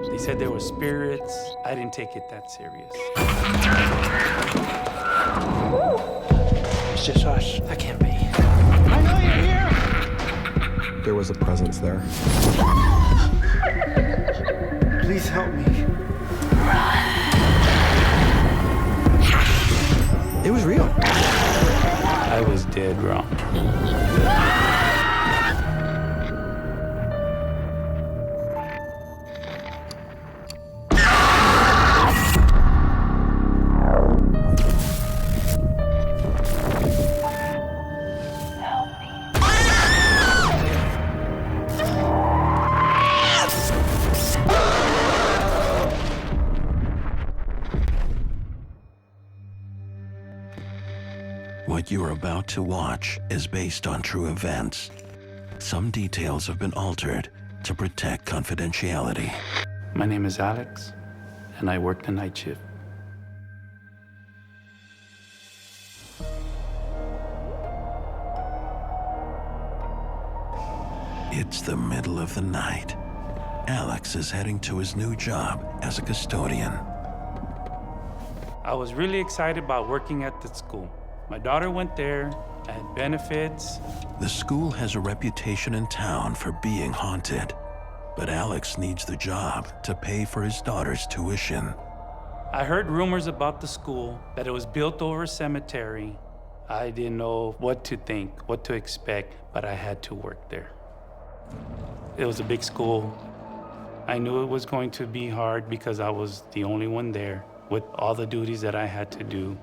They said there were spirits. I didn't take it that serious. It's just us. That can't be. I know you're here! There was a presence there. Please help me. It was real. I was dead wrong. What you're about to watch is based on true events. Some details have been altered to protect confidentiality. My name is Alex, and I work the night shift. It's the middle of the night. Alex is heading to his new job as a custodian. I was really excited about working at the school. My daughter went there, I had benefits. The school has a reputation in town for being haunted, but Alex needs the job to pay for his daughter's tuition. I heard rumors about the school, that it was built over a cemetery. I didn't know what to think, what to expect, but I had to work there. It was a big school. I knew it was going to be hard because I was the only one there with all the duties that I had to do.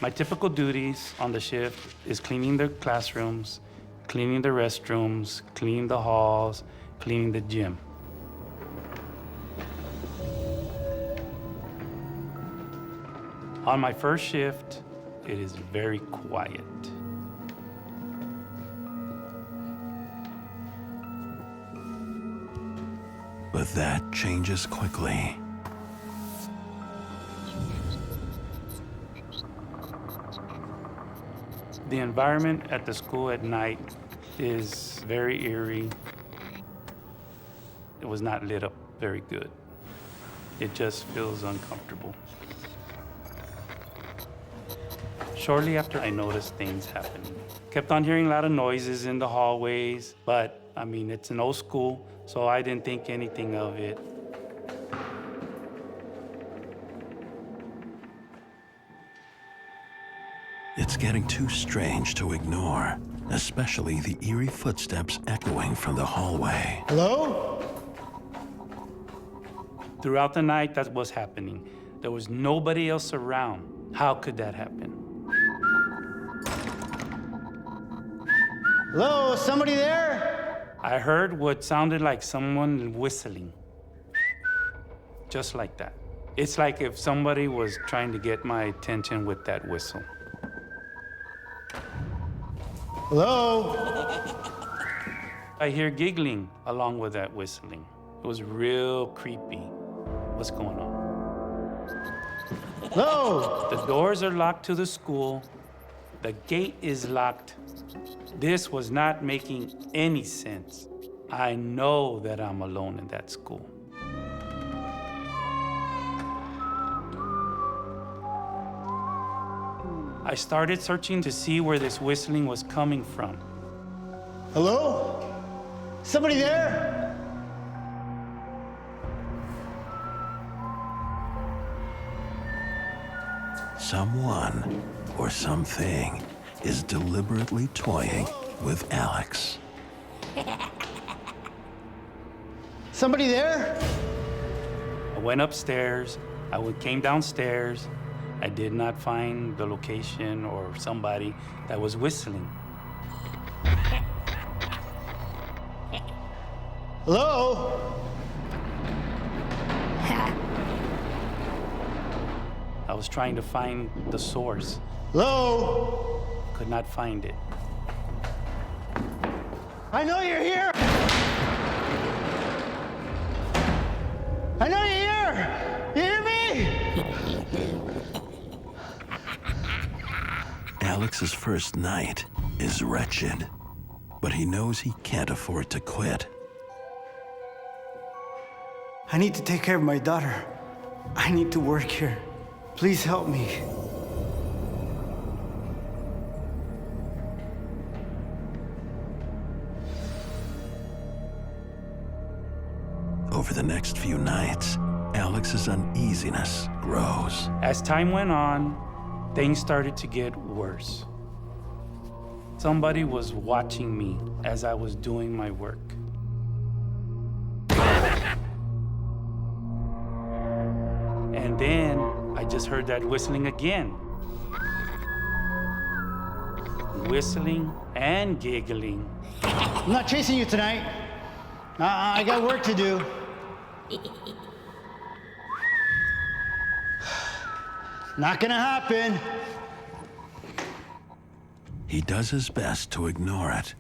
My typical duties on the shift is cleaning the classrooms, cleaning the restrooms, cleaning the halls, cleaning the gym. On my first shift, it is very quiet. But that changes quickly. The environment at the school at night is very eerie. It was not lit up very good. It just feels uncomfortable. Shortly after, I noticed things happening. Kept on hearing a lot of noises in the hallways, but I mean, it's an old school, so I didn't think anything of it. It's getting too strange to ignore, especially the eerie footsteps echoing from the hallway. Hello? Throughout the night, that was happening. There was nobody else around. How could that happen? Hello? Somebody there? I heard what sounded like someone whistling. Just like that. It's like if somebody was trying to get my attention with that whistle. Hello? I hear giggling along with that whistling. It was real creepy. What's going on? Hello? The doors are locked to the school. The gate is locked. This was not making any sense. I know that I'm alone in that school. I started searching to see where this whistling was coming from. Hello? Somebody there? Someone or something is deliberately toying with Alex. Somebody there? I went upstairs. Came downstairs. I did not find the location or somebody that was whistling. Hello? I was trying to find the source. Hello? Could not find it. I know you're here! I know you're here! You hear me? Alex's first night is wretched, but he knows he can't afford to quit. I need to take care of my daughter. I need to work here. Please help me. Over the next few nights, Alex's uneasiness grows. As time went on, things started to get worse. Somebody was watching me as I was doing my work. And then I just heard that whistling again. Whistling and giggling. I'm not chasing you tonight. I got work to do. Not gonna happen. He does his best to ignore it,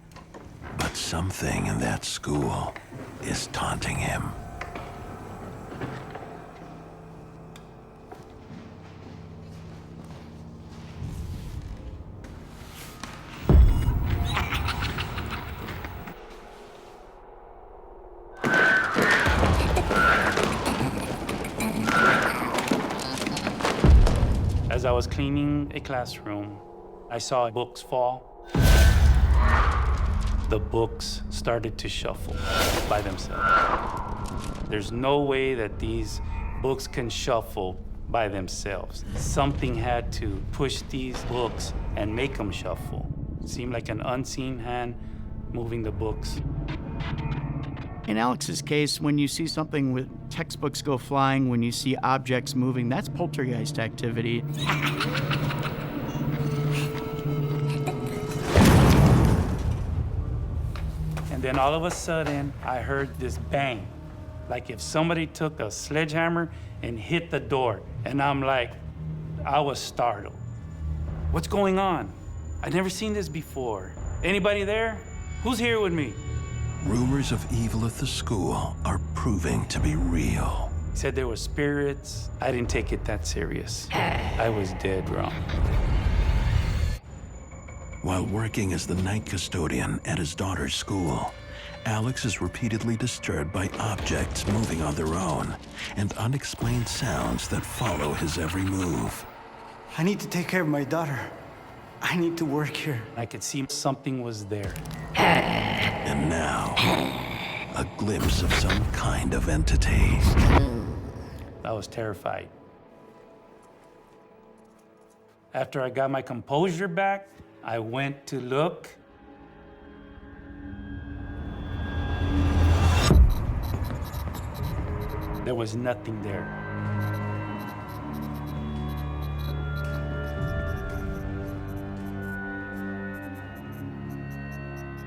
but something in that school is taunting him. As I was cleaning a classroom, I saw books fall. The books started to shuffle by themselves. There's no way that these books can shuffle by themselves. Something had to push these books and make them shuffle. It seemed like an unseen hand moving the books. In Alex's case, when you see something with textbooks go flying, when you see objects moving, that's poltergeist activity. And then all of a sudden, I heard this bang, like if somebody took a sledgehammer and hit the door. And I'm like, I was startled. What's going on? I'd never seen this before. Anybody there? Who's here with me? Rumors of evil at the school are proving to be real. He said there were spirits. I didn't take it that serious. I was dead wrong. While working as the night custodian at his daughter's school, Alex is repeatedly disturbed by objects moving on their own and unexplained sounds that follow his every move. I need to take care of my daughter. I need to work here. I could see something was there. And now, a glimpse of some kind of entity. I was terrified. After I got my composure back, I went to look. There was nothing there.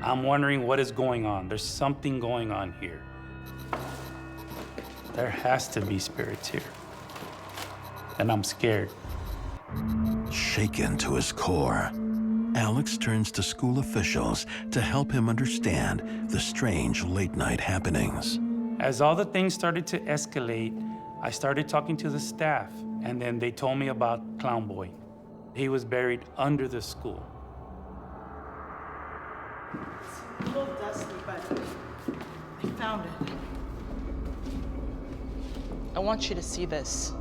I'm wondering what is going on. There's something going on here. There has to be spirits here. And I'm scared. Shaken to his core, Alex turns to school officials to help him understand the strange late-night happenings. As all the things started to escalate, I started talking to the staff, and then they told me about Clown Boy. He was buried under the school. It's a little dusty, but I found it. I want you to see this.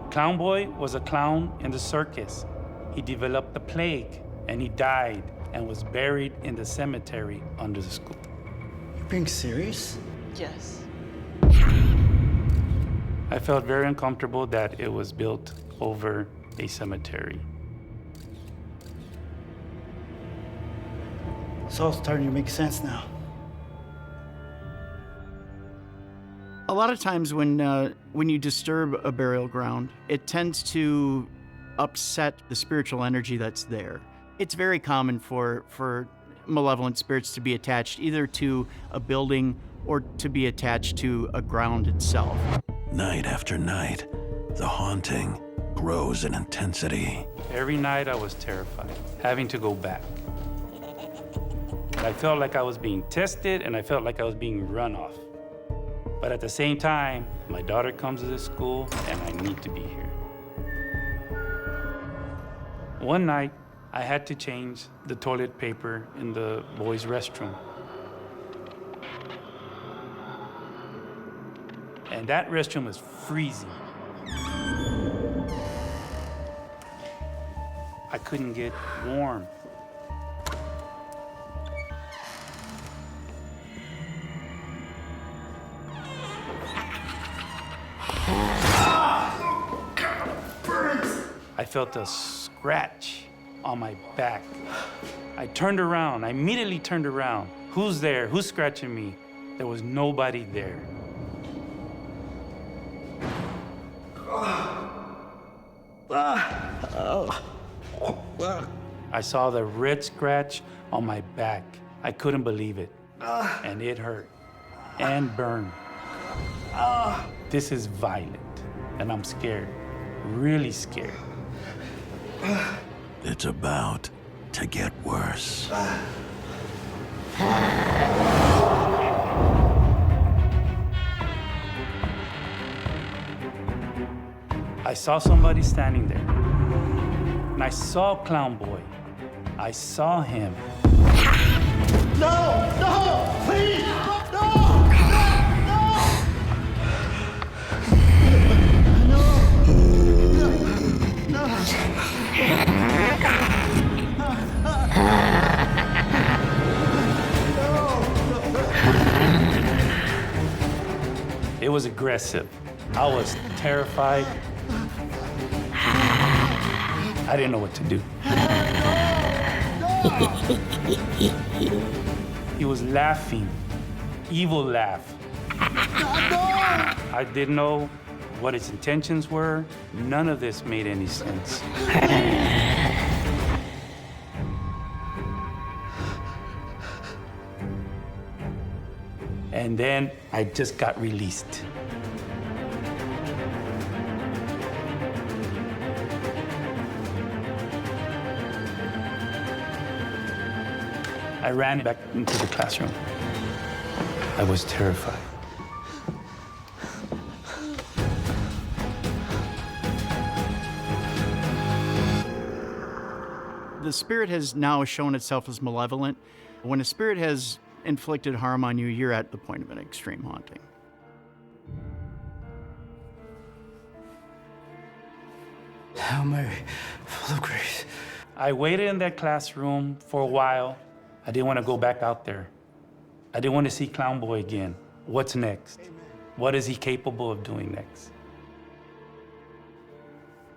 Clown Boy was a clown in the circus. He developed the plague, and he died and was buried in the cemetery under the school. You're being serious? Yes. I felt very uncomfortable that it was built over a cemetery. It's all starting to make sense now. A lot of times when you disturb a burial ground, it tends to upset the spiritual energy that's there. It's very common for malevolent spirits to be attached either to a building or to be attached to a ground itself. Night after night, the haunting grows in intensity. Every night I was terrified, having to go back. I felt like I was being tested, and I felt like I was being run off. But at the same time, my daughter comes to this school, and I need to be here. One night, I had to change the toilet paper in the boys' restroom. And that restroom was freezing. I couldn't get warm. I felt a scratch on my back. I turned around. I immediately turned around. Who's there? Who's scratching me? There was nobody there. I saw the red scratch on my back. I couldn't believe it. And it hurt and burned. This is violent, and I'm scared, really scared. It's about to get worse. I saw somebody standing there, and I saw Clown Boy. I saw him. No! No! Please! No! It was aggressive. I was terrified. I didn't know what to do. He was laughing, evil laugh. I didn't know what his intentions were. None of this made any sense. And then I just got released. I ran back into the classroom. I was terrified. The spirit has now shown itself as malevolent. When a spirit has inflicted harm on you, you're at the point of an extreme haunting. Hail Mary, full of grace. I waited in that classroom for a while. I didn't want to go back out there. I didn't want to see Clown Boy again. What's next? What is he capable of doing next?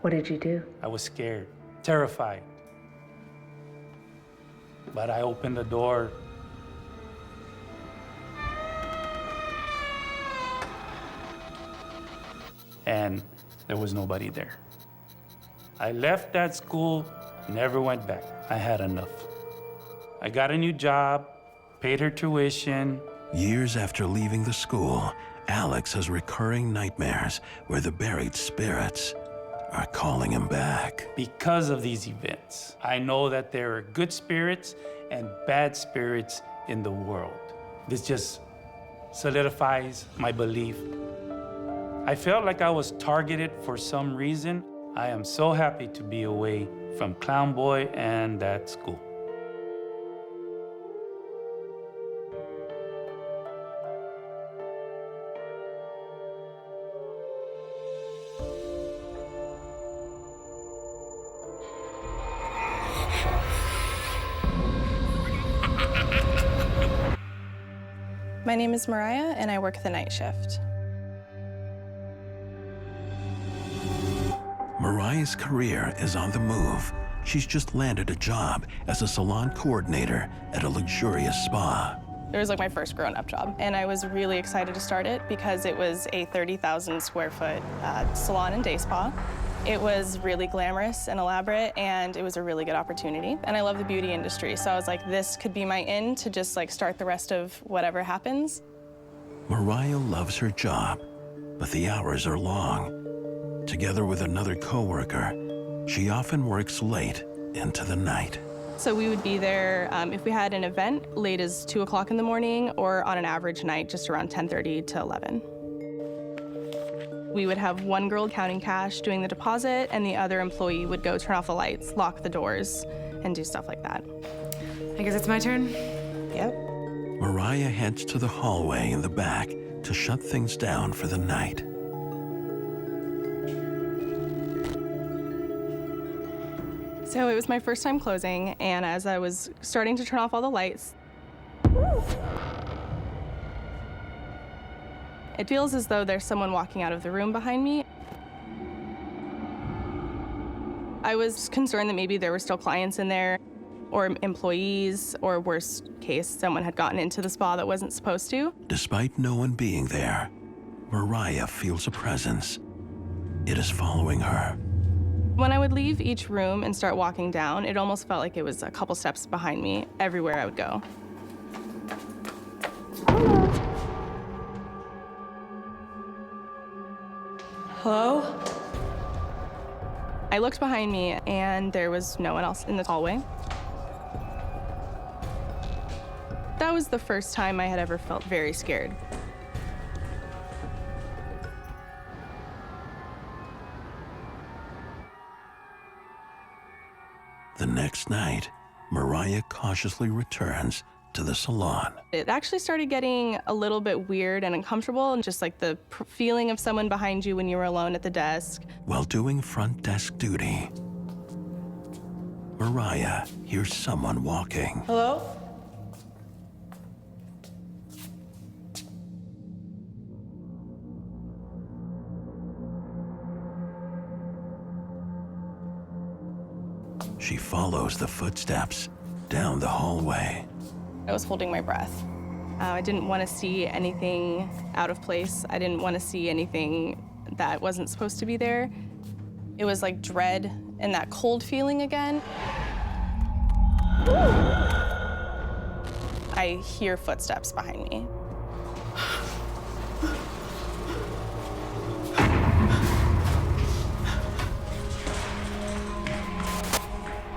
What did you do? I was scared, terrified. But I opened the door. And there was nobody there. I left that school, never went back. I had enough. I got a new job, paid her tuition. Years after leaving the school, Alex has recurring nightmares where the buried spirits are calling him back. Because of these events, I know that there are good spirits and bad spirits in the world. This just solidifies my belief. I felt like I was targeted for some reason. I am so happy to be away from Clown Boy and that school. My name is Mariah, and I work the night shift. Mariah's career is on the move. She's just landed a job as a salon coordinator at a luxurious spa. It was like my first grown-up job, and I was really excited to start it because it was a 30,000 square foot salon and day spa. It was really glamorous and elaborate, and it was a really good opportunity. And I love the beauty industry, so I was like, this could be my in to just like start the rest of whatever happens. Mariah loves her job, but the hours are long. Together with another coworker, she often works late into the night. So we would be there if we had an event late as 2 o'clock in the morning, or on an average night just around 10:30 to 11. We would have one girl counting cash, doing the deposit, and the other employee would go turn off the lights, lock the doors, and do stuff like that. I guess it's my turn. Yep. Mariah heads to the hallway in the back to shut things down for the night. So it was my first time closing, and as I was starting to turn off all the lights, it feels as though there's someone walking out of the room behind me. I was concerned that maybe there were still clients in there, or employees, or worst case, someone had gotten into the spa that wasn't supposed to. Despite no one being there, Mariah feels a presence. It is following her. When I would leave each room and start walking down, it almost felt like it was a couple steps behind me everywhere I would go. Hello? I looked behind me, and there was no one else in the hallway. That was the first time I had ever felt very scared. The next night, Mariah cautiously returns to the salon. It actually started getting a little bit weird and uncomfortable, and just like the feeling of someone behind you when you were alone at the desk. While doing front desk duty, Mariah hears someone walking. Hello? She follows the footsteps down the hallway. I was holding my breath. I didn't want to see anything out of place. I didn't want to see anything that wasn't supposed to be there. It was like dread and that cold feeling again. I hear footsteps behind me.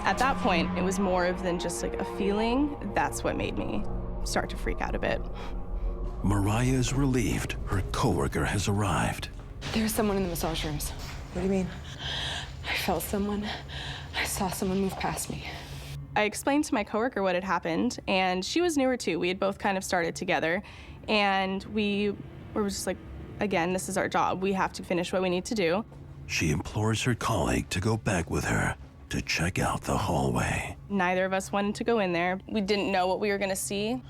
At that point, it was more than just like a feeling. That's what made me start to freak out a bit. Mariah is relieved her coworker has arrived. There's someone in the massage rooms. What do you mean? I felt someone. I saw someone move past me. I explained to my coworker what had happened, and she was newer too. We had both kind of started together, and we were just like, again, this is our job. We have to finish what we need to do. She implores her colleague to go back with her to check out the hallway. Neither of us wanted to go in there. We didn't know what we were gonna see.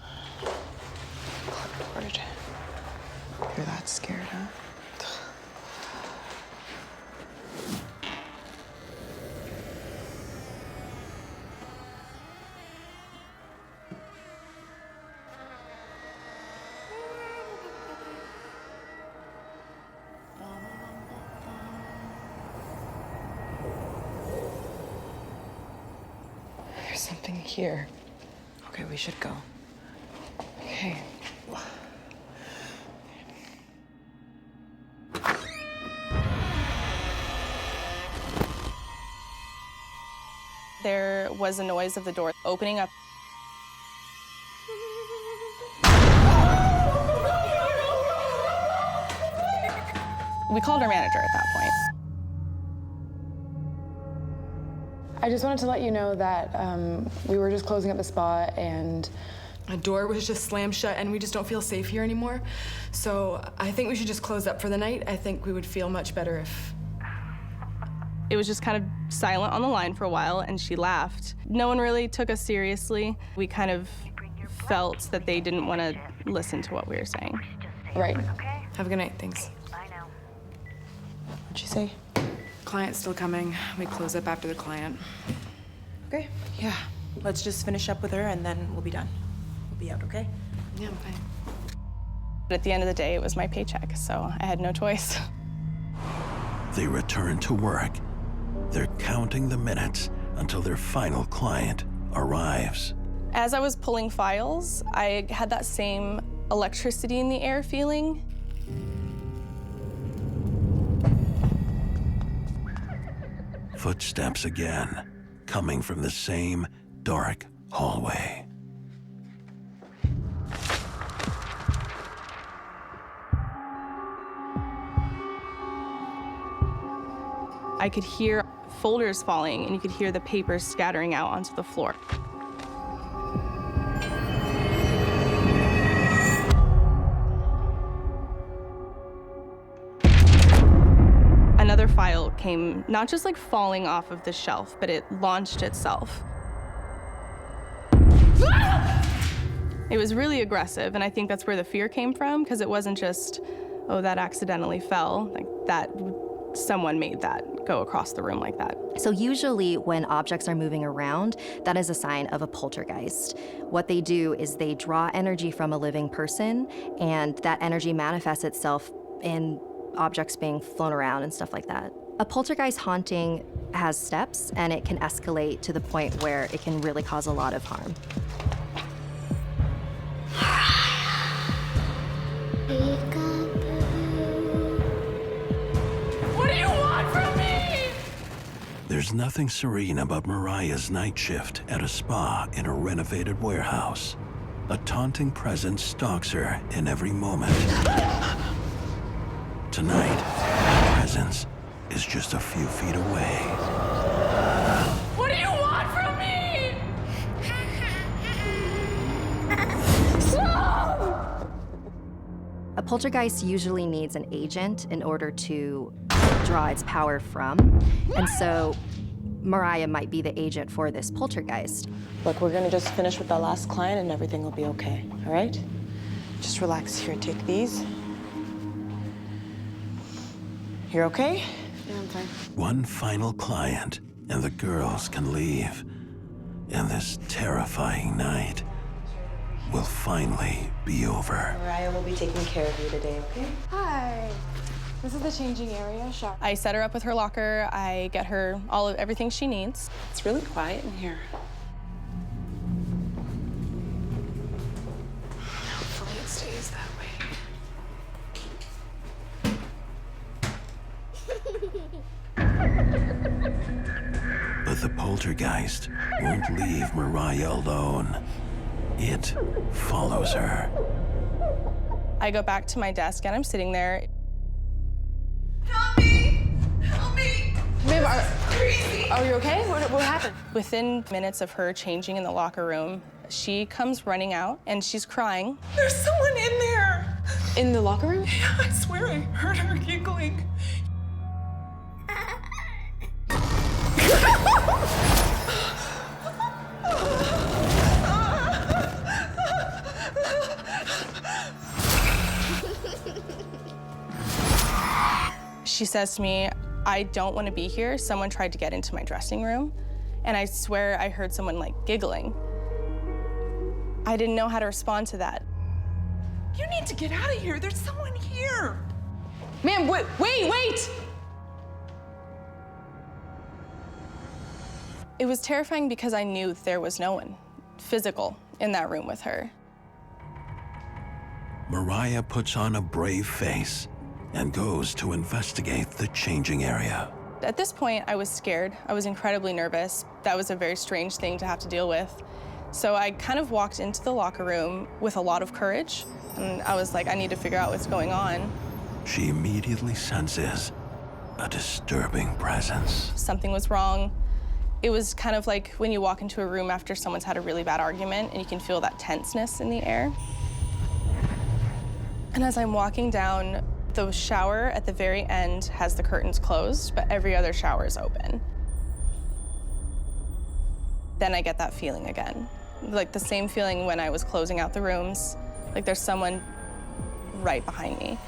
Lord. You're that scared, huh? There's something here. Okay, we should go. Okay. There was a noise of the door opening up. We called our manager at that point. I just wanted to let you know that we were just closing up the spa and A door was just slammed shut, and we just don't feel safe here anymore. So I think we should just close up for the night. I think we would feel much better if... It was just kind of silent on the line for a while, and she laughed. No one really took us seriously. We kind of felt that they didn't want to listen to what we were saying. right. Have a good night, thanks. What'd she say? Client's still coming. We close up after the client. Okay, yeah. Let's just finish up with her and then we'll be done. We'll be out, okay? Yeah, I'm fine. But at the end of the day, it was my paycheck, so I had no choice. They return to work. They're counting the minutes until their final client arrives. As I was pulling files, I had that same electricity in the air feeling. Footsteps again, coming from the same dark hallway. I could hear folders falling, and you could hear the papers scattering out onto the floor. Another file came, not just like falling off of the shelf, but it launched itself. It was really aggressive, and I think that's where the fear came from, because it wasn't just, oh, that accidentally fell, like that, someone made that go across the room like that. So usually when objects are moving around, that is a sign of a poltergeist. What they do is they draw energy from a living person, and that energy manifests itself in objects being flown around and stuff like that. A poltergeist haunting has steps, and it can escalate to the point where it can really cause a lot of harm. What do you want from me? There's nothing serene about Mariah's night shift at a spa in a renovated warehouse. A taunting presence stalks her in every moment. Tonight, the presence is just a few feet away. What do you want from me? A poltergeist usually needs an agent in order to draw its power from, and so Mariah might be the agent for this poltergeist. Look, we're gonna just finish with the last client and everything will be okay, all right? Just relax here, take these. You're okay? Yeah, I'm fine. One final client, and the girls can leave. And this terrifying night will finally be over. Mariah will be taking care of you today, okay? Hi. This is the changing area. Shower. I set her up with her locker. I get her everything she needs. It's really quiet in here. Hopefully it stays that way. But the poltergeist won't leave Mariah alone. It follows her. I go back to my desk, and I'm sitting there. Help me! Help me! Babe, Crazy! are you okay? What happened? Within minutes of her changing in the locker room, she comes running out, and she's crying. There's someone in there! In the locker room? Yeah, I swear I heard her giggling. She says to me, I don't want to be here. Someone tried to get into my dressing room, and I swear I heard someone like giggling. I didn't know how to respond to that. You need to get out of here. There's someone here. Ma'am, wait! It was terrifying because I knew there was no one physical in that room with her. Mariah puts on a brave face and goes to investigate the changing area. At this point, I was scared. I was incredibly nervous. That was a very strange thing to have to deal with. So I kind of walked into the locker room with a lot of courage, and I was like, I need to figure out what's going on. She immediately senses a disturbing presence. Something was wrong. It was kind of like when you walk into a room after someone's had a really bad argument, and you can feel that tenseness in the air. And as I'm walking down, the shower at the very end has the curtains closed, but every other shower is open. Then I get that feeling again. Like the same feeling when I was closing out the rooms, like there's someone right behind me.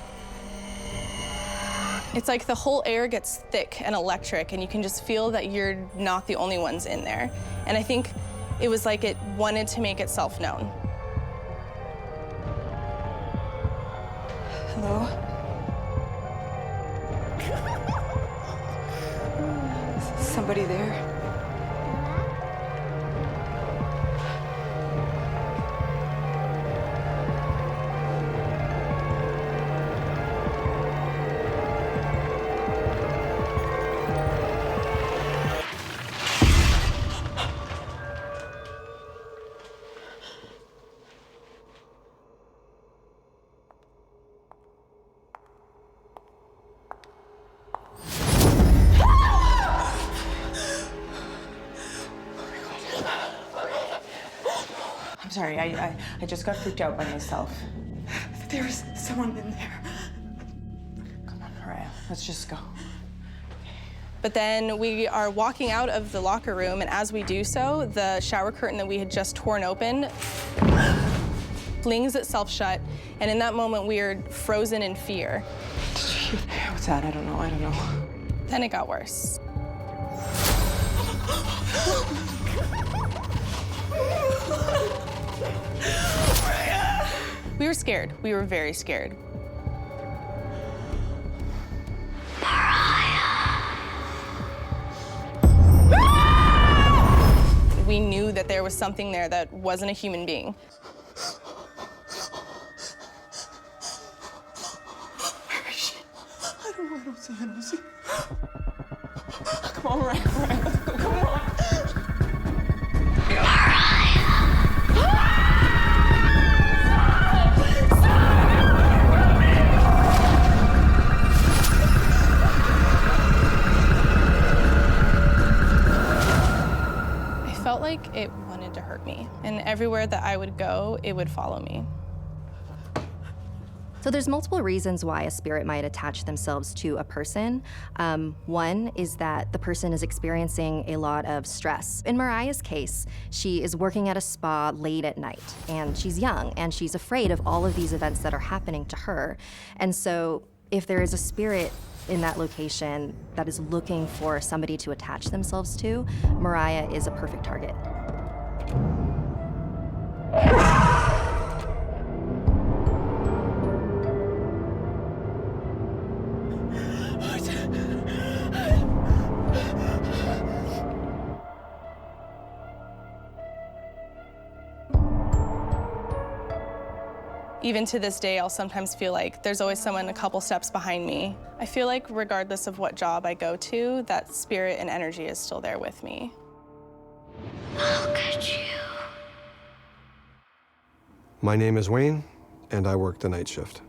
It's like the whole air gets thick and electric, and you can just feel that you're not the only ones in there. And I think it was like it wanted to make itself known. Hello? Somebody there? I'm sorry, I just got freaked out by myself. There was someone in there. Come on, Mariah, let's just go. But then we are walking out of the locker room, and as we do so, the shower curtain that we had just torn open flings itself shut, and in that moment, we are frozen in fear. What's that? I don't know. Then it got worse. We were scared. We were very scared. We knew that there was something there that wasn't a human being. I don't see. Come on, Mariah, let's go, come on. I felt like it wanted to hurt me, and everywhere that I would go, it would follow me. So there's multiple reasons why a spirit might attach themselves to a person. One is that the person is experiencing a lot of stress. In Mariah's case, she is working at a spa late at night, and she's young, and she's afraid of all of these events that are happening to her. And so if there is a spirit in that location that is looking for somebody to attach themselves to, Mariah is a perfect target. Even to this day, I'll sometimes feel like there's always someone a couple steps behind me. I feel like regardless of what job I go to, that spirit and energy is still there with me. Look at you. My name is Wayne, and I work the night shift.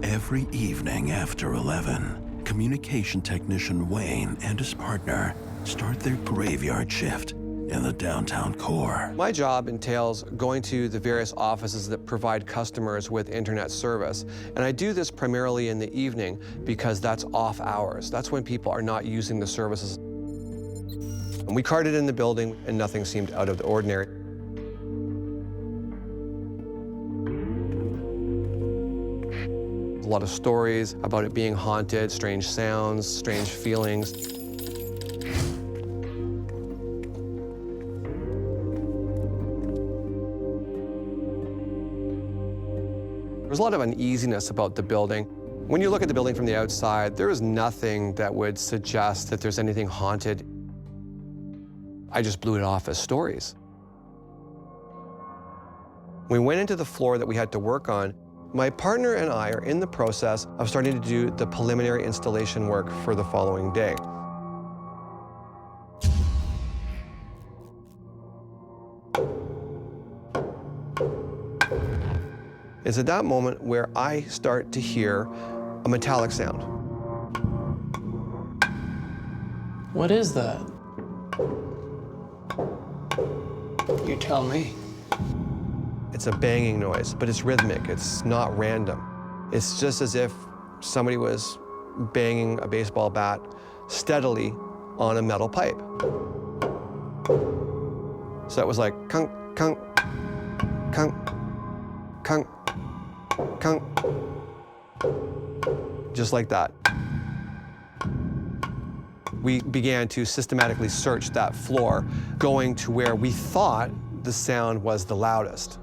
Every evening after 11, communication technician Wayne and his partner start their graveyard shift in the downtown core. My job entails going to the various offices that provide customers with internet service. And I do this primarily in the evening because that's off hours. That's when people are not using the services. And we carted in the building and nothing seemed out of the ordinary. A lot of stories about it being haunted, strange sounds, strange feelings. There's a lot of uneasiness about the building. When you look at the building from the outside, there is nothing that would suggest that there's anything haunted. I just blew it off as stories. We went into the floor that we had to work on. My partner and I are in the process of starting to do the preliminary installation work for the following day. It's at that moment where I start to hear a metallic sound. What is that? You tell me. It's a banging noise, but it's rhythmic. It's not random. It's just as if somebody was banging a baseball bat steadily on a metal pipe. So it was like kunk, kunk, kunk, kunk, kunk, just like that. We began to systematically search that floor, going to where we thought the sound was the loudest.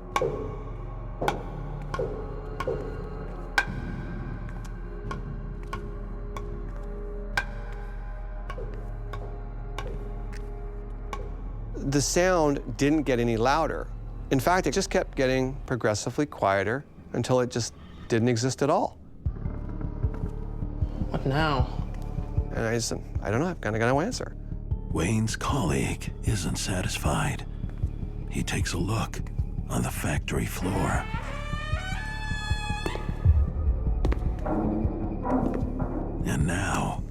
The sound didn't get any louder. In fact, it just kept getting progressively quieter until it just didn't exist at all. What now? And I don't know, I've got no answer. Wayne's colleague isn't satisfied. He takes a look on the factory floor. And now,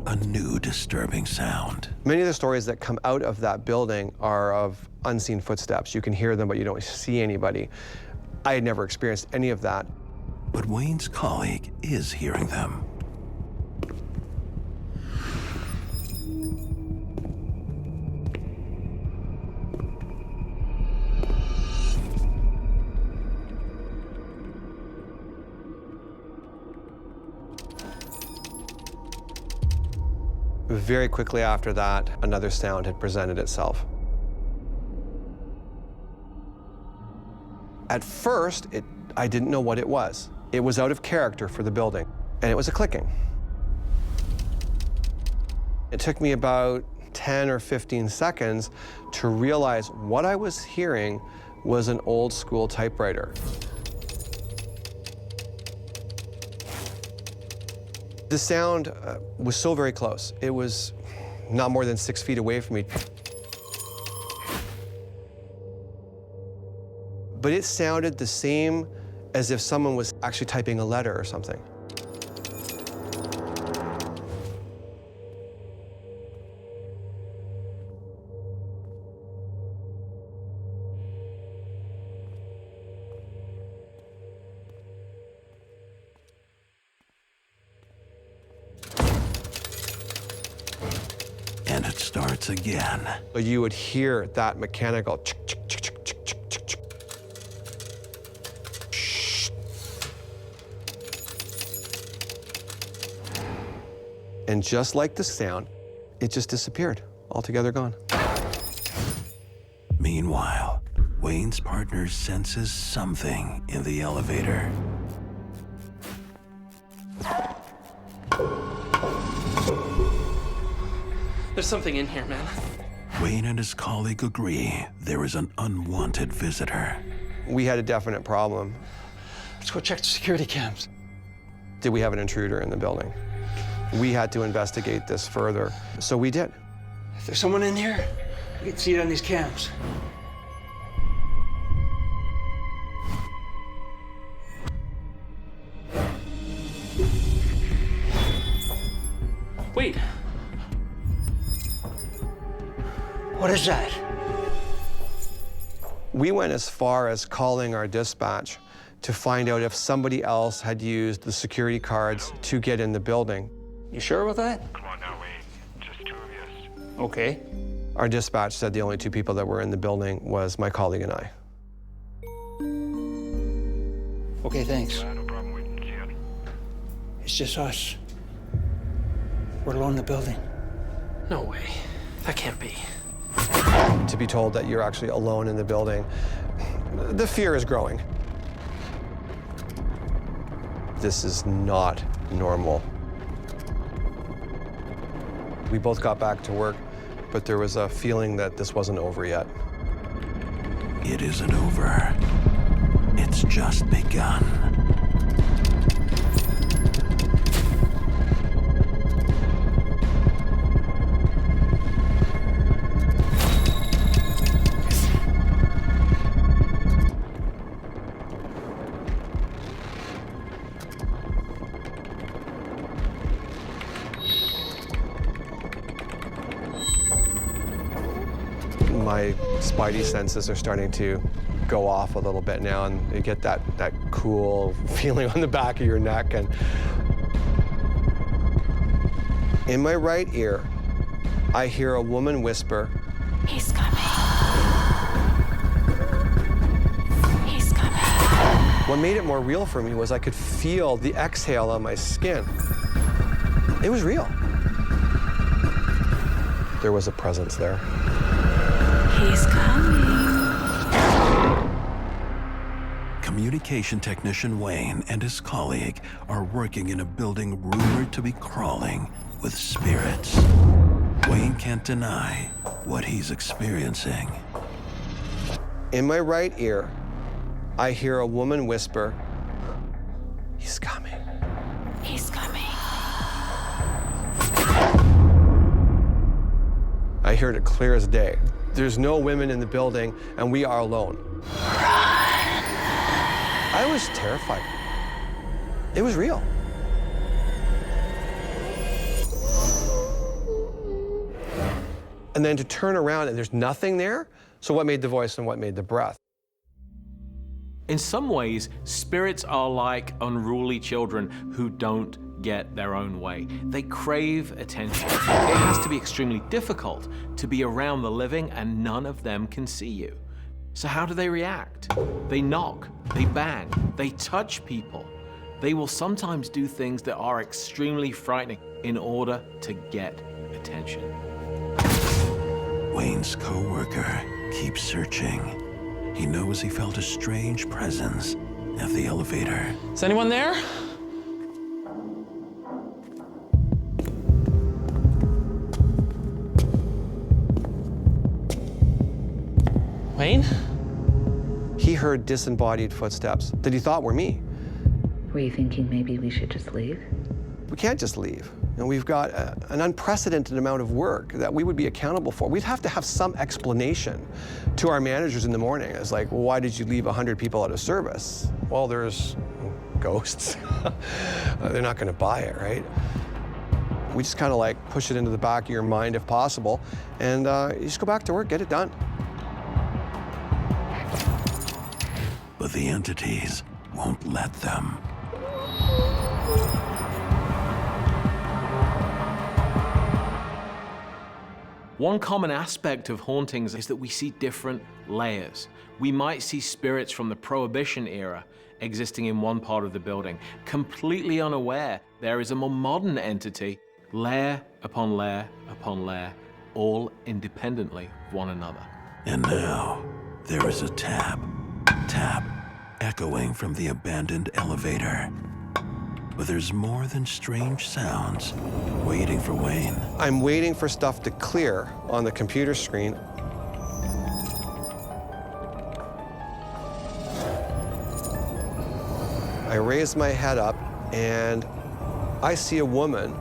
a new disturbing sound. Many of the stories that come out of that building are of unseen footsteps. You can hear them, but you don't see anybody. I had never experienced any of that. But Wayne's colleague is hearing them. Very quickly after that, another sound had presented itself. At first, I didn't know what it was. It was out of character for the building, and it was a clicking. It took me about 10 or 15 seconds to realize what I was hearing was an old school typewriter. The sound was so very close. It was not more than 6 feet away from me. But it sounded the same as if someone was actually typing a letter or something. And it starts again. But you would hear that mechanical chick, chick, chick, chick, chick, chick, chick, chick. And just like the sound, it just disappeared, altogether gone. Meanwhile, Wayne's partner senses something in the elevator. There's something in here, man. Wayne and his colleague agree there is an unwanted visitor. We had a definite problem. Let's go check the security cams. Did we have an intruder in the building? We had to investigate this further, so we did. If there's someone in here, we can see it on these cams. Wait. What is that? We went as far as calling our dispatch to find out if somebody else had used the security cards to get in the building. You sure about that? Come on now, Wayne. Just two of us. Okay. Our dispatch said the only two people that were in the building was my colleague and I. Okay, thanks. No problem, Wayne. See ya. It's just us. We're alone in the building. No way. That can't be. To be told that you're actually alone in the building, the fear is growing. This is not normal. We both got back to work, but there was a feeling that this wasn't over yet. It isn't over. It's just begun. My spidey senses are starting to go off a little bit now, and you get that cool feeling on the back of your neck. And in my right ear, I hear a woman whisper, "He's coming. He's coming." What made it more real for me was I could feel the exhale on my skin. It was real. There was a presence there. He's coming. Communication technician Wayne and his colleague are working in a building rumored to be crawling with spirits. Wayne can't deny what he's experiencing. In my right ear, I hear a woman whisper, "He's coming. He's coming." I heard it clear as day. There's no women in the building, and we are alone. I was terrified. It was real. and then to turn around and there's nothing there. So what made the voice and what made the breath? In some ways, spirits are like unruly children who don't get their own way. They crave attention. It has to be extremely difficult to be around the living and none of them can see you. So how do they react? They knock, they bang, they touch people. They will sometimes do things that are extremely frightening in order to get attention. Wayne's co-worker keeps searching. He knows he felt a strange presence at the elevator. Is anyone there? Wayne? He heard disembodied footsteps that he thought were me. Were you thinking maybe we should just leave? We can't just leave. You know, we've got an unprecedented amount of work that we would be accountable for. We'd have to have some explanation to our managers in the morning. It's like, well, why did you leave 100 people out of service? Well, there's ghosts. They're not gonna buy it, right? We just kind of like push it into the back of your mind if possible, and you just go back to work, get it done. But the entities won't let them. One common aspect of hauntings is that we see different layers. We might see spirits from the Prohibition era existing in one part of the building, completely unaware there is a more modern entity, layer upon layer upon layer, all independently of one another. And now, there is a tap, echoing from the abandoned elevator. But there's more than strange sounds waiting for Wayne. I'm waiting for stuff to clear on the computer screen. I raise my head up and I see a woman.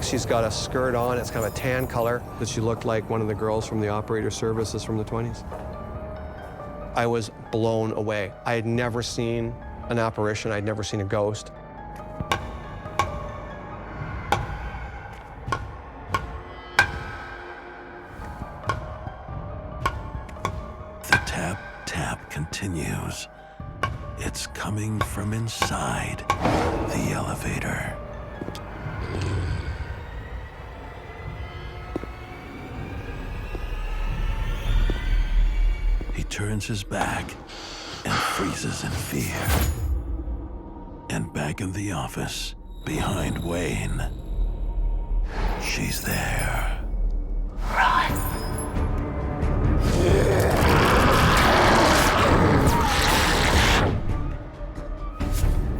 She's got a skirt on, it's kind of a tan color, but she looked like one of the girls from the operator services from the 20s. I was blown away. I had never seen an apparition, I'd never seen a ghost. The tap continues. It's coming from inside the elevator. He turns his back and freezes in fear. And back in the office, behind Wayne, she's there. Run.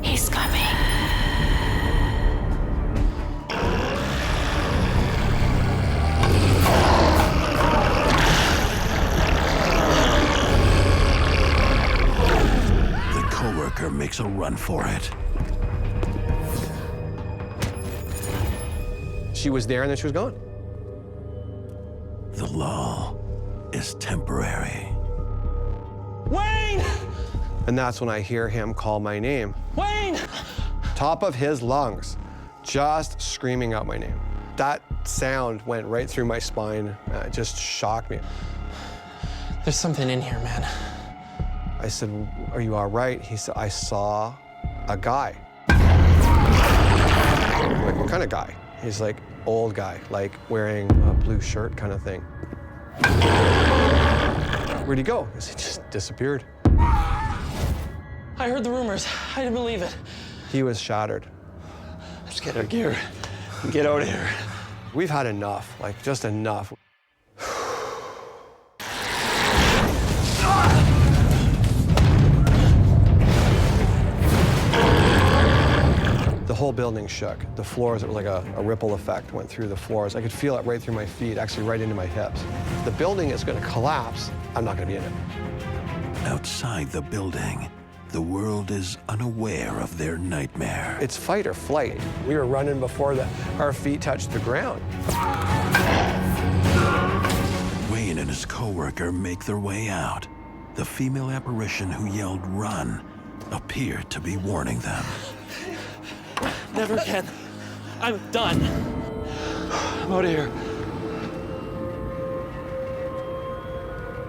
He's coming. The coworker makes a run for it. She was there and then she was gone. The lull is temporary. Wayne! And that's when I hear him call my name. Wayne! Top of his lungs, just screaming out my name. That sound went right through my spine. It just shocked me. There's something in here, man. I said, are you all right? He said, I saw a guy. I'm like, what kind of guy? He's like, old guy, like wearing a blue shirt kind of thing. Where'd he go? He just disappeared. I heard the rumors. I didn't believe it. He was shattered. Let's get our gear and get out of here. We've had enough, like just enough. The whole building shook. The floors, it was like a ripple effect went through the floors. I could feel it right through my feet, actually right into my hips. The building is going to collapse. I'm not going to be in it. Outside the building, the world is unaware of their nightmare. It's fight or flight. We were running before our feet touched the ground. Wayne and his coworker make their way out. The female apparition who yelled "run" appeared to be warning them. Never again. I'm done. I'm out of here.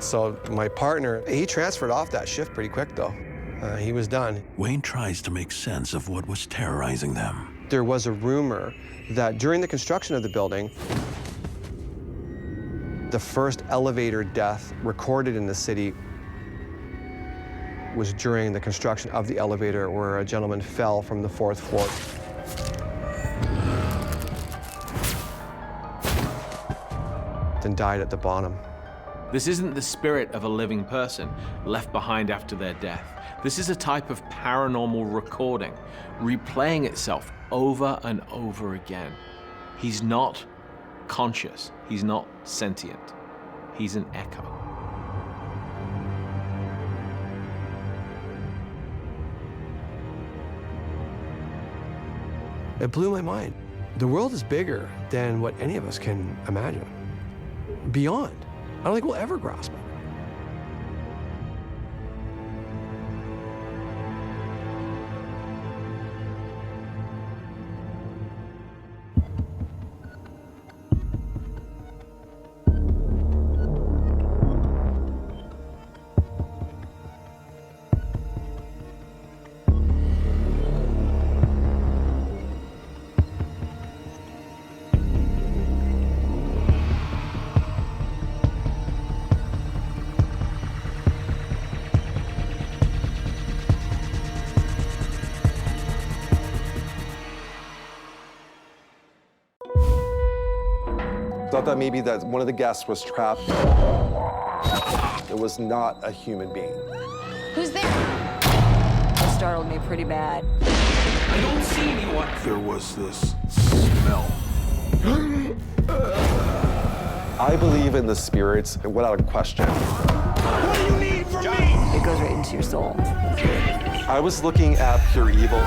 So my partner, he transferred off that shift pretty quick though. He was done. Wayne tries to make sense of what was terrorizing them. There was a rumor that during the construction of the building, the first elevator death recorded in the city was during the construction of the elevator where a gentleman fell from the 4th floor. Then died at the bottom. This isn't the spirit of a living person left behind after their death. This is a type of paranormal recording, replaying itself over and over again. He's not conscious. He's not sentient. He's an echo. It blew my mind. The world is bigger than what any of us can imagine. Beyond. I don't think we'll ever grasp it. Thought that maybe that one of the guests was trapped. It was not a human being. Who's there? That startled me pretty bad. I don't see anyone. There was this smell. I believe in the spirits without a question. What do you need from me? It goes right into your soul. I was looking at pure evil.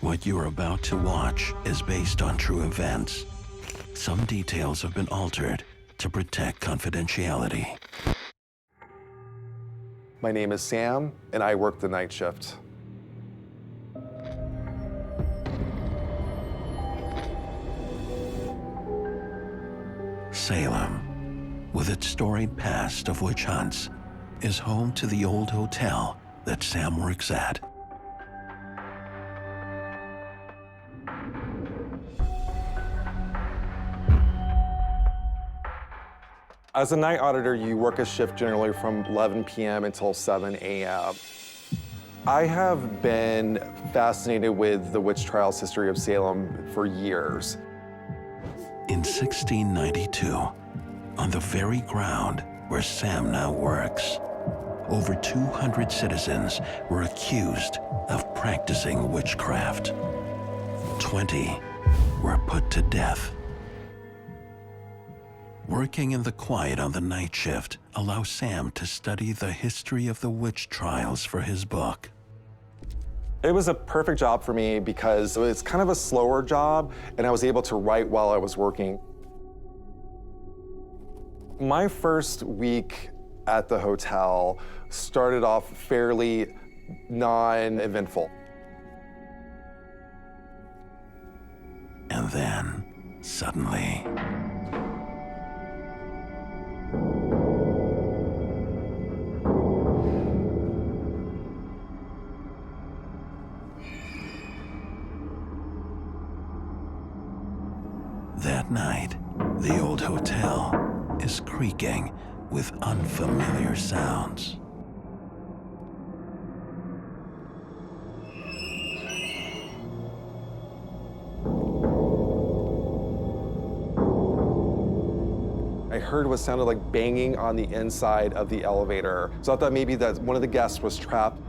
What you're about to watch is based on true events. Some details have been altered to protect confidentiality. My name is Sam, and I work the night shift. Salem, with its storied past of witch hunts, is home to the old hotel that Sam works at. As a night auditor, you work a shift generally from 11 p.m. until 7 a.m. I have been fascinated with the witch trials history of Salem for years. In 1692, on the very ground where Sam now works, over 200 citizens were accused of practicing witchcraft. 20 were put to death. Working in the quiet on the night shift allows Sam to study the history of the witch trials for his book. It was a perfect job for me because it's kind of a slower job, and I was able to write while I was working. My first week at the hotel started off fairly non-eventful. And then, suddenly, that night, the old hotel is creaking with unfamiliar sounds. I heard what sounded like banging on the inside of the elevator. So I thought maybe that one of the guests was trapped.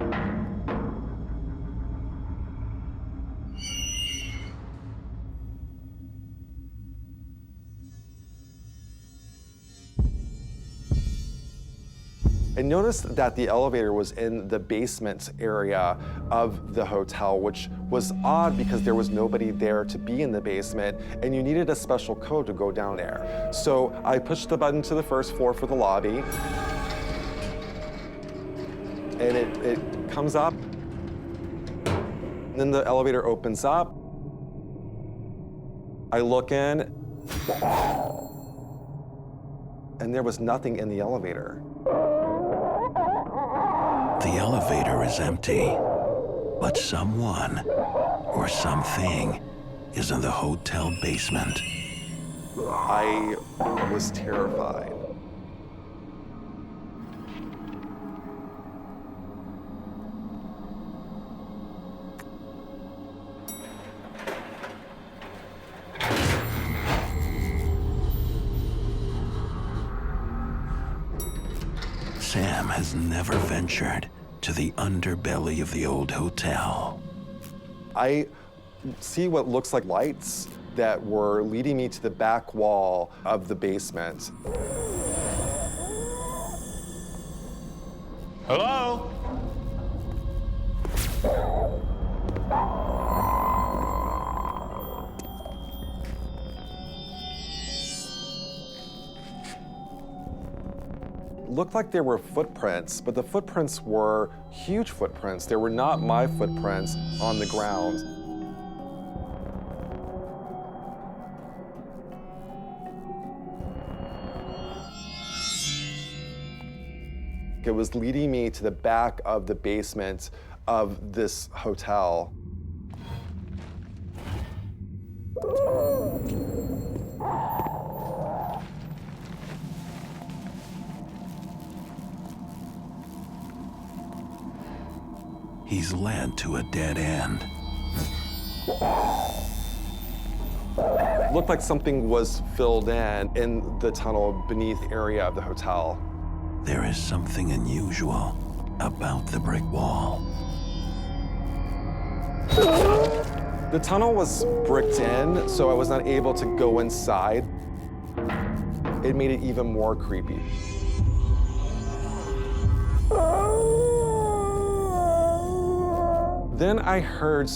I noticed that the elevator was in the basement area of the hotel, which was odd because there was nobody there to be in the basement, and you needed a special code to go down there. So I pushed the button to the first floor for the lobby, and it comes up. Then the elevator opens up. I look in, and there was nothing in the elevator. The elevator is empty, but someone or something is in the hotel basement. I was terrified. Sam has never ventured to the underbelly of the old hotel. I see what looks like lights that were leading me to the back wall of the basement. Hello? Looked like there were footprints, but the footprints were huge footprints. They were not my footprints on the ground. It was leading me to the back of the basement of this hotel. He's led to a dead end. Looked like something was filled in the tunnel beneath area of the hotel. There is something unusual about the brick wall. The tunnel was bricked in, so I was not able to go inside. It made it even more creepy. Then I heard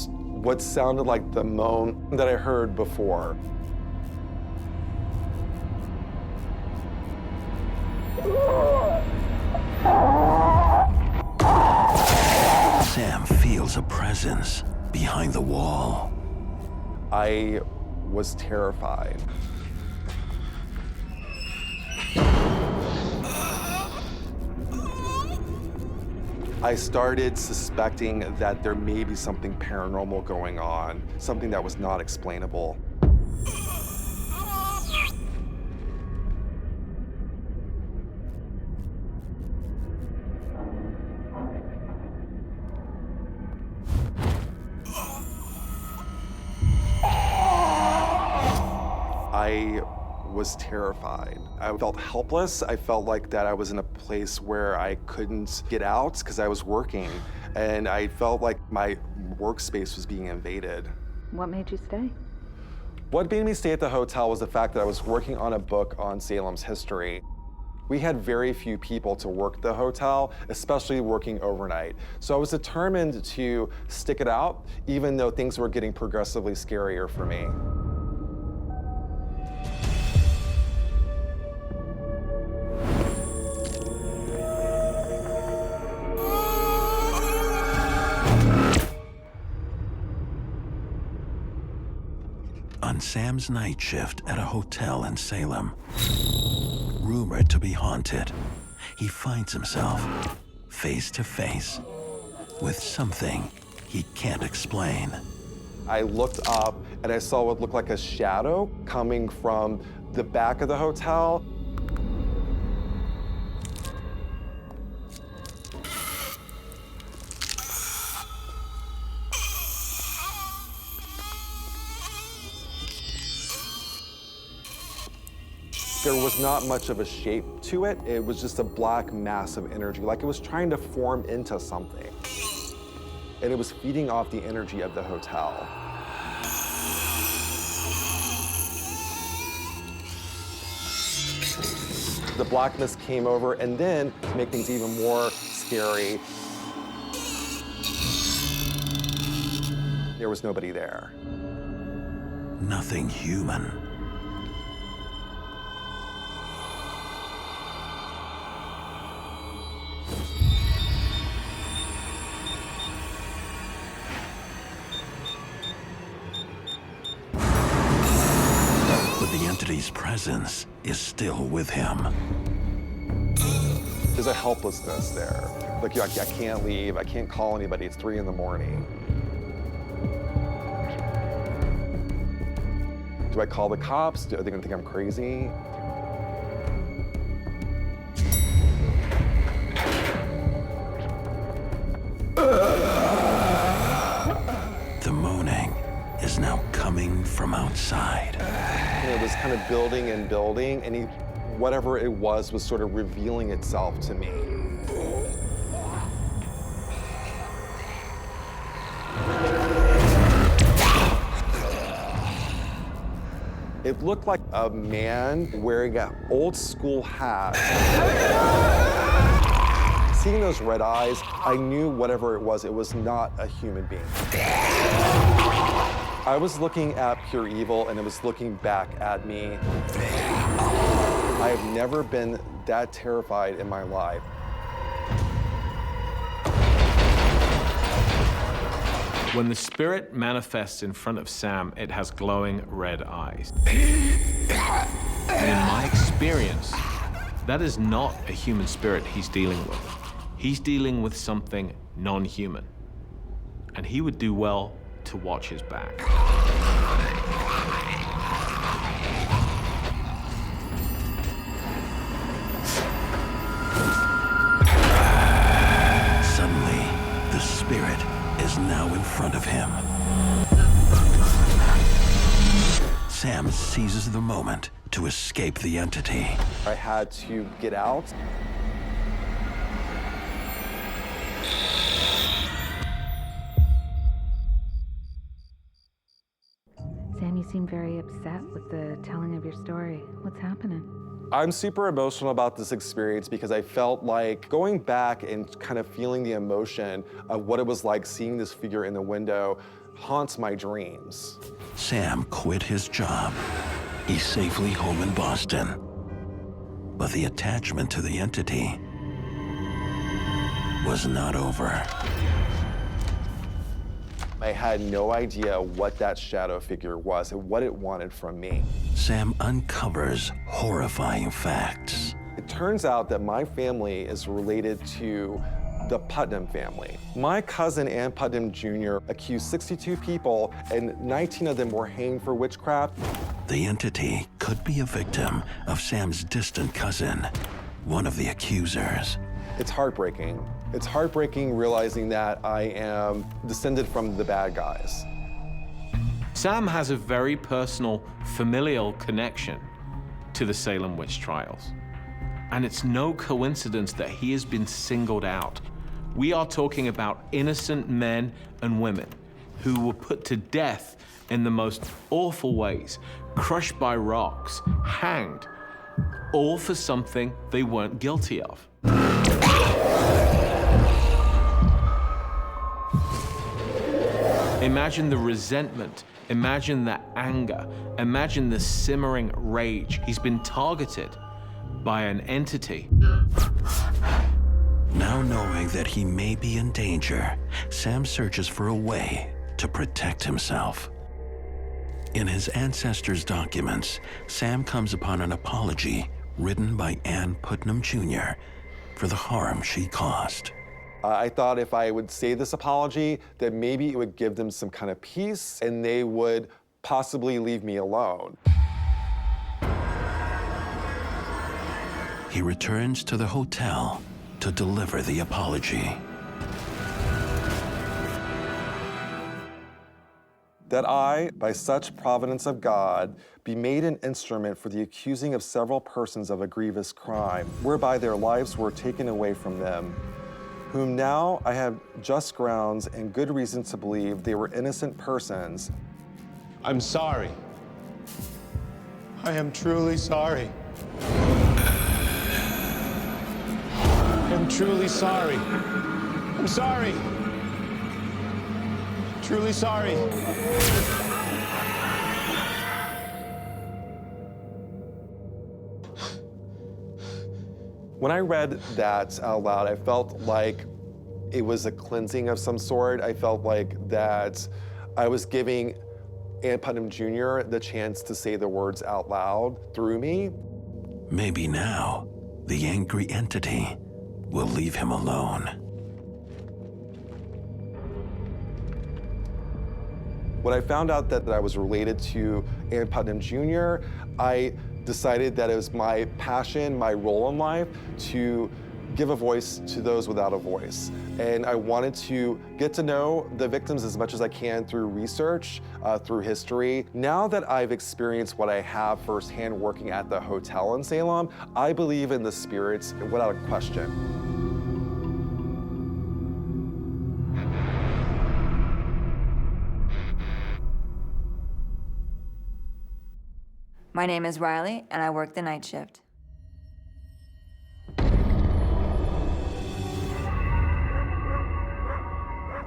what sounded like the moan that I heard before. Sam feels a presence behind the wall. I was terrified. I started suspecting that there may be something paranormal going on, something that was not explainable. I was terrified. I felt helpless. I felt like that I was in a place where I couldn't get out because I was working, and I felt like my workspace was being invaded. What made you stay? What made me stay at the hotel was the fact that I was working on a book on Salem's history. We had very few people to work the hotel, especially working overnight. So I was determined to stick it out, even though things were getting progressively scarier for me. On Sam's night shift at a hotel in Salem, rumored to be haunted, he finds himself face to face with something he can't explain. I looked up and I saw what looked like a shadow coming from the back of the hotel. There was not much of a shape to it. It was just a black mass of energy, like it was trying to form into something. And it was feeding off the energy of the hotel. The black mist came over, and then, to make things even more scary, there was nobody there. Nothing human. But the entity's presence is still with him. There's a helplessness there. Like, I can't leave, I can't call anybody, it's 3 in the morning. Do I call the cops? Are they gonna think I'm crazy? The moaning is now coming from outside. And it was kind of building and building, and whatever it was sort of revealing itself to me. It looked like a man wearing an old school hat. Seeing those red eyes, I knew whatever it was not a human being. I was looking at pure evil, and it was looking back at me. I have never been that terrified in my life. When the spirit manifests in front of Sam, it has glowing red eyes. And in my experience, that is not a human spirit he's dealing with. He's dealing with something non-human. And he would do well to watch his back. Suddenly, the spirit is now in front of him. Sam seizes the moment to escape the entity. I had to get out. Sam, you seem very upset with the telling of your story. What's happening? I'm super emotional about this experience because I felt like going back and kind of feeling the emotion of what it was like seeing this figure in the window haunts my dreams. Sam quit his job. He's safely home in Boston. But the attachment to the entity was not over. I had no idea what that shadow figure was and what it wanted from me. Sam uncovers horrifying facts. It turns out that my family is related to the Putnam family. My cousin Ann Putnam Jr. accused 62 people, and 19 of them were hanged for witchcraft. The entity could be a victim of Sam's distant cousin, one of the accusers. It's heartbreaking. It's heartbreaking realizing that I am descended from the bad guys. Sam has a very personal, familial connection to the Salem witch trials. And it's no coincidence that he has been singled out. We are talking about innocent men and women who were put to death in the most awful ways, crushed by rocks, hanged, all for something they weren't guilty of. Imagine the resentment, imagine the anger, imagine the simmering rage. He's been targeted by an entity. Now knowing that he may be in danger, Sam searches for a way to protect himself. In his ancestors' documents, Sam comes upon an apology written by Ann Putnam Jr. for the harm she caused. I thought if I would say this apology, that maybe it would give them some kind of peace and they would possibly leave me alone. He returns to the hotel to deliver the apology. That I, by such providence of God, be made an instrument for the accusing of several persons of a grievous crime, whereby their lives were taken away from them, whom now I have just grounds and good reason to believe they were innocent persons. I'm sorry. I am truly sorry. am truly sorry. I'm sorry. Truly sorry. When I read that out loud, I felt like it was a cleansing of some sort. I felt like that I was giving Ann Putnam Jr. the chance to say the words out loud through me. Maybe now, the angry entity will leave him alone. When I found out that I was related to Ann Putnam Jr., I decided that it was my passion, my role in life, to give a voice to those without a voice. And I wanted to get to know the victims as much as I can through research, through history. Now that I've experienced what I have firsthand working at the hotel in Salem, I believe in the spirits without a question. My name is Riley, and I work the night shift.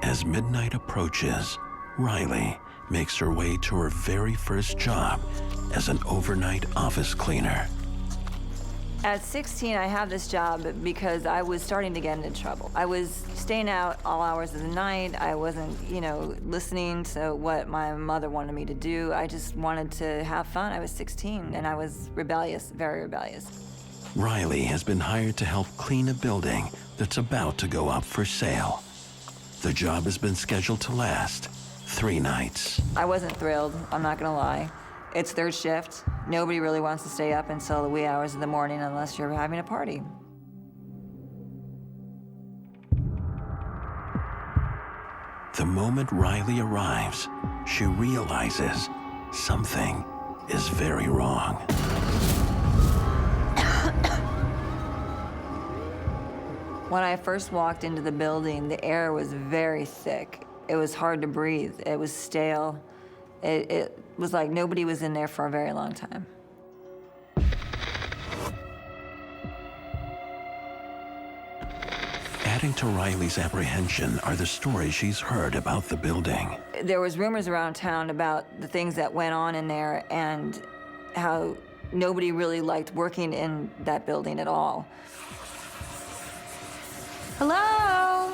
As midnight approaches, Riley makes her way to her very first job as an overnight office cleaner. At 16, I have this job because I was starting to get into trouble. I was staying out all hours of the night. I wasn't, listening to what my mother wanted me to do. I just wanted to have fun. I was 16, and I was rebellious, very rebellious. Riley has been hired to help clean a building that's about to go up for sale. The job has been scheduled to last 3 nights. I wasn't thrilled, I'm not gonna lie. It's third shift. Nobody really wants to stay up until the wee hours of the morning unless you're having a party. The moment Riley arrives, she realizes something is very wrong. When I first walked into the building, the air was very thick. It was hard to breathe. It was stale. It was like nobody was in there for a very long time. Adding to Riley's apprehension are the stories she's heard about the building. There was rumors around town about the things that went on in there and how nobody really liked working in that building at all. Hello?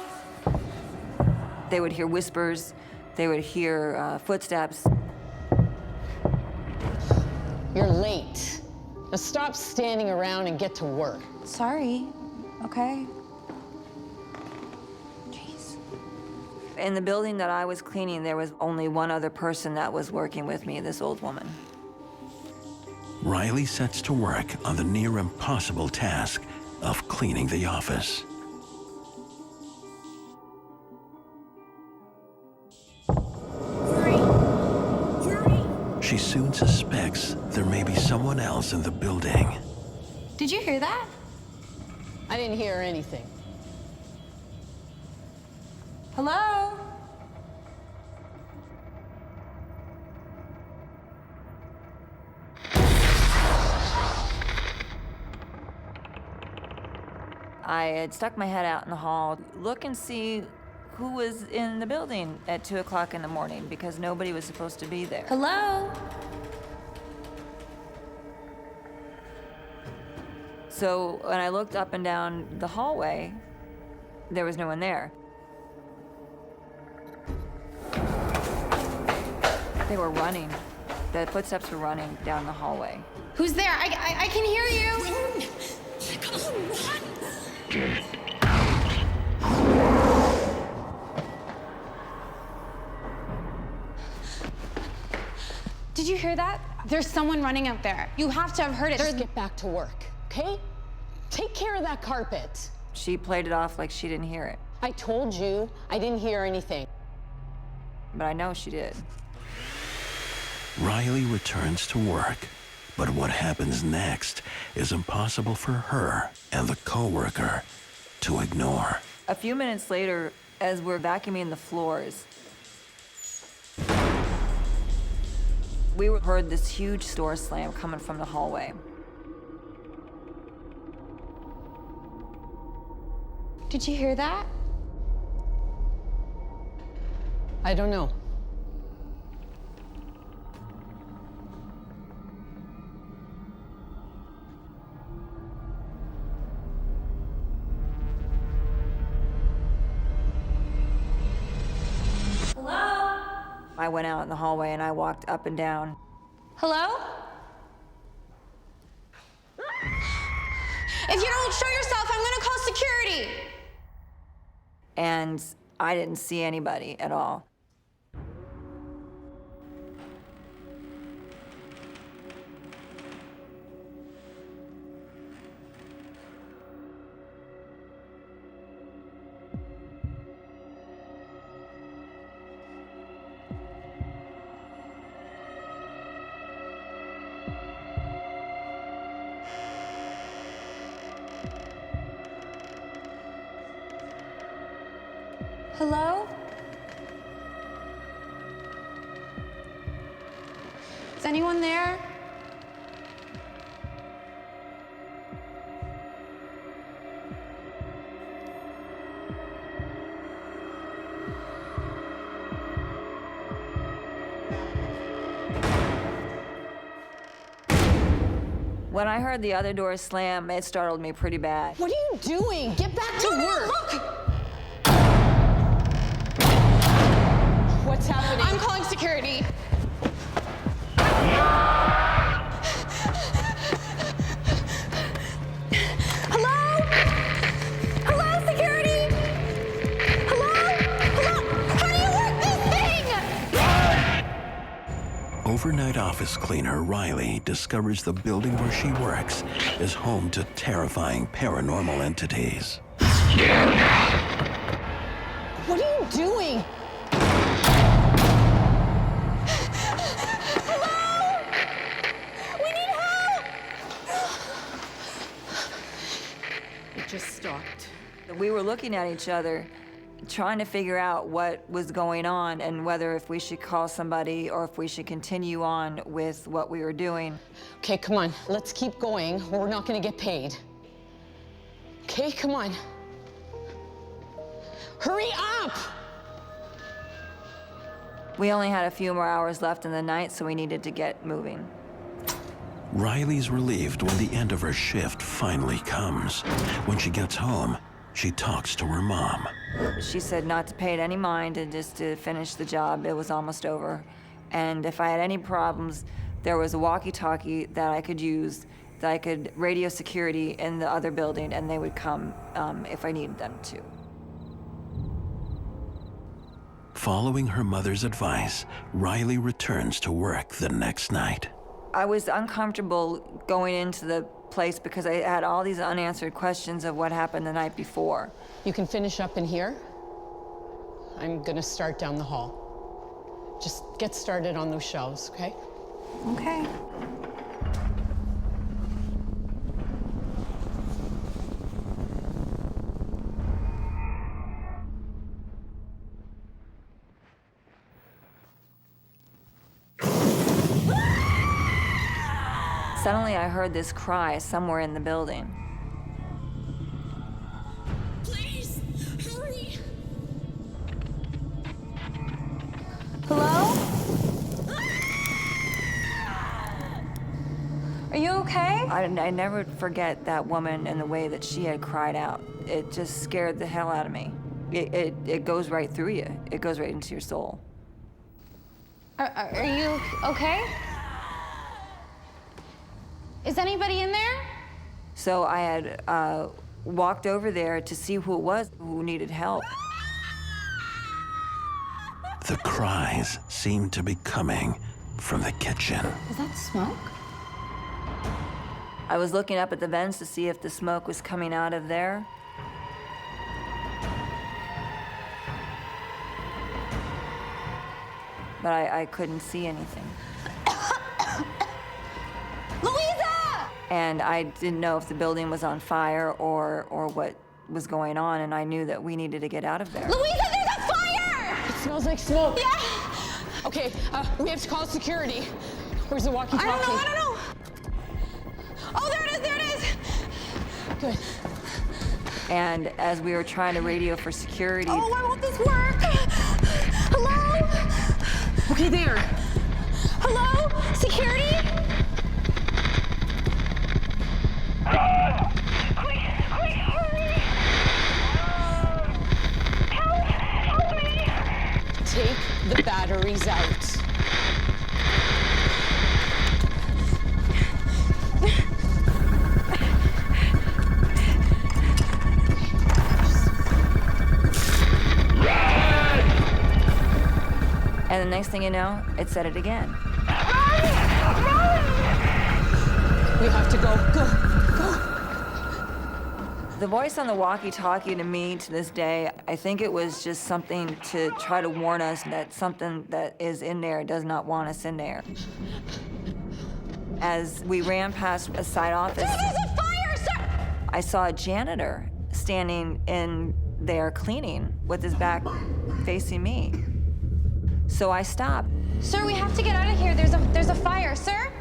They would hear whispers, they would hear footsteps. You're late. Now stop standing around and get to work. Sorry, okay. Jeez. In the building that I was cleaning, there was only one other person that was working with me, this old woman. Riley sets to work on the near impossible task of cleaning the office. She soon suspects there may be someone else in the building. Did you hear that? I didn't hear anything. Hello? I had stuck my head out in the hall, look and see who was in the building at 2 o'clock in the morning because nobody was supposed to be there. Hello? So when I looked up and down the hallway, there was no one there. They were running. The footsteps were running down the hallway. Who's there? I can hear you. Run! Come on, run! Get Did you hear that? There's someone running out there. You have to have heard it. Just get back to work, okay? Take care of that carpet. She played it off like she didn't hear it. I told you I didn't hear anything. But I know she did. Riley returns to work, but what happens next is impossible for her and the coworker to ignore. A few minutes later, as we're vacuuming the floors, we heard this huge door slam coming from the hallway. Did you hear that? I don't know. I went out in the hallway and I walked up and down. Hello? If you don't show yourself, I'm gonna call security. And I didn't see anybody at all. Hello? Is anyone there? When I heard the other door slam, it startled me pretty bad. What are you doing? Get back to work! Look! What's happening? I'm calling security. Hello? Hello, security? Hello? Hello? How do you work this thing? Overnight office cleaner Riley discovers the building where she works is home to terrifying paranormal entities. What are you doing? Just stopped. We were looking at each other, trying to figure out what was going on and whether if we should call somebody or if we should continue on with what we were doing. Okay, come on. Let's keep going, or we're not gonna get paid. Okay, come on. Hurry up! We only had a few more hours left in the night, so we needed to get moving. Riley's relieved when the end of her shift finally comes. When she gets home, she talks to her mom. She said not to pay it any mind and just to finish the job. It was almost over. And if I had any problems, there was a walkie-talkie that I could use, that I could radio security in the other building, and they would come if I needed them to. Following her mother's advice, Riley returns to work the next night. I was uncomfortable going into the place because I had all these unanswered questions of what happened the night before. You can finish up in here. I'm gonna start down the hall. Just get started on those shelves, okay? Okay. Suddenly I heard this cry somewhere in the building. Please, hurry! Hello? Are you okay? I never forget that woman and the way that she had cried out. It just scared the hell out of me. It goes right through you. It goes right into your soul. Are you okay? Is anybody in there? So I had walked over there to see who it was who needed help. The cries seem to be coming from the kitchen. Is that smoke? I was looking up at the vents to see if the smoke was coming out of there. But I couldn't see anything. Louisa! And I didn't know if the building was on fire or what was going on, and I knew that we needed to get out of there. Louisa, there's a fire! It smells like smoke. Yeah! Okay, we have to call security. Where's the walkie-talkie? I don't know. Oh, there it is, there it is! Good. And as we were trying to radio for security. Oh, why won't this work? Hello? Okay, there. Hello? Security? Quick, hurry! Help me! Take the batteries out. And the next thing you know, it said it again. We have to go. Go. The voice on the walkie-talkie to me to this day, I think it was just something to try to warn us that something that is in there does not want us in there. As we ran past a side office, There's a fire, sir! I saw a janitor standing in there cleaning with his back facing me. So I stopped. Sir, we have to get out of here. There's a fire, sir.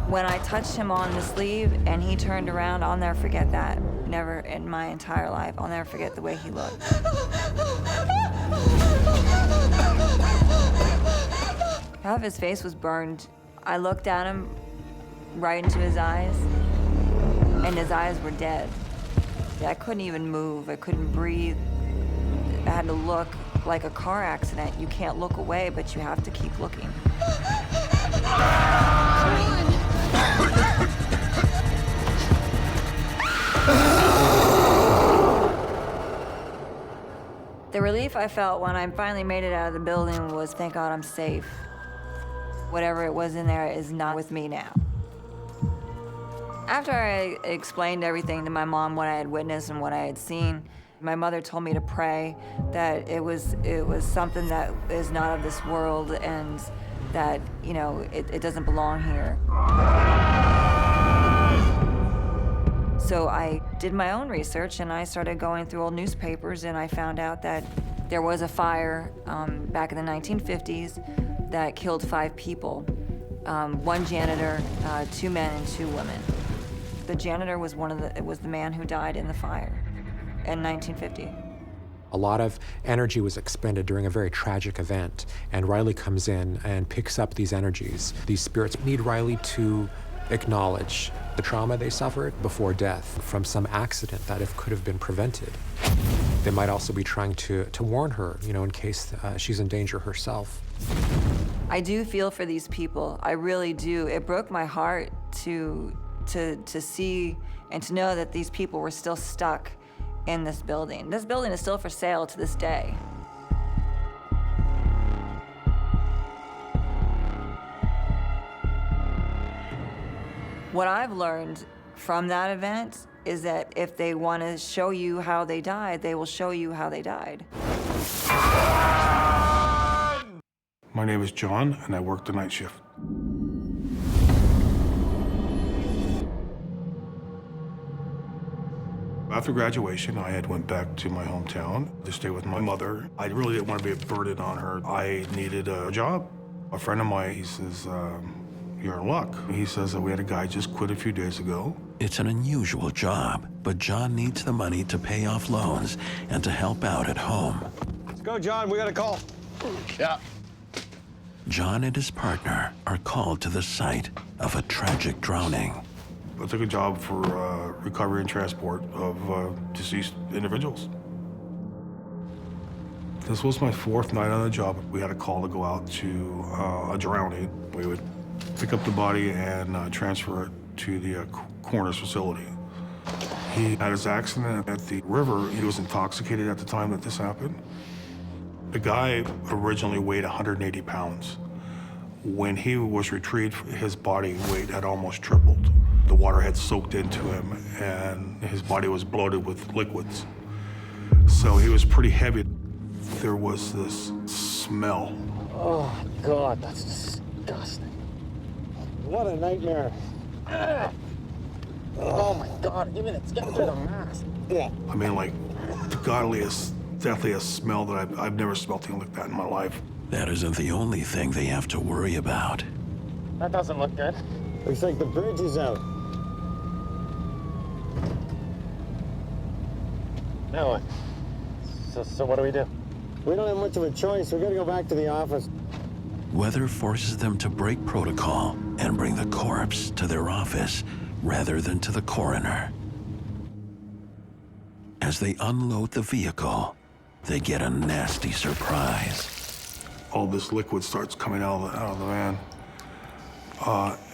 When I touched him on the sleeve and he turned around, I'll never forget that. Never in my entire life. I'll never forget the way he looked. Half his face was burned. I looked at him right into his eyes, and his eyes were dead. I couldn't even move. I couldn't breathe. I had to look like a car accident. You can't look away, but you have to keep looking. The relief I felt when I finally made it out of the building was, thank God I'm safe. Whatever it was in there is not with me now. After I explained everything to my mom, what I had witnessed and what I had seen, my mother told me to pray that it was something that is not of this world and that, you know, it doesn't belong here. So I did my own research and I started going through old newspapers and I found out that there was a fire back in the 1950s that killed 5 people. 1 janitor, 2 men and 2 women. The janitor was the man who died in the fire in 1950. A lot of energy was expended during a very tragic event, and Riley comes in and picks up these energies. These spirits need Riley to acknowledge the trauma they suffered before death from some accident that could have been prevented. They might also be trying to warn her, you know, in case she's in danger herself. I do feel for these people. I really do. It broke my heart to see and to know that these people were still stuck in this building. This building is still for sale to this day. What I've learned from that event is that if they want to show you how they died, they will show you how they died. My name is John, and I work the night shift. After graduation, I had went back to my hometown to stay with my mother. I really didn't want to be a burden on her. I needed a job. A friend of mine, he says, you're in luck. He says that we had a guy just quit a few days ago. It's an unusual job, but John needs the money to pay off loans and to help out at home. Let's go, John. We got a call. Yeah. John and his partner are called to the site of a tragic drowning. I took a job for recovery and transport of deceased individuals. This was my 4th night on the job. We had a call to go out to a drowning. We would pick up the body and transfer it to the coroner's facility. He had his accident at the river. He was intoxicated at the time that this happened. The guy originally weighed 180 pounds. When he was retrieved, his body weight had almost tripled. The water had soaked into him, and his body was bloated with liquids. So he was pretty heavy. There was this smell. Oh, God, that's disgusting. What a nightmare. Oh, my God, give me that. Get through the mask. Yeah. I mean, like, the godliest, deathliest smell that I've never smelled anything like that in my life. That isn't the only thing they have to worry about. That doesn't look good. Looks like the bridge is out. Now what? So what do? We don't have much of a choice. We gotta go back to the office. Weather forces them to break protocol and bring the corpse to their office rather than to the coroner. As they unload the vehicle, they get a nasty surprise. All this liquid starts coming out of the van.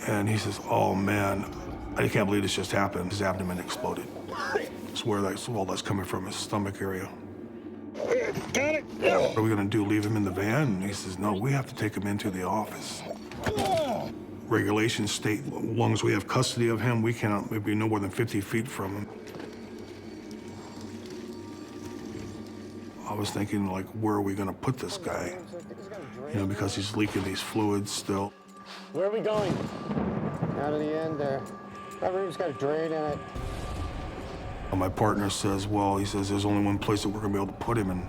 And he says, oh man, I can't believe this just happened. His abdomen exploded. It's where all that's coming from, his stomach area. Got it? What are we gonna do, leave him in the van? And he says, no, we have to take him into the office. Regulations state, as long as we have custody of him, we cannot be no more than 50 feet from him. I was thinking, like, where are we gonna put this guy? You know, because he's leaking these fluids still. Where are we going? Out of the end there. That room's got a drain in it. My partner says, well, he says, there's only one place that we're gonna be able to put him, and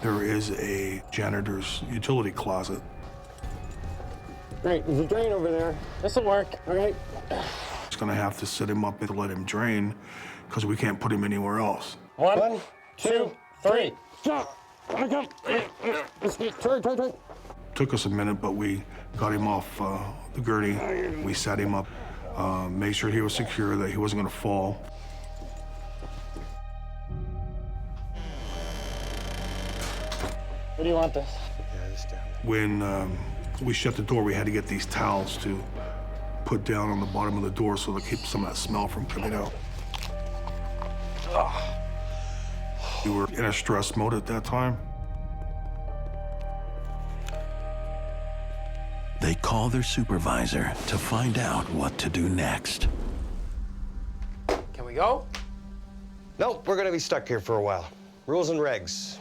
there is a janitor's utility closet. Great, there's a drain over there. This'll work, all right? It's gonna have to set him up and let him drain, because we can't put him anywhere else. 1, 2, 3. Stop! Turn. Took us a minute, but we got him off the gurney. We set him up, made sure he was secure, that he wasn't gonna fall. Where do you want this? When we shut the door, we had to get these towels to put down on the bottom of the door so to keep some of that smell from coming out. We were in a stress mode at that time. They call their supervisor to find out what to do next. Can we go? Nope, we're gonna be stuck here for a while. Rules and regs.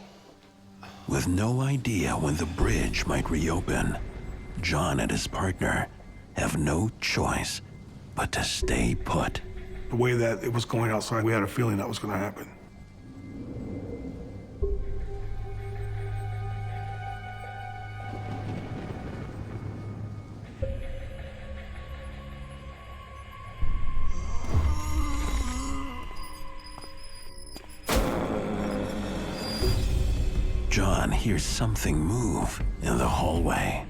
With no idea when the bridge might reopen, John and his partner have no choice but to stay put. The way that it was going outside, we had a feeling that was gonna happen. John hears something move in the hallway.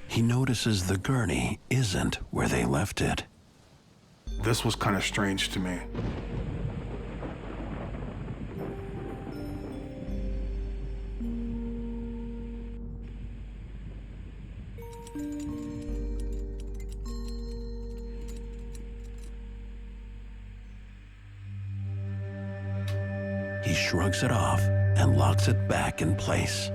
He notices the gurney isn't where they left it. This was kind of strange to me. He shrugs it off and locks it back in place.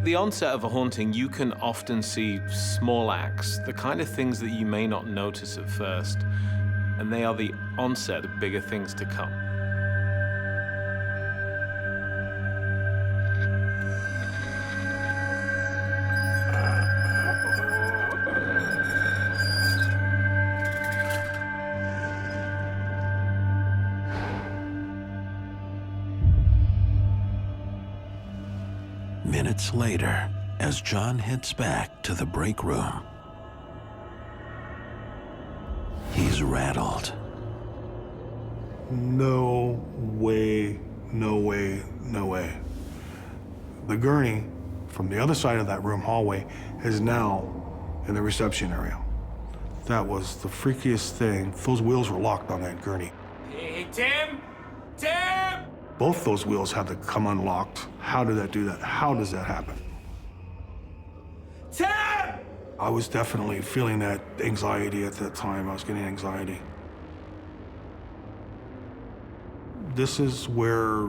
The onset of a haunting, you can often see small acts, the kind of things that you may not notice at first, and they are the onset of bigger things to come. Minutes later, as John heads back to the break room, he's rattled. No way, no way, no way. The gurney from the other side of that room hallway is now in the reception area. That was the freakiest thing. Those wheels were locked on that gurney. Hey, Tim! Both those wheels had to come unlocked. How did that do that? How does that happen? Tim! I was definitely feeling that anxiety at that time. I was getting anxiety. This is where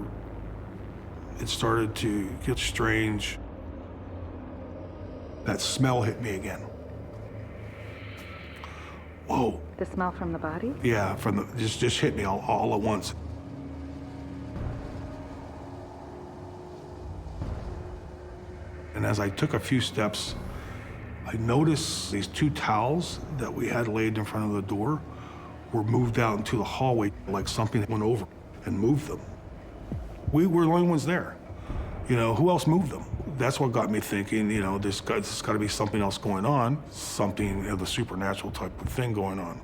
it started to get strange. That smell hit me again. Whoa. The smell from the body? Yeah, from the just hit me all at once. And as I took a few steps, I noticed these two towels that we had laid in front of the door were moved out into the hallway like something went over and moved them. We were the only ones there. You know, who else moved them? That's what got me thinking, you know, there's got to be something else going on, something of the supernatural type of thing going on.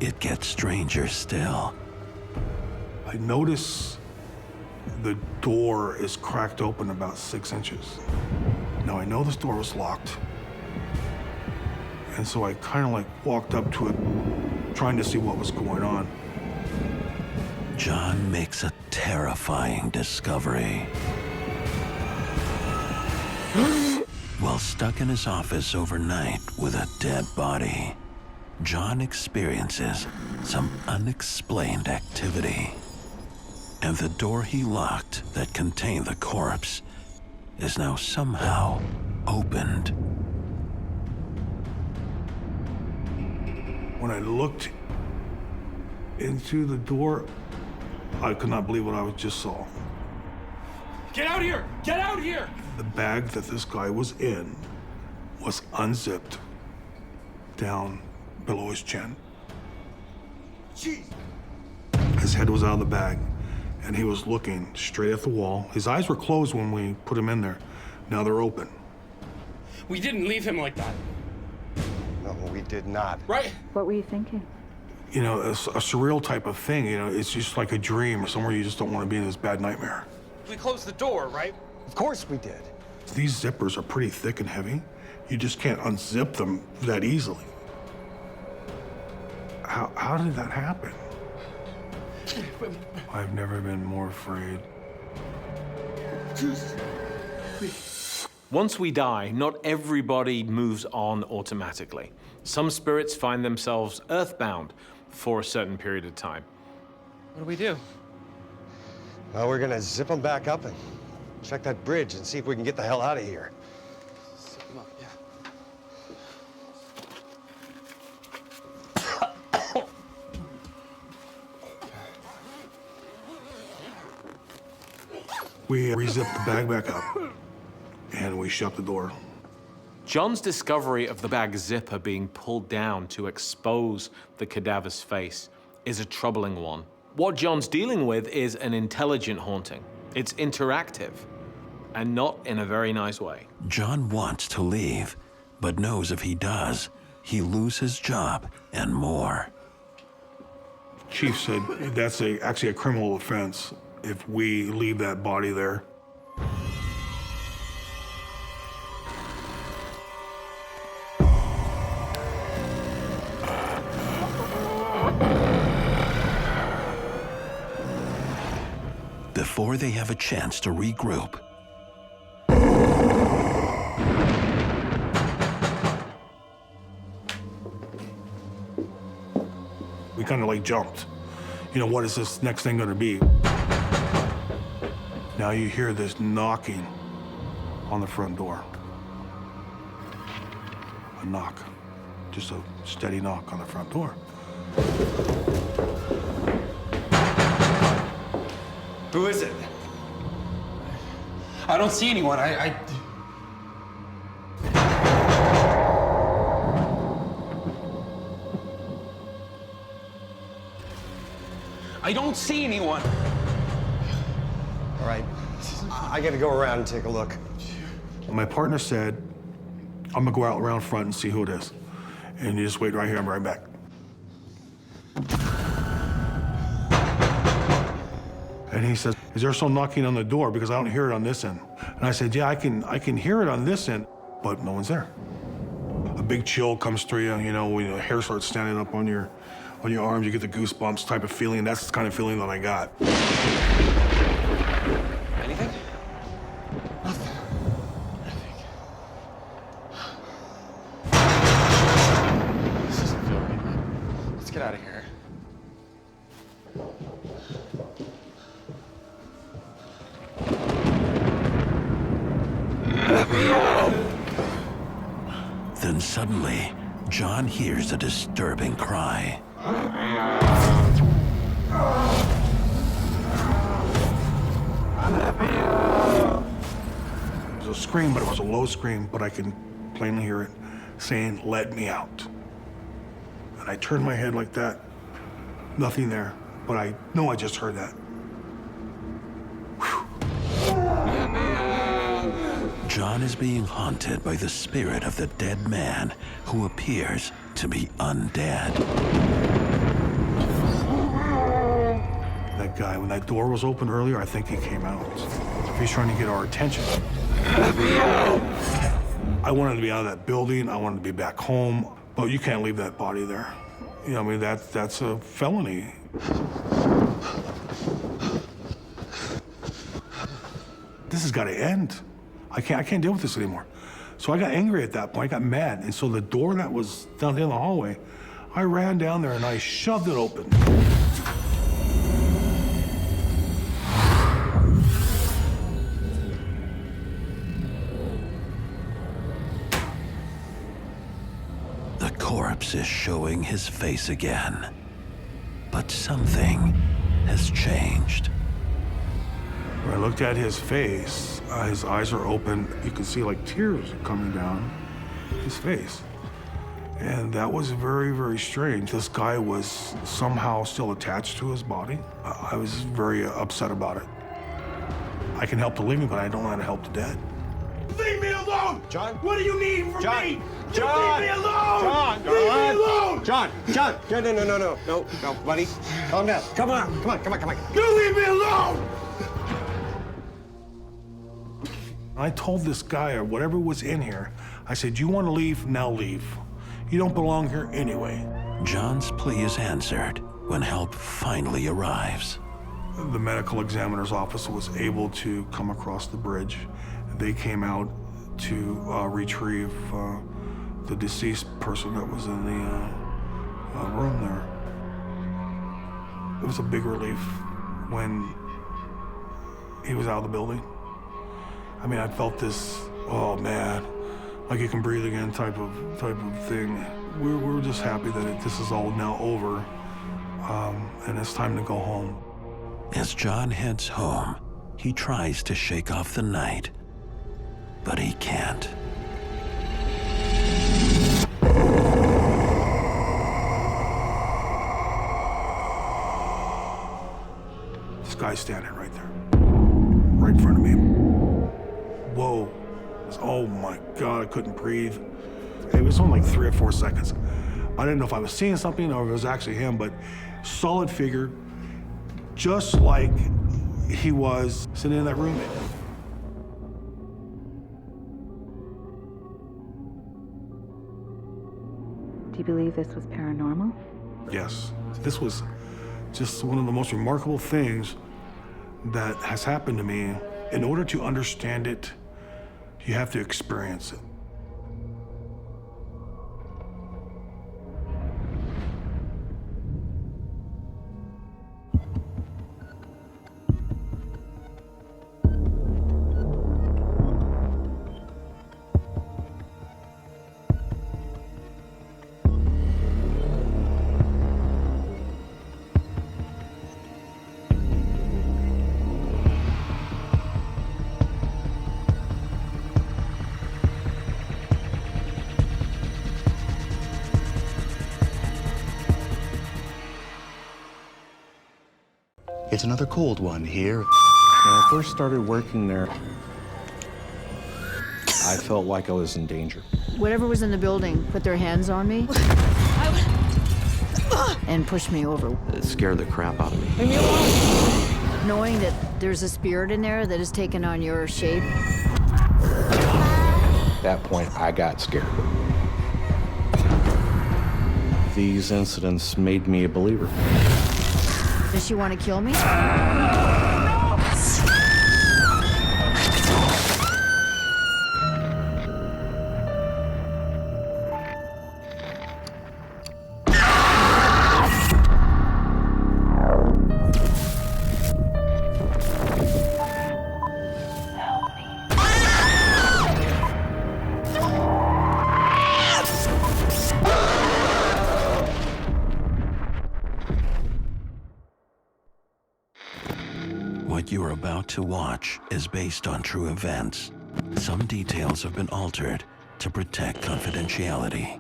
It gets stranger still. I notice the door is cracked open about 6 inches. Now, I know this door was locked. And so I kind of like walked up to it, trying to see what was going on. John makes a terrifying discovery. While stuck in his office overnight with a dead body, John experiences some unexplained activity. And the door he locked that contained the corpse is now somehow opened. When I looked into the door, I could not believe what I just saw. Get out here! Get out here! The bag that this guy was in was unzipped down below his chin. Jeez! His head was out of the bag, and he was looking straight at the wall. His eyes were closed when we put him in there. Now they're open. We didn't leave him like that. No, we did not. Right? What were you thinking? You know, a surreal type of thing, you know, it's just like a dream or somewhere you just don't want to be in this bad nightmare. We closed the door, right? Of course we did. These zippers are pretty thick and heavy. You just can't unzip them that easily. How did that happen? I've never been more afraid. Once we die, not everybody moves on automatically. Some spirits find themselves earthbound for a certain period of time. What do we do? Well, we're gonna zip them back up and check that bridge and see if we can get the hell out of here. Zip him up, yeah. We re-zipped the bag back up, and we shut the door. John's discovery of the bag zipper being pulled down to expose the cadaver's face is a troubling one. What John's dealing with is an intelligent haunting. It's interactive, and not in a very nice way. John wants to leave, but knows if he does, he'll lose his job and more. Chief said that's actually a criminal offense if we leave that body there. Before they have a chance to regroup, We kind of like jumped. You know, what is this next thing gonna be? Now you hear this knocking on the front door. A knock, just a steady knock on the front door. Who is it? I don't see anyone. I don't see anyone. All right, I gotta go around and take a look. My partner said, I'm gonna go out around front and see who it is. And you just wait right here, I'm right back. And he says, is there some knocking on the door? Because I don't hear it on this end. And I said, yeah, I can hear it on this end, but no one's there. A big chill comes through you, you know, when the hair starts standing up on your arms, you get the goosebumps type of feeling. That's the kind of feeling that I got. Anything? This doesn't feel right, man. Let's get out of here. then suddenly, John hears a disturbing cry. It was a scream, but it was a low scream, but I can plainly hear it saying, "Let me out." And I turned my head like that. Nothing there, but I know I just heard that. Whew. John is being haunted by the spirit of the dead man who appears to be undead. That guy, when that door was open earlier, I think he came out. He's trying to get our attention. I wanted to be out of that building. I wanted to be back home, but you can't leave that body there. You know, I mean, that's a felony. This has got to end. I can't deal with this anymore. So I got angry at that point. I got mad, and so the door that was down there in the hallway, I ran down there and I shoved it open. The corpse is showing his face again, but something has changed. When I looked at his face, his eyes are open. You can see like tears coming down his face. And that was very, very strange. This guy was somehow still attached to his body. I was very upset about it. I can help the living, but I don't know how to help the dead. Leave me alone! John? What do you need from me? John! You leave me alone! John! Leave me alone! John! No, buddy. Calm down. Come on. You leave me alone! I told this guy, or whatever was in here, I said, you want to leave? Now leave. You don't belong here anyway. John's plea is answered when help finally arrives. The medical examiner's office was able to come across the bridge. They came out to retrieve the deceased person that was in the room there. It was a big relief when he was out of the building. I mean, I felt this, oh man, like you can breathe again type of thing. We're just happy that this is all now over, and it's time to go home. As John heads home, he tries to shake off the night, but he can't. This guy's standing right there, right in front of me. Whoa. Oh my God, I couldn't breathe. It was only like 3 or 4 seconds. I didn't know if I was seeing something or if it was actually him, but solid figure, just like he was sitting in that room. Do you believe this was paranormal? Yes, this was just one of the most remarkable things that has happened to me. In order to understand it, you have to experience it. It's another cold one here. When I first started working there, I felt like I was in danger. Whatever was in the building put their hands on me and pushed me over. It scared the crap out of me. Leave me alone. Knowing that there's a spirit in there that has taken on your shape. At that point, I got scared. These incidents made me a believer. Does she want to kill me? What you are about to watch is based on true events. Some details have been altered to protect confidentiality.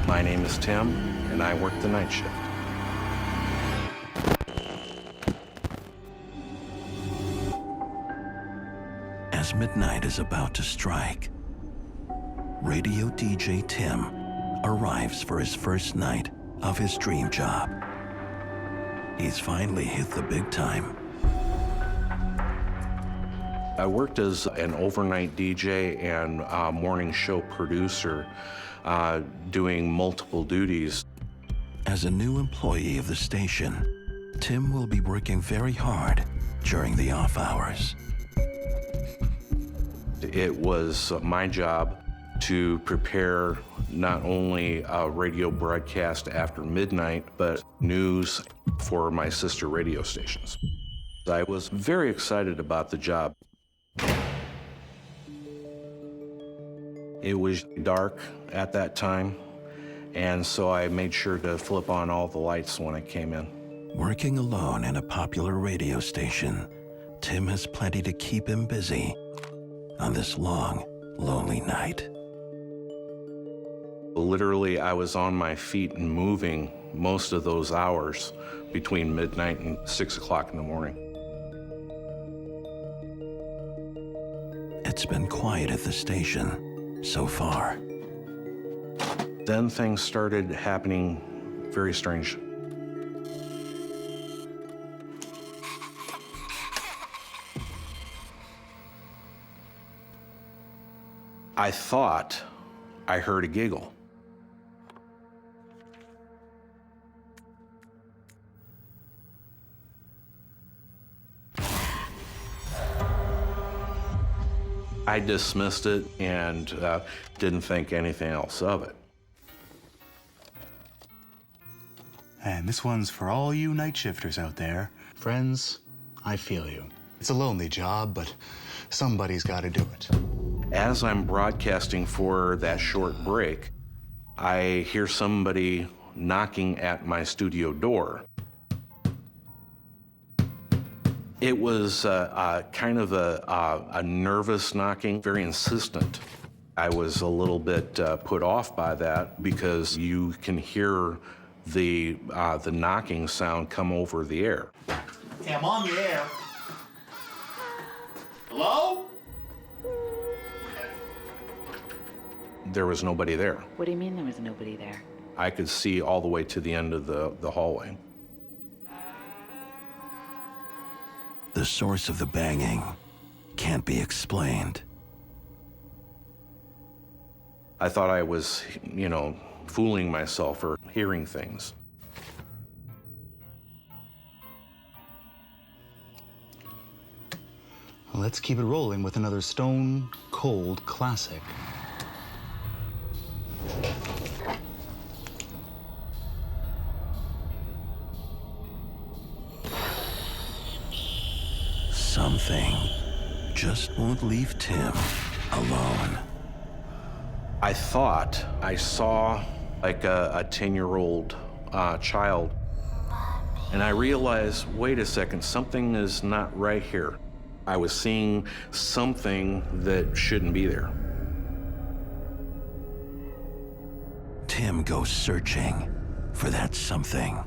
My name is Tim, and I work the night shift. As midnight is about to strike, radio DJ Tim arrives for his first night of his dream job. He's finally hit the big time. I worked as an overnight DJ and morning show producer, doing multiple duties. As a new employee of the station, Tim will be working very hard during the off hours. It was my job to prepare not only a radio broadcast after midnight, but news for my sister radio stations. I was very excited about the job. It was dark at that time, and so I made sure to flip on all the lights when I came in. Working alone in a popular radio station, Tim has plenty to keep him busy on this long, lonely night. Literally, I was on my feet and moving most of those hours between midnight and 6 o'clock in the morning. It's been quiet at the station so far. Then things started happening very strange. I thought I heard a giggle. I dismissed it and didn't think anything else of it. And this one's for all you night shifters out there. Friends, I feel you. It's a lonely job, but somebody's got to do it. As I'm broadcasting for that short break, I hear somebody knocking at my studio door. It was kind of a nervous knocking, very insistent. I was a little bit put off by that because you can hear the knocking sound come over the air. Hey, I'm on the air. Hello? There was nobody there. What do you mean there was nobody there? I could see all the way to the end of the hallway. The source of the banging can't be explained. I thought I was, fooling myself or hearing things. Let's keep it rolling with another stone cold classic. Something just won't leave Tim alone. I thought I saw like a 10-year-old child, and I realized, wait a second, something is not right here. I was seeing something that shouldn't be there. Tim goes searching for that something.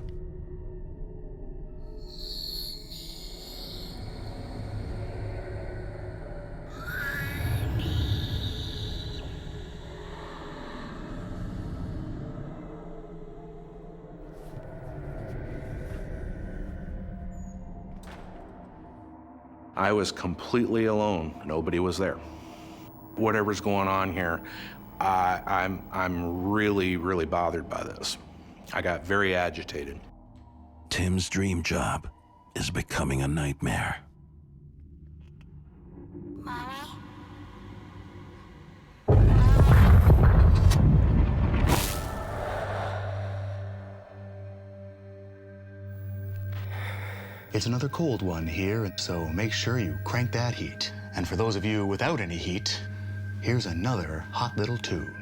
I was completely alone. Nobody was there. Whatever's going on here, I'm really, really bothered by this. I got very agitated. Tim's dream job is becoming a nightmare. It's another cold one here, so make sure you crank that heat. And for those of you without any heat, here's another hot little tune.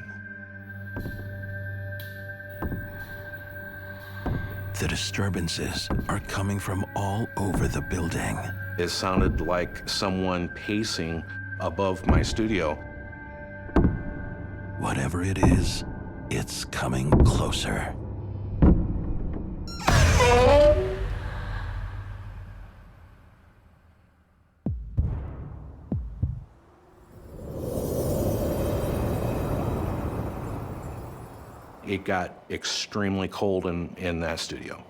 The disturbances are coming from all over the building. It sounded like someone pacing above my studio. Whatever it is, it's coming closer. it got extremely cold in that studio.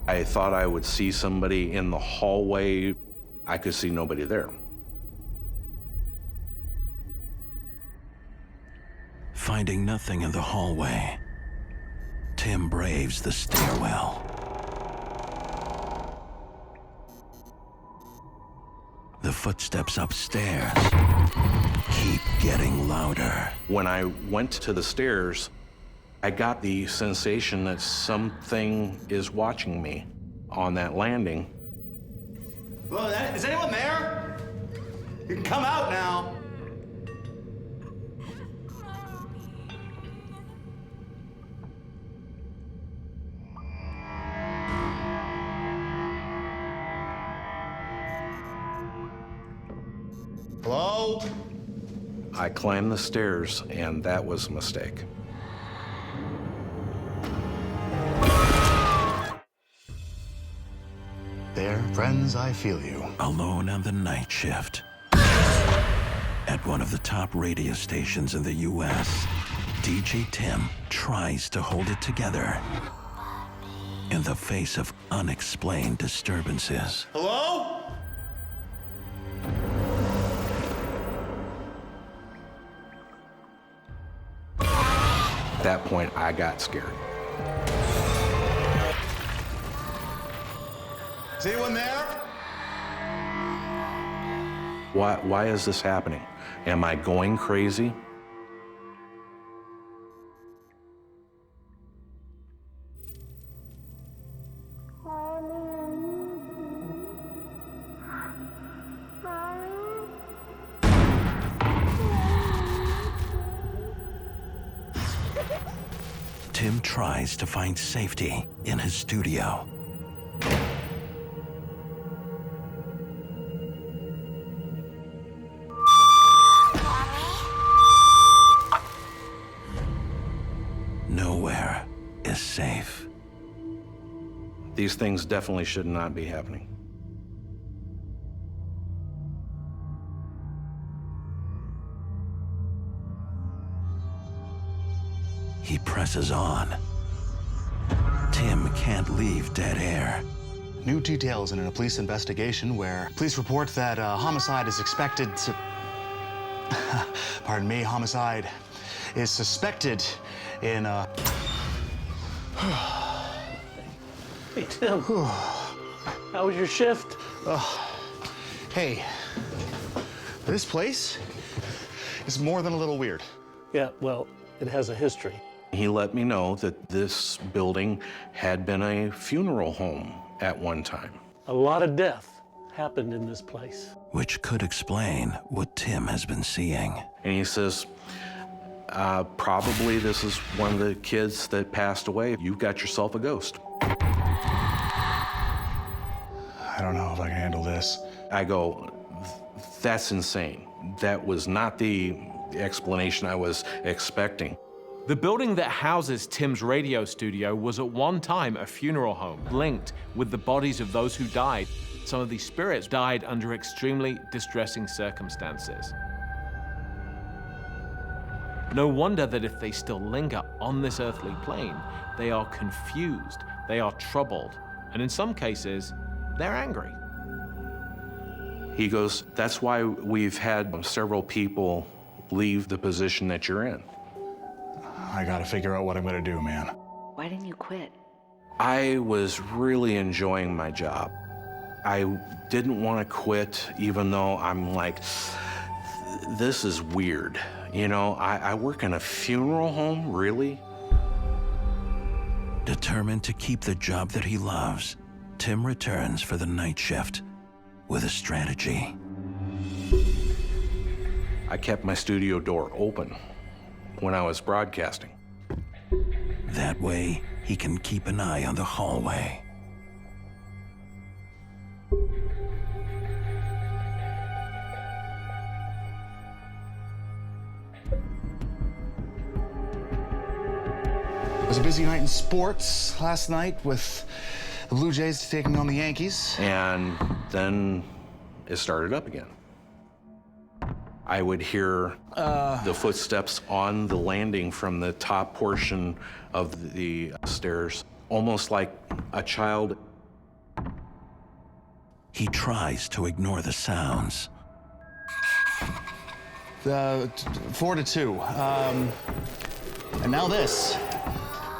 I thought I would see somebody in the hallway. I could see nobody there. Finding nothing in the hallway, Tim braves the stairwell. The footsteps upstairs keep getting louder. When I went to the stairs, I got the sensation that something is watching me on that landing. Hello, is anyone there? You can come out now. Hello? I climbed the stairs, and that was a mistake. There, friends, I feel you. Alone on the night shift. At one of the top radio stations in the U.S., DJ Tim tries to hold it together in the face of unexplained disturbances. Hello? At that point, I got scared. Is anyone there? Why is this happening? Am I going crazy? Tim tries to find safety in his studio. Nowhere is safe. These things definitely should not be happening. He presses on. Tim can't leave dead air. New details in a police investigation where police report that a homicide is expected to... Pardon me, homicide is suspected in a... Hey, Tim. How was your shift? Hey, this place is more than a little weird. Yeah, well, it has a history. He let me know that this building had been a funeral home at one time. A lot of death happened in this place. Which could explain what Tim has been seeing. And he says, probably this is one of the kids that passed away. You've got yourself a ghost. I don't know if I can handle this. I go, that's insane. That was not the explanation I was expecting. The building that houses Tim's radio studio was at one time a funeral home, linked with the bodies of those who died. Some of these spirits died under extremely distressing circumstances. No wonder that if they still linger on this earthly plane, they are confused, they are troubled, and in some cases, they're angry. He goes, that's why we've had several people leave the position that you're in. I gotta figure out what I'm gonna do, man. Why didn't you quit? I was really enjoying my job. I didn't want to quit, even though I'm like, this is weird. You know, I work in a funeral home, really? Determined to keep the job that he loves, Tim returns for the night shift with a strategy. I kept my studio door open when I was broadcasting. That way, he can keep an eye on the hallway. It was a busy night in sports last night with the Blue Jays taking on the Yankees. And then it started up again. I would hear the footsteps on the landing from the top portion of the stairs, almost like a child. He tries to ignore the sounds. 4-2. And now this.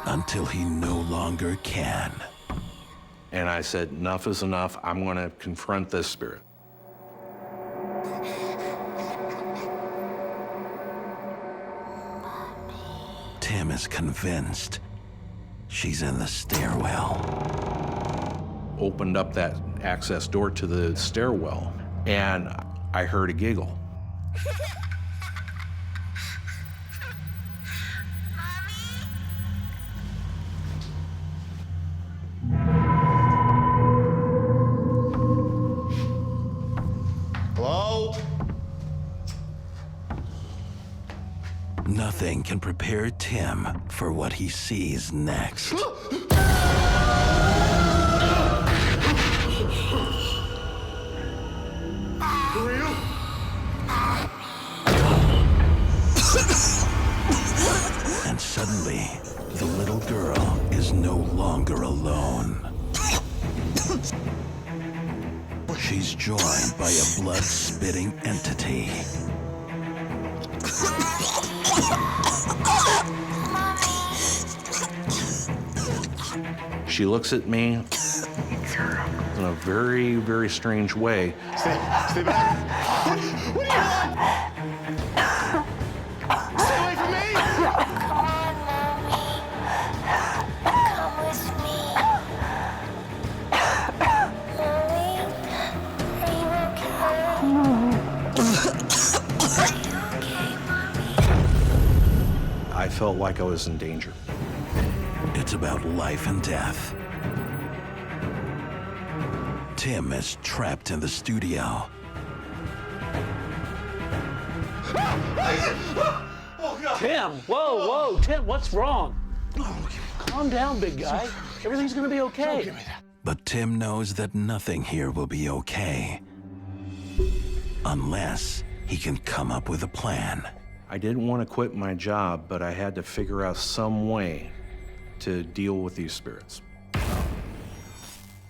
Until he no longer can. And I said, enough is enough. I'm going to confront this spirit. Tim is convinced she's in the stairwell. Opened up that access door to the stairwell, and I heard a giggle. Hello? Nothing can prepare Tim for what he sees next. Who are you? And suddenly, the little girl is no longer alone. She's joined by a blood-spitting entity. She looks at me in a very, very strange way. Stay back. What do you want? Stay away from me! Come with me. I felt like I was in danger. It's about life and death. Tim is trapped in the studio. Tim, whoa, Tim, what's wrong? Calm down, big guy. Everything's gonna be okay. But Tim knows that nothing here will be okay. Unless he can come up with a plan. I didn't want to quit my job, but I had to figure out some way to deal with these spirits.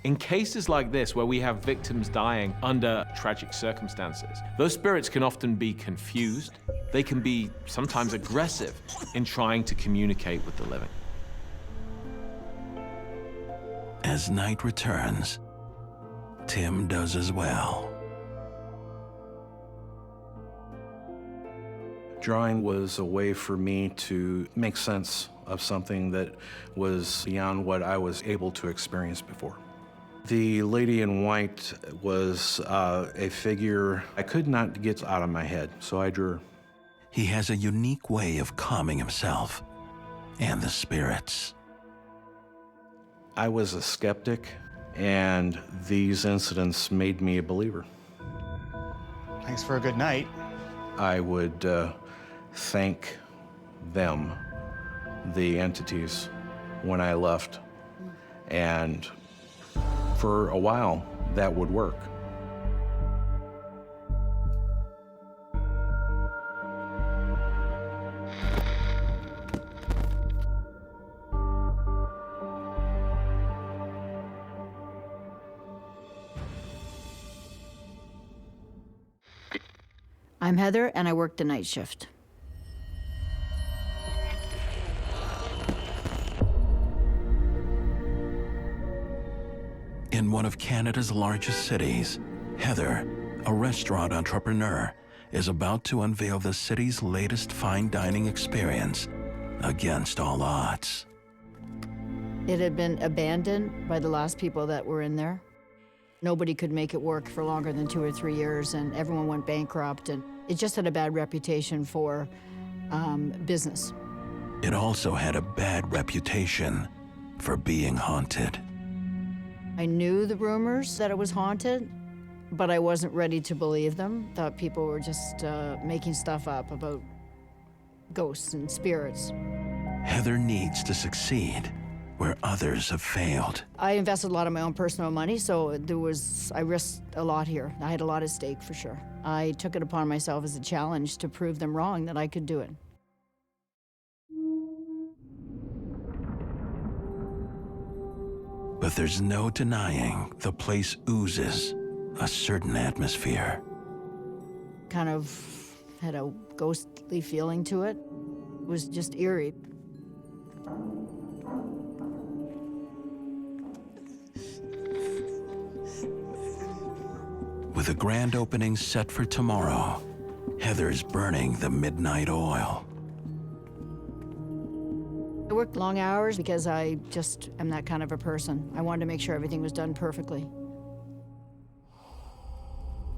In cases like this, where we have victims dying under tragic circumstances, those spirits can often be confused. They can be sometimes aggressive in trying to communicate with the living. As night returns, Tim does as well. Drawing was a way for me to make sense of something that was beyond what I was able to experience before. The lady in white was a figure I could not get out of my head, so I drew her. He has a unique way of calming himself and the spirits. I was a skeptic, and these incidents made me a believer. Thanks for a good night. I would thank them, the entities, when I left. And for a while, that would work. I'm Heather, and I work the night shift. In one of Canada's largest cities, Heather, a restaurant entrepreneur, is about to unveil the city's latest fine dining experience against all odds. It had been abandoned by the last people that were in there. Nobody could make it work for longer than 2 or 3 years, and everyone went bankrupt, and it just had a bad reputation for business. It also had a bad reputation for being haunted. I knew the rumors that it was haunted, but I wasn't ready to believe them. Thought people were just making stuff up about ghosts and spirits. Heather needs to succeed where others have failed. I invested a lot of my own personal money, so I risked a lot here. I had a lot at stake for sure. I took it upon myself as a challenge to prove them wrong that I could do it. But there's no denying the place oozes a certain atmosphere. Kind of had a ghostly feeling to it. It was just eerie. With a grand opening set for tomorrow, Heather's burning the midnight oil. I worked long hours because I just am that kind of a person. I wanted to make sure everything was done perfectly.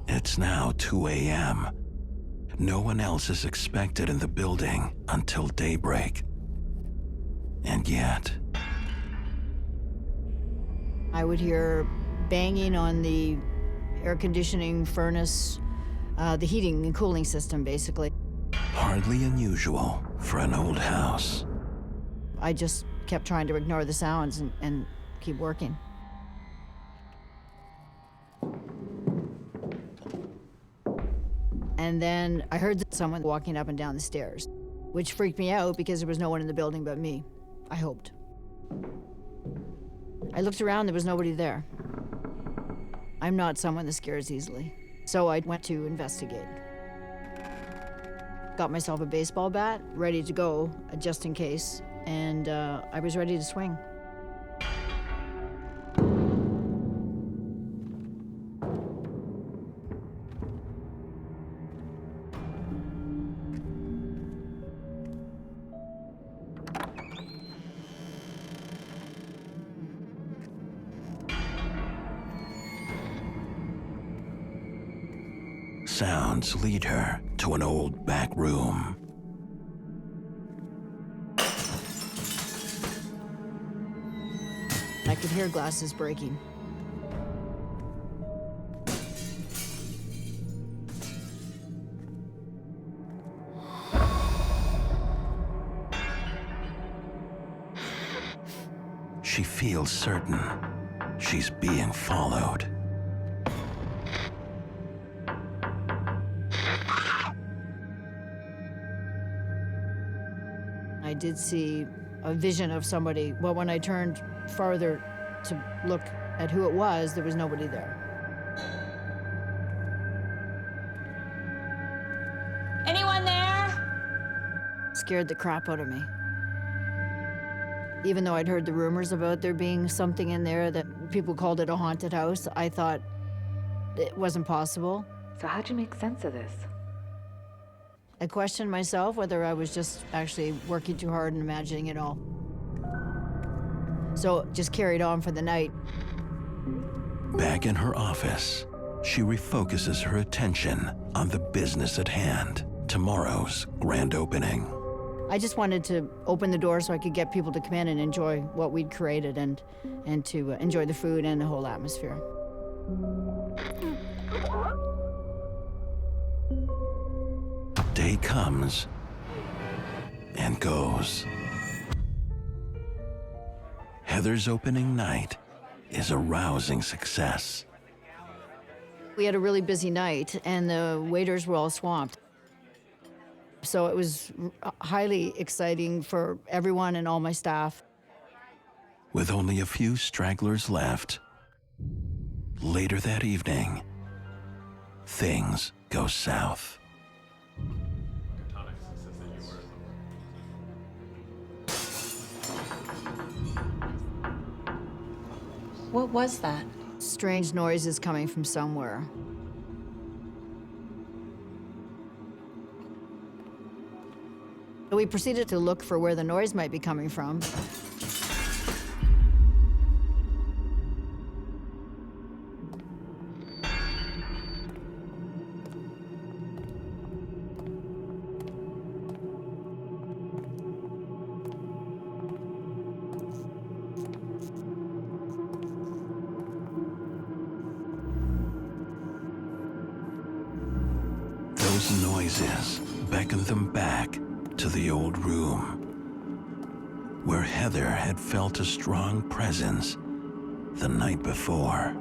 It's now 2 a.m. No one else is expected in the building until daybreak. And yet, I would hear banging on the air conditioning furnace, the heating and cooling system, basically. hardly unusual for an old house. I just kept trying to ignore the sounds and keep working. And then I heard someone walking up and down the stairs, which freaked me out because there was no one in the building but me, I hoped. I looked around, there was nobody there. I'm not someone that scares easily, so I went to investigate. Got myself a baseball bat, ready to go, just in case, and I was ready to swing. Sounds lead her to an old back room. I could hear glasses breaking. She feels certain she's being followed. I did see a vision of somebody, but when I turned farther to look at who it was, there was nobody there. Anyone there? Scared the crap out of me. Even though I'd heard the rumors about there being something in there that people called it a haunted house, I thought it wasn't possible. So how'd you make sense of this? I questioned myself whether I was just actually working too hard and imagining it all. So just carried on for the night. Back in her office, she refocuses her attention on the business at hand, tomorrow's grand opening. I just wanted to open the door so I could get people to come in and enjoy what we'd created and to enjoy the food and the whole atmosphere. Day comes and goes. Heather's opening night is a rousing success. We had a really busy night and the waiters were all swamped. So it was highly exciting for everyone and all my staff. With only a few stragglers left, later that evening, things go south. What was that? Strange noises coming from somewhere. We proceeded to look for where the noise might be coming from. Those noises beckoned them back to the old room, where Heather had felt a strong presence the night before.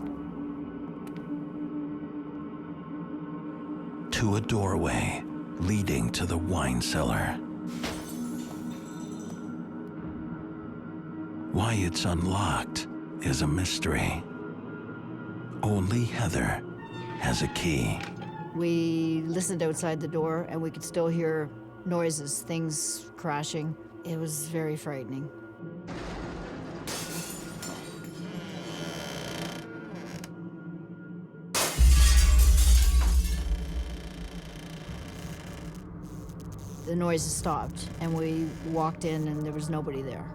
To a doorway leading to the wine cellar. Why it's unlocked is a mystery. Only Heather has a key. We listened outside the door and we could still hear noises, things crashing. It was very frightening. The noises stopped and we walked in and there was nobody there.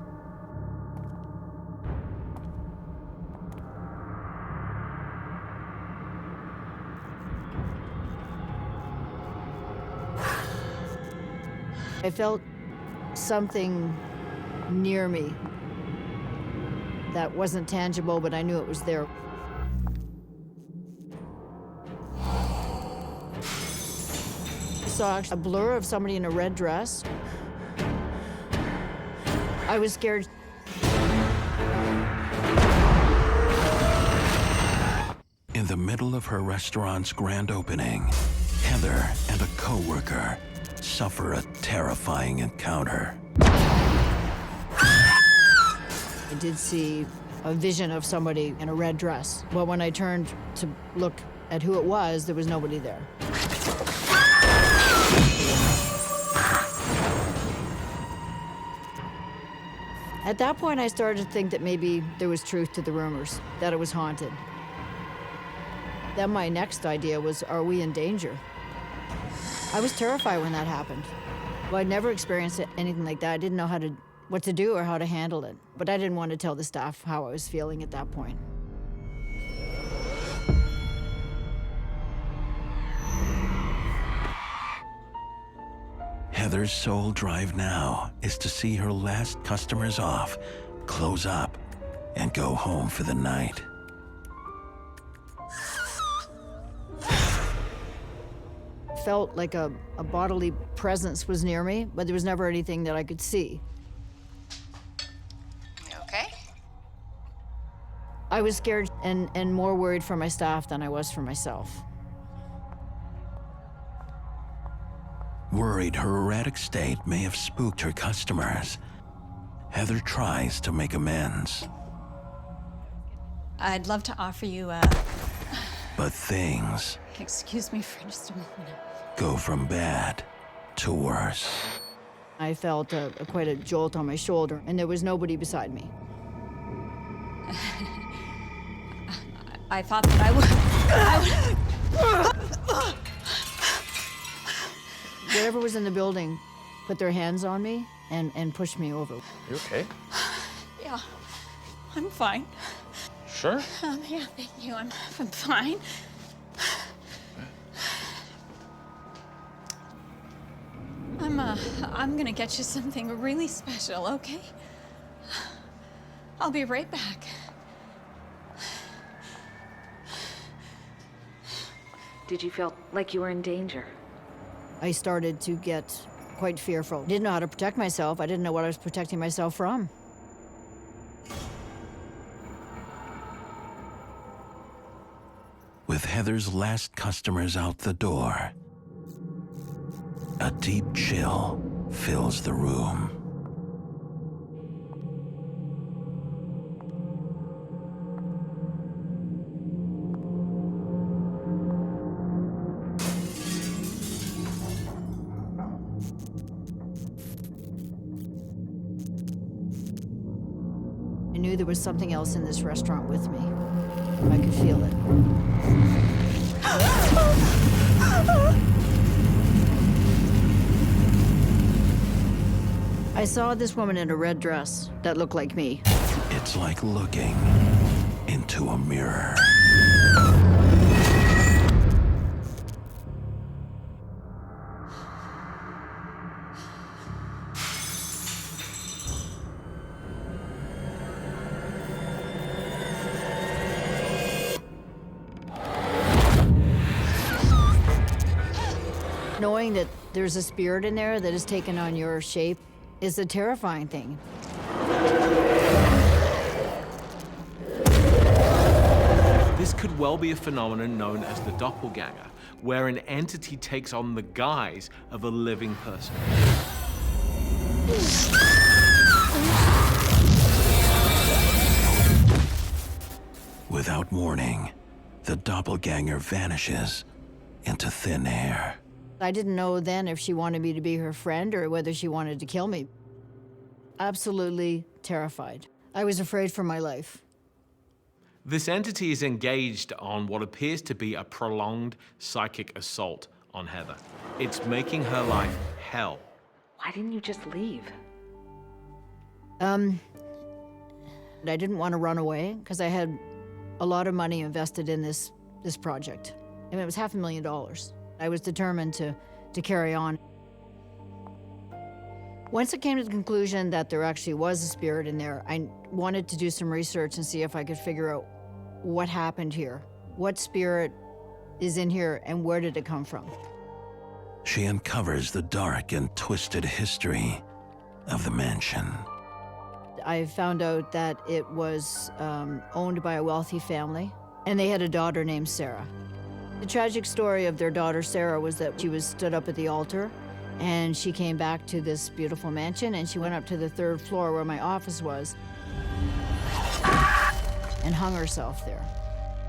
I felt something near me that wasn't tangible, but I knew it was there. I saw a blur of somebody in a red dress. I was scared. In the middle of her restaurant's grand opening, Heather and a coworker suffer a terrifying encounter. I did see a vision of somebody in a red dress. But when I turned to look at who it was, there was nobody there. At that point, I started to think that maybe there was truth to the rumors, that it was haunted. Then my next idea was, are we in danger? I was terrified when that happened. Well, I'd never experienced anything like that. I didn't know what to do or how to handle it. But I didn't want to tell the staff how I was feeling at that point. Heather's sole drive now is to see her last customers off, close up, and go home for the night. Felt like a bodily presence was near me, but there was never anything that I could see. You okay? I was scared and more worried for my staff than I was for myself. Worried her erratic state may have spooked her customers, Heather tries to make amends. I'd love to offer you a... But things Excuse me for just a moment. go from bad to worse. I felt quite a jolt on my shoulder, and there was nobody beside me. I thought that I would... Whatever was in the building put their hands on me and pushed me over. You okay? Yeah, I'm fine. Sure? Yeah, thank you. I'm fine. I'm gonna get you something really special, okay? I'll be right back. Did you feel like you were in danger? I started to get quite fearful. Didn't know how to protect myself. I didn't know what I was protecting myself from. With Heather's last customers out the door, a deep chill fills the room. I knew there was something else in this restaurant with me. I could feel it. I saw this woman in a red dress that looked like me. It's like looking into a mirror. Knowing that there's a spirit in there that has taken on your shape is a terrifying thing. This could well be a phenomenon known as the Doppelganger, where an entity takes on the guise of a living person. Without warning, the doppelganger vanishes into thin air. I didn't know then if she wanted me to be her friend or whether she wanted to kill me. Absolutely terrified. I was afraid for my life. This entity is engaged on what appears to be a prolonged psychic assault on Heather. It's making her life hell. Why didn't you just leave? I didn't want to run away because I had a lot of money invested in this project. I mean, it was $500,000. I was determined to carry on. Once I came to the conclusion that there actually was a spirit in there, I wanted to do some research and see if I could figure out what happened here. What spirit is in here and where did it come from? She uncovers the dark and twisted history of the mansion. I found out that it was owned by a wealthy family, and they had a daughter named Sarah. The tragic story of their daughter Sarah was that she was stood up at the altar, and she came back to this beautiful mansion, and she went up to the 3rd floor where my office was, and hung herself there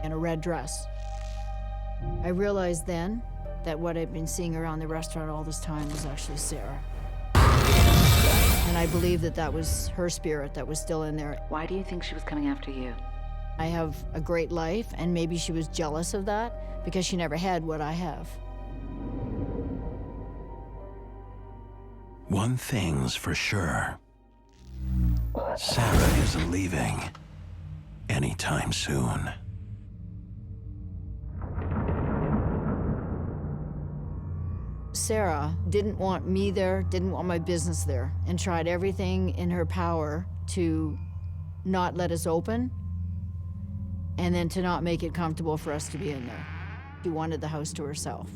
in a red dress. I realized then that what I'd been seeing around the restaurant all this time was actually Sarah. And I believe that that was her spirit that was still in there. Why do you think she was coming after you? I have a great life, and maybe she was jealous of that because she never had what I have. One thing's for sure. Sarah isn't leaving anytime soon. Sarah didn't want me there, didn't want my business there, and tried everything in her power to not let us open, and then to not make it comfortable for us to be in there. She wanted the house to herself.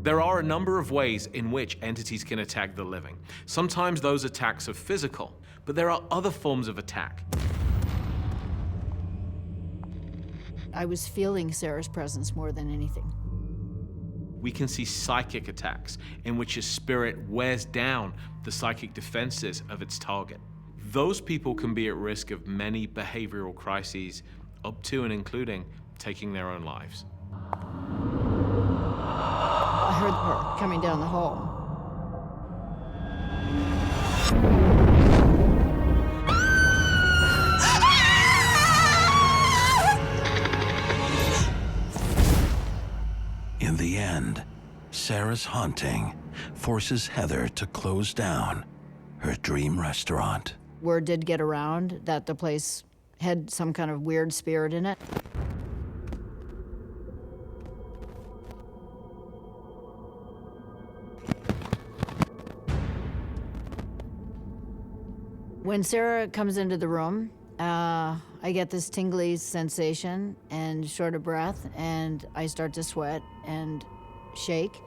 There are a number of ways in which entities can attack the living. Sometimes those attacks are physical, but there are other forms of attack. I was feeling Sarah's presence more than anything. We can see psychic attacks in which a spirit wears down the psychic defenses of its target. Those people can be at risk of many behavioral crises, up to and including taking their own lives. I heard her coming down the hall. In the end, Sarah's haunting forces Heather to close down her dream restaurant. Word did get around that the place had some kind of weird spirit in it. When Sarah comes into the room, I get this tingly sensation and short of breath, and I start to sweat and shake,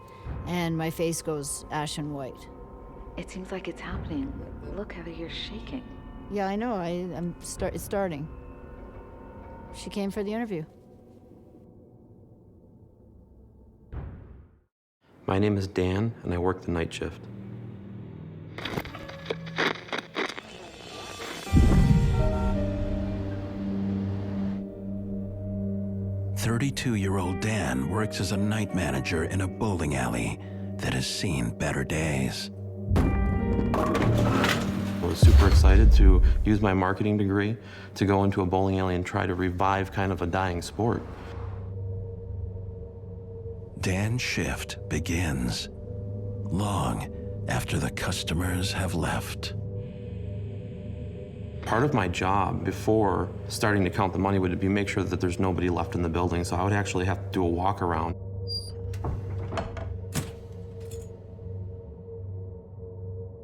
and my face goes ashen white. It seems like it's happening. Look, Heather, you're shaking. Yeah, I know. It's starting. She came for the interview. My name is Dan, and I work the night shift. "32-year-old Dan works as a night manager in a bowling alley that has seen better days. I was super excited to use my marketing degree to go into a bowling alley and try to revive kind of a dying sport. Dan's shift begins long after the customers have left. Part of my job before starting to count the money would be make sure that there's nobody left in the building, so I would actually have to do a walk around.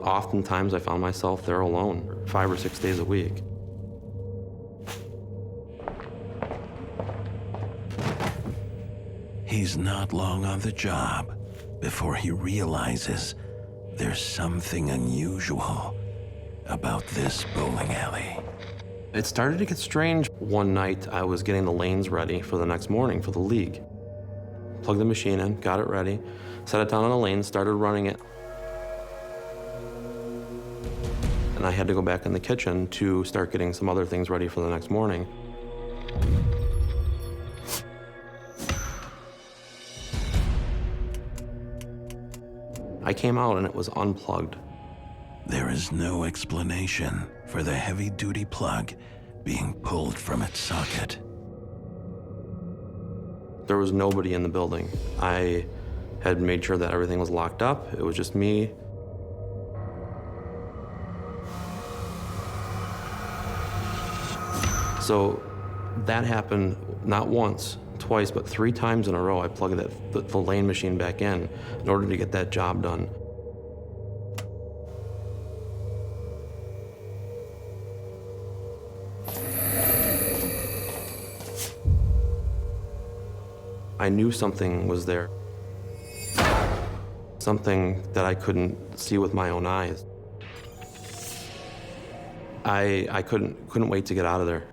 Oftentimes I found myself there alone 5 or 6 days a week. He's not long on the job before he realizes there's something unusual about this bowling alley. It started to get strange. One night, I was getting the lanes ready for the next morning for the league. Plugged the machine in, got it ready, set it down on a lane, started running it. And I had to go back in the kitchen to start getting some other things ready for the next morning. I came out and it was unplugged. There is no explanation for the heavy-duty plug being pulled from its socket. There was nobody in the building. I had made sure that everything was locked up. It was just me. So that happened not once, twice, but 3 times in a row. I plugged the lane machine back in order to get that job done. I knew something was there. Something that I couldn't see with my own eyes. I couldn't wait to get out of there.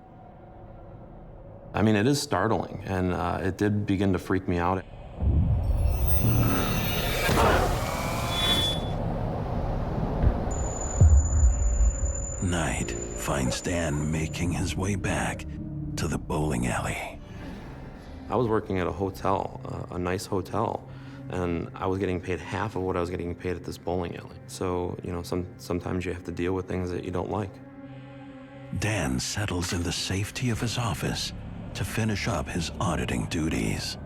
I mean, it is startling, and it did begin to freak me out. Night finds Dan making his way back to the bowling alley. I was working at a hotel, a nice hotel, and I was getting paid half of what I was getting paid at this bowling alley. So, you know, sometimes you have to deal with things that you don't like. Dan settles in the safety of his office to finish up his auditing duties.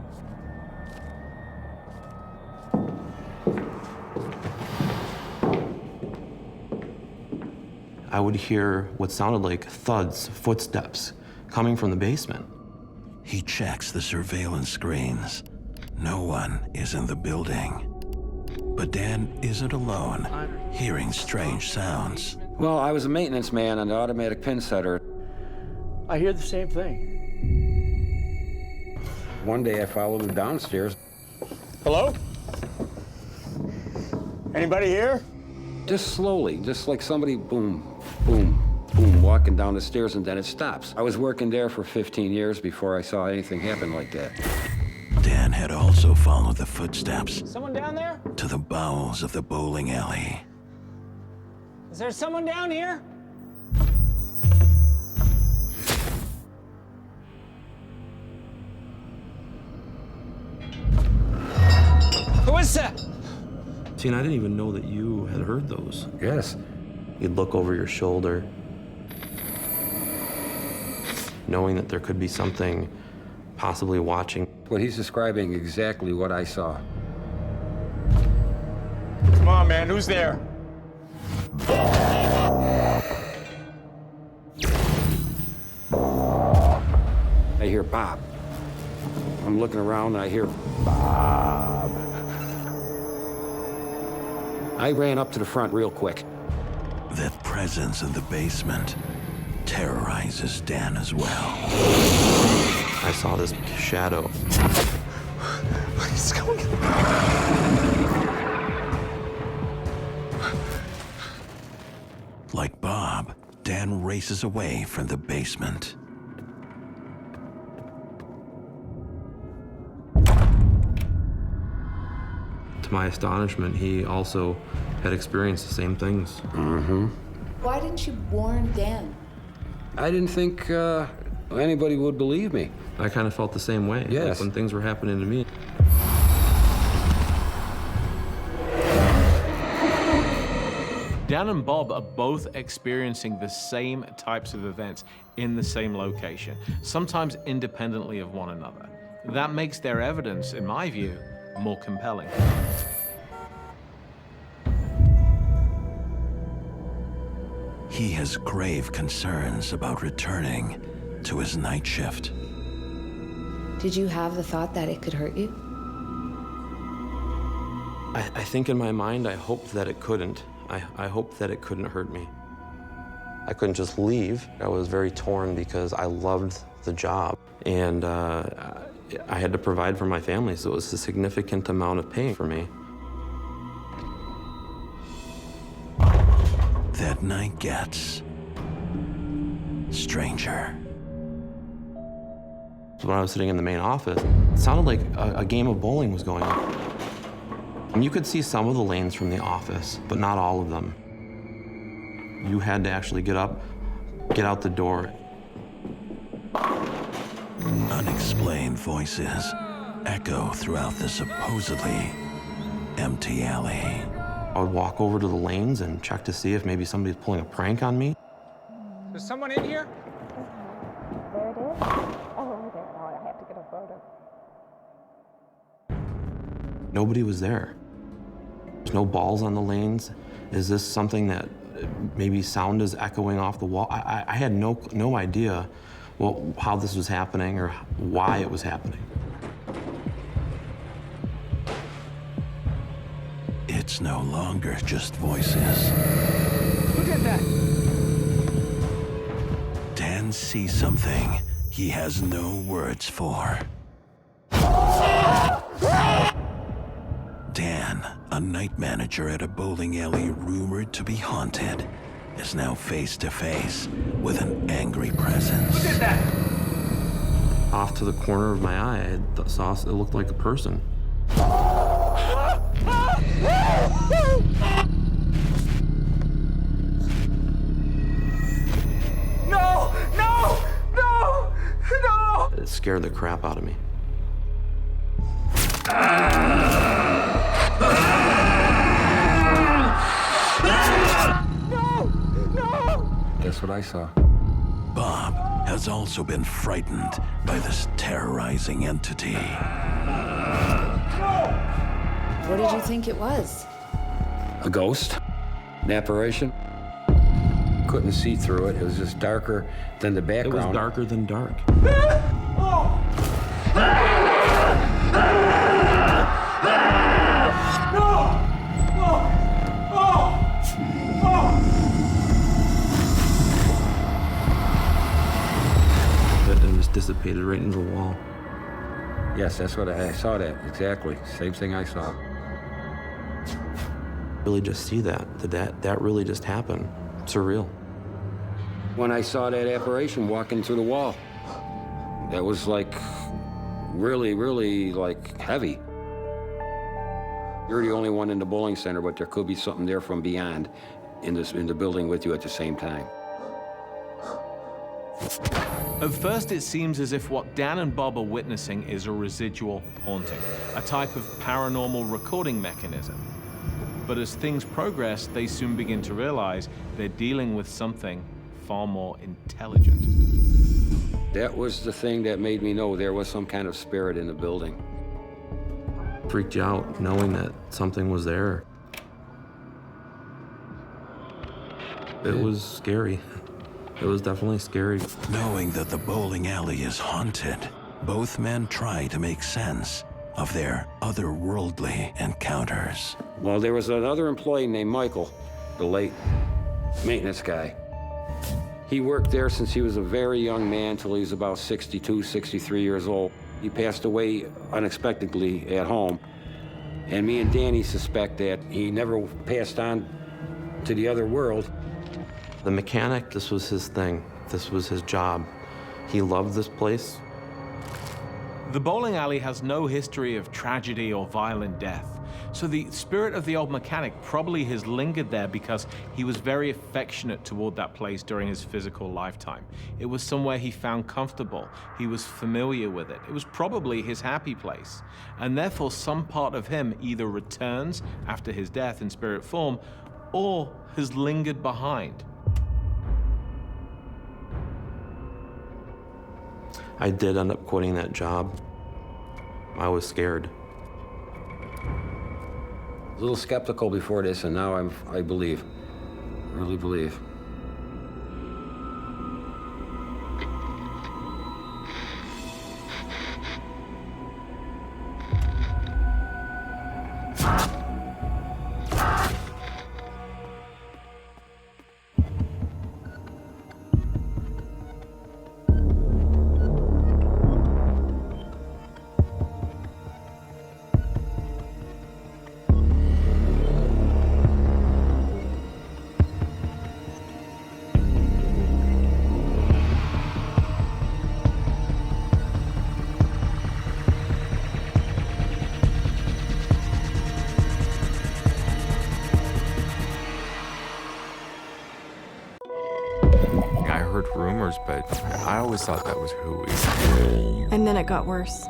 I would hear what sounded like thuds, footsteps, coming from the basement. He checks the surveillance screens. No one is in the building. But Dan isn't alone, hearing strange sounds. Well, I was a maintenance man on the automatic pin setter. I hear the same thing. One day I followed him downstairs. Hello? Anybody here? Just slowly, just like somebody boom, boom, boom, walking down the stairs, and then it stops. I was working there for 15 years before I saw anything happen like that. Dan had also followed the footsteps Someone down there? to the bowels of the bowling alley. Is there someone down here? Who is that? See, and I didn't even know that you had heard those. Yes. You'd look over your shoulder, knowing that there could be something possibly watching. What he's describing exactly what I saw. Come on, man, who's there? I hear Bob. I'm looking around and I hear Bob. I ran up to the front real quick. That presence in the basement terrorizes Dan as well. I saw this shadow. What is going on? Like Bob, Dan races away from the basement. To my astonishment, he also had experienced the same things. Mm-hmm. Why didn't you warn Dan? I didn't think anybody would believe me. I kind of felt the same way. Yes. Like when things were happening to me. Dan and Bob are both experiencing the same types of events in the same location, sometimes independently of one another. That makes their evidence, in my view, more compelling. He has grave concerns about returning to his night shift. Did you have the thought that it could hurt you? I think in my mind, I hoped that it couldn't. I hoped that it couldn't hurt me. I couldn't just leave. I was very torn because I loved the job, and I had to provide for my family, so it was a significant amount of pain for me. that night gets stranger. So when I was sitting in the main office, it sounded like a game of bowling was going on. And you could see some of the lanes from the office, but not all of them. You had to actually get up, get out the door. Unexplained voices echo throughout the supposedly empty alley. I would walk over to the lanes and check to see if maybe somebody's pulling a prank on me. Is someone in here? There it is. Oh, over there. Oh, I have to get a photo. Nobody was there. There's no balls on the lanes. Is this something that maybe sound is echoing off the wall? I had no idea how this was happening or why it was happening. It's no longer just voices. Who did that? Dan sees something he has no words for. Dan, a night manager at a bowling alley rumored to be haunted, is now face to face with an angry presence. Who did that? Off to the corner of my eye, I saw it looked like a person. No! No! No! No! It scared the crap out of me. No! No! That's what I saw. Bob has also been frightened by this terrorizing entity. What did you think it was? A ghost? An apparition? Couldn't see through it. It was just darker than the background. It was darker than dark. And just dissipated right into the wall. Yes, that's what I saw. That exactly. Same thing I saw. Really just see that? Did that really just happen? Surreal. When I saw that apparition walking through the wall, that was like really, really like heavy. You're the only one in the bowling center, but there could be something there from beyond in the building with you at the same time. At first, it seems as if what Dan and Bob are witnessing is a residual haunting, a type of paranormal recording mechanism. But as things progress, they soon begin to realize they're dealing with something far more intelligent. That was the thing that made me know there was some kind of spirit in the building. Freaked you out knowing that something was there. It was scary. It was definitely scary. Knowing that the bowling alley is haunted, both men try to make sense of their otherworldly encounters. Well, there was another employee named Michael, the late maintenance guy. He worked there since he was a very young man till he was about 62, 63 years old. He passed away unexpectedly at home. And me and Danny suspect that he never passed on to the other world. The mechanic, this was his thing. This was his job. He loved this place. The bowling alley has no history of tragedy or violent death, so the spirit of the old mechanic probably has lingered there because he was very affectionate toward that place during his physical lifetime. It was somewhere he found comfortable. He was familiar with it. It was probably his happy place, and therefore some part of him either returns after his death in spirit form or has lingered behind. I did end up quitting that job. I was scared. A little skeptical before this, and now I believe, really believe. always thought that was who we... And then it got worse.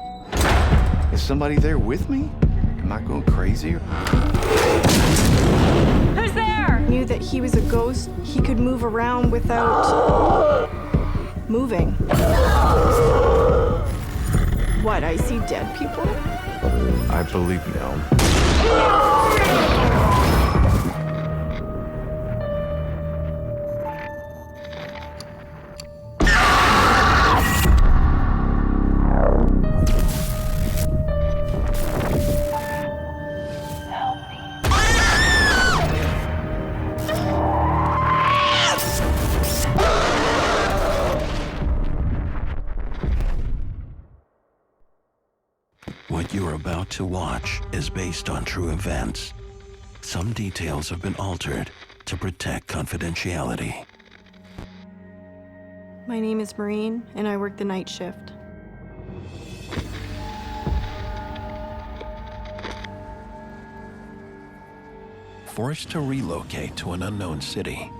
Is somebody there with me? Am I going crazy? Who's there? Knew that he was a ghost. He could move around without moving. What, I see dead people? I believe now. What you're about to watch is based on true events. Some details have been altered to protect confidentiality. My name is Maureen, and I work the night shift. Forced to relocate to an unknown city,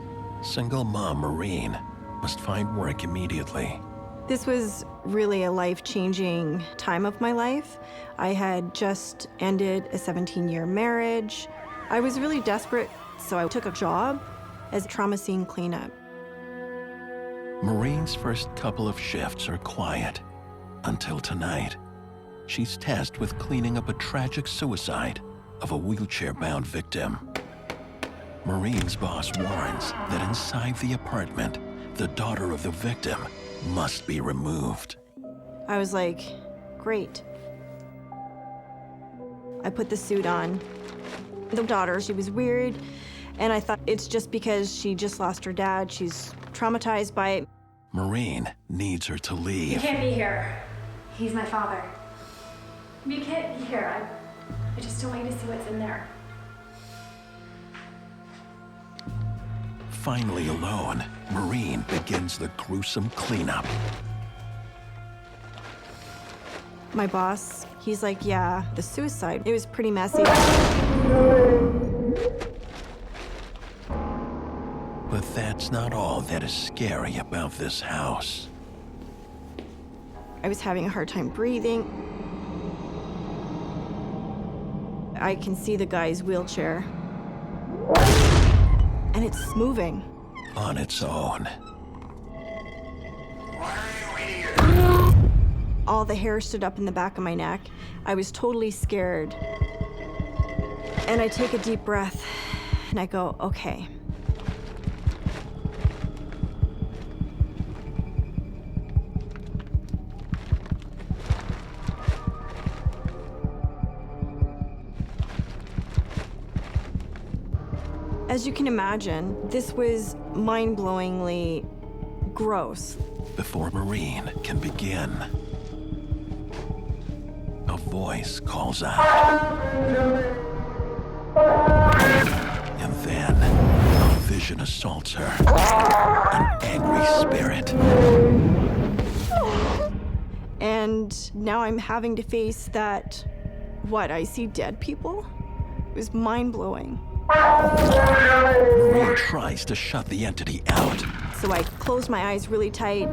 single mom Maureen must find work immediately. This was really a life-changing time of my life. I had just ended a 17-year marriage. I was really desperate, so I took a job as a trauma scene cleanup. Maureen's first couple of shifts are quiet until tonight. She's tasked with cleaning up a tragic suicide of a wheelchair-bound victim. Maureen's boss warns that inside the apartment, the daughter of the victim must be removed. I was like, great. I put the suit on. The daughter, she was weird, and I thought it's just because she just lost her dad. She's traumatized by it. Maureen needs her to leave. You can't be here. He's my father. You can't be here. I just don't want you to see what's in there. Finally alone, Maureen begins the gruesome cleanup. My boss, he's like, yeah, the suicide, it was pretty messy. But that's not all that is scary about this house. I was having a hard time breathing. I can see the guy's wheelchair. And it's moving. On its own. All the hair stood up in the back of my neck. I was totally scared. And I take a deep breath and I go, okay. As you can imagine, this was mind-blowingly gross. Before Maureen can begin, a voice calls out. And then a vision assaults her. An angry spirit. And now I'm having to face that, what, I see dead people? It was mind-blowing. Maureen tries to shut the entity out. So I closed my eyes really tight.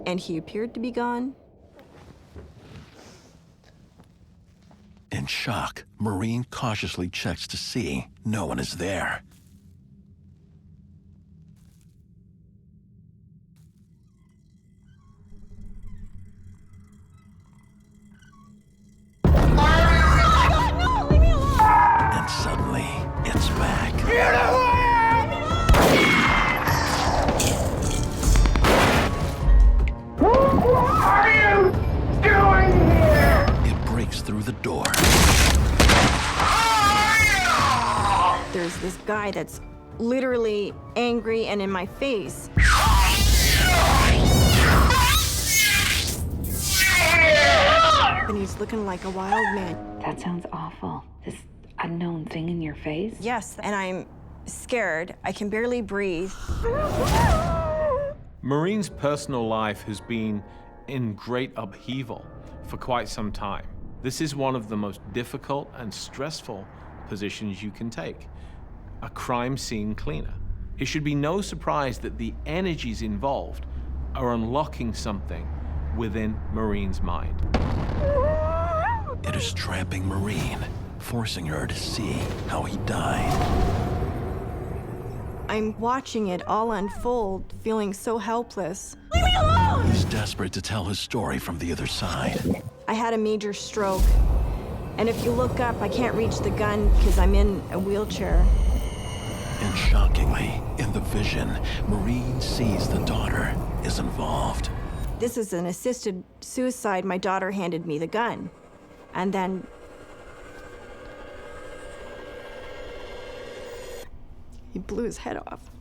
And he appeared to be gone. In shock, Maureen cautiously checks to see no one is there. And suddenly, it's back. What are you doing here? It breaks through the door. There's this guy that's literally angry and in my face. And he's looking like a wild man. That sounds awful. This unknown thing in your face? Yes, and I'm scared. I can barely breathe. Maureen's personal life has been in great upheaval for quite some time. This is one of the most difficult and stressful positions you can take. A crime scene cleaner. It should be no surprise that the energies involved are unlocking something within Maureen's mind. It is trapping Maureen, forcing her to see how he died. I'm watching it all unfold, feeling so helpless. Leave me alone! He's desperate to tell his story from the other side. I had a major stroke, and if you look up, I can't reach the gun because I'm in a wheelchair. And shockingly, in the vision, Maureen sees the daughter is involved. This is an assisted suicide. My daughter handed me the gun. And then he blew his head off.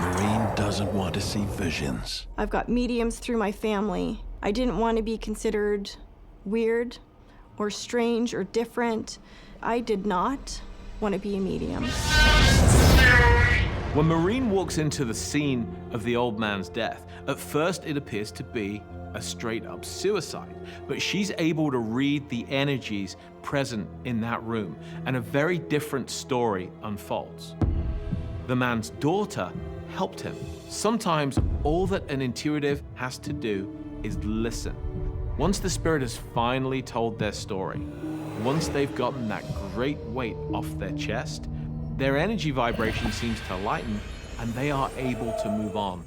Maureen doesn't want to see visions. I've got mediums through my family. I didn't want to be considered weird or strange or different. I did not want to be a medium. When Maureen walks into the scene of the old man's death, at first it appears to be a straight-up suicide, but she's able to read the energies present in that room, and a very different story unfolds. The man's daughter helped him. Sometimes all that an intuitive has to do is listen. Once the spirit has finally told their story, once they've gotten that great weight off their chest, their energy vibration seems to lighten and they are able to move on.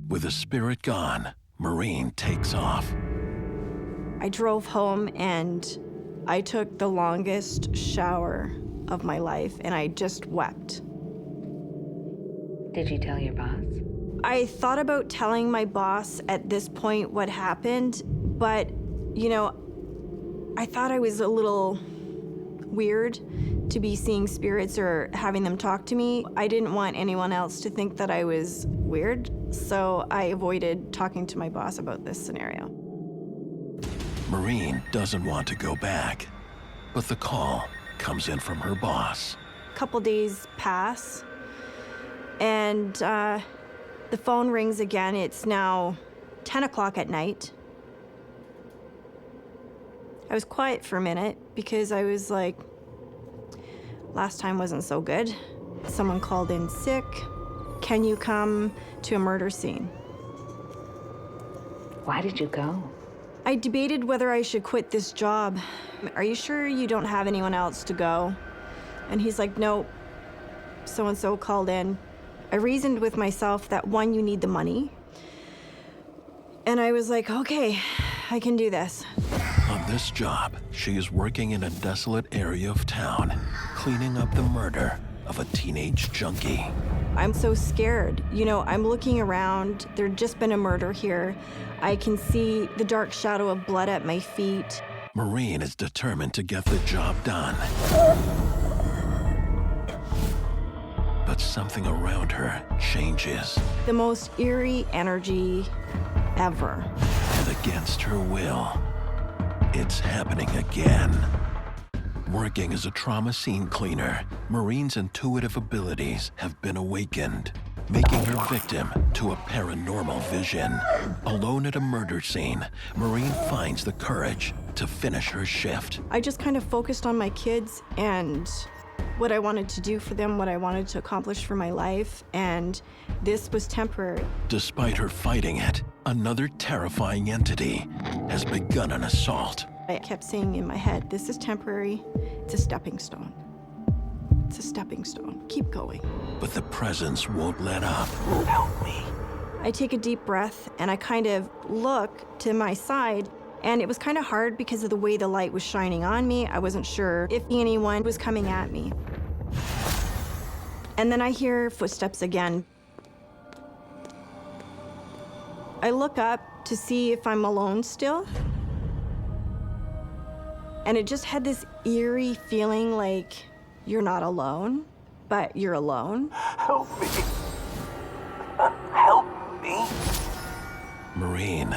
With the spirit gone, Maureen takes off. I drove home and I took the longest shower of my life and I just wept. Did you tell your boss? I thought about telling my boss at this point what happened, but, you know, I thought I was a little weird to be seeing spirits or having them talk to me. I didn't want anyone else to think that I was weird, so I avoided talking to my boss about this scenario. Maureen doesn't want to go back, but the call comes in from her boss. A couple days pass, and the phone rings again. It's now 10 o'clock at night. I was quiet for a minute because I was like, last time wasn't so good. Someone called in sick. Can you come to a murder scene? Why did you go? I debated whether I should quit this job. Are you sure you don't have anyone else to go? And he's like, no, so-and-so called in. I reasoned with myself that, one, you need the money. And I was like, okay, I can do this. On this job, she is working in a desolate area of town, cleaning up the murder of a teenage junkie. I'm so scared. You know, I'm looking around. There'd just been a murder here. I can see the dark shadow of blood at my feet. Maureen is determined to get the job done. But something around her changes. The most eerie energy ever. And against her will, it's happening again. Working as a trauma scene cleaner, Maureen's intuitive abilities have been awakened, making her victim to a paranormal vision. Alone at a murder scene, Maureen finds the courage to finish her shift. I just kind of focused on my kids and what I wanted to do for them, what I wanted to accomplish for my life, and this was temporary. Despite her fighting it, another terrifying entity has begun an assault. I kept saying in my head, this is temporary, it's a stepping stone. It's a stepping stone, keep going. But the presence won't let up. Help me. I take a deep breath and I kind of look to my side, and it was kind of hard because of the way the light was shining on me. I wasn't sure if anyone was coming at me. And then I hear footsteps again. I look up to see if I'm alone still. And it just had this eerie feeling like you're not alone, but you're alone. Help me. Help me. Maureen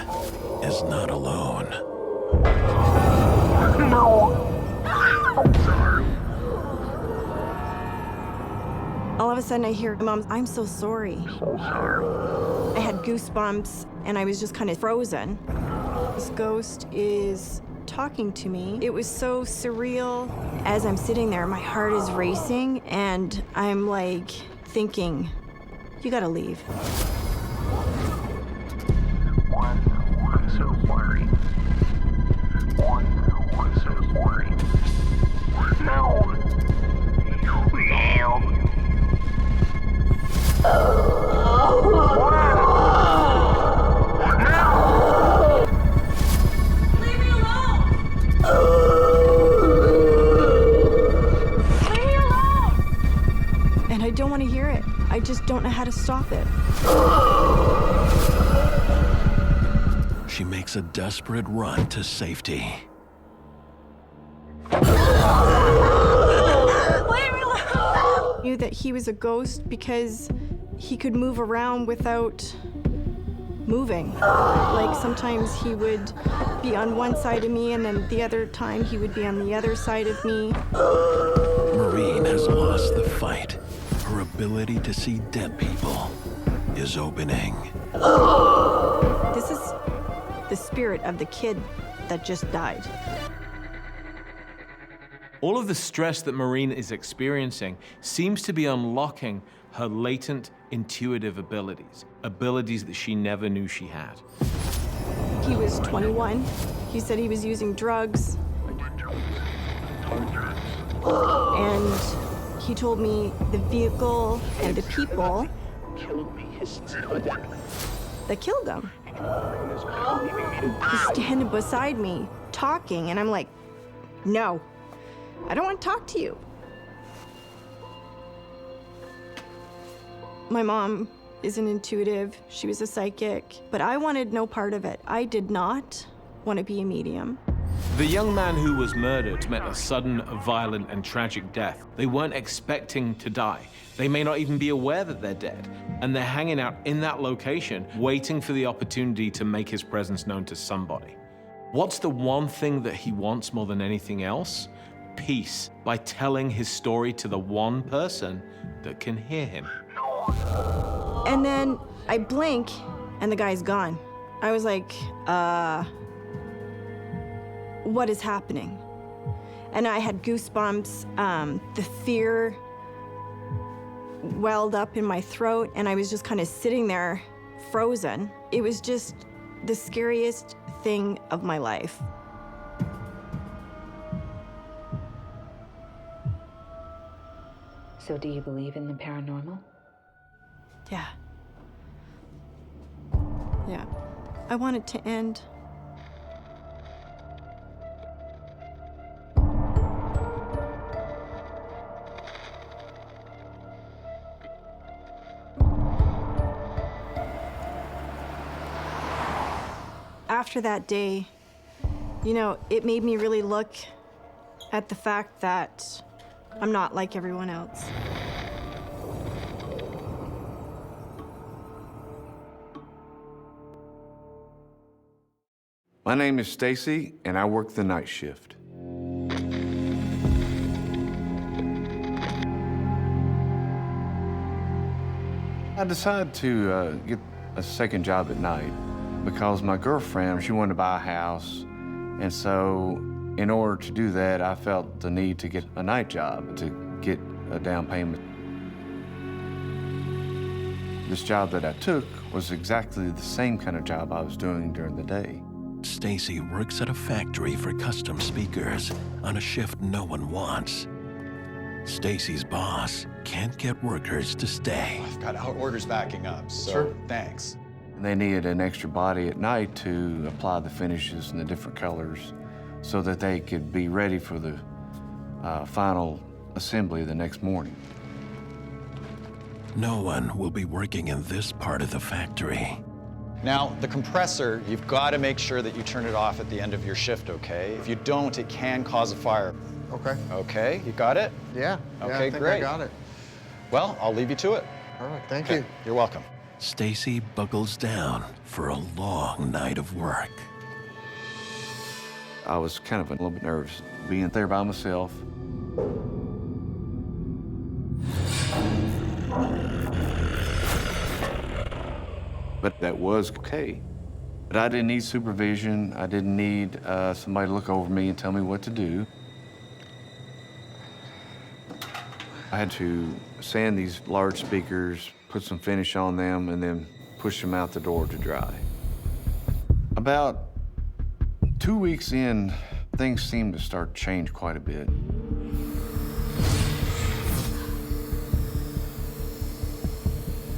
is not alone. No. I'm sorry. All of a sudden I hear, Mom, I'm so sorry. So sorry. I had goosebumps and I was just kind of frozen. This ghost is talking to me. It was so surreal. As I'm sitting there, my heart is racing, and I'm like thinking, you gotta leave. One so worried. One so worried. No. Leave me alone! Leave me alone! And I don't want to hear it. I just don't know how to stop it. She makes a desperate run to safety. Knew that he was a ghost because he could move around without moving. Like sometimes he would be on one side of me, and then the other time he would be on the other side of me. Maureen has lost the fight. Her ability to see dead people is opening. This is the spirit of the kid that just died. All of the stress that Maureen is experiencing seems to be unlocking her latent intuitive abilities that she never knew she had. He was 21. He said he was using drugs. And he told me the vehicle and the people that killed him. He's standing beside me, talking, and I'm like, no, I don't want to talk to you. My mom is an intuitive, she was a psychic, but I wanted no part of it. I did not want to be a medium. The young man who was murdered met a sudden, violent, and tragic death. They weren't expecting to die. They may not even be aware that they're dead. And they're hanging out in that location, waiting for the opportunity to make his presence known to somebody. What's the one thing that he wants more than anything else? Peace, by telling his story to the one person that can hear him. And then I blink, and the guy's gone. I was like, what is happening? And I had goosebumps. The fear welled up in my throat, and I was just kind of sitting there, frozen. It was just the scariest thing of my life. So do you believe in the paranormal? Yeah. Yeah. I want it to end. After that day, you know, it made me really look at the fact that I'm not like everyone else. My name is Stacy, and I work the night shift. I decided to get a second job at night because my girlfriend, she wanted to buy a house, and so in order to do that, I felt the need to get a night job to get a down payment. This job that I took was exactly the same kind of job I was doing during the day. Stacy works at a factory for custom speakers on a shift no one wants. Stacy's boss can't get workers to stay. I've got our orders backing up, so thanks. They needed an extra body at night to apply the finishes and the different colors so that they could be ready for the final assembly the next morning. No one will be working in this part of the factory. Now, the compressor, you've got to make sure that you turn it off at the end of your shift, okay? If you don't, it can cause a fire. Okay. Okay, you got it? Yeah. Okay, I think great. I got it. Well, I'll leave you to it. Perfect. Thank Okay, you. You're welcome. Stacy buckles down for a long night of work. I was kind of a little bit nervous being there by myself. But that was okay. But I didn't need supervision. I didn't need somebody to look over me and tell me what to do. I had to sand these large speakers, put some finish on them, and then push them out the door to dry. About 2 weeks in, things seemed to start to change quite a bit.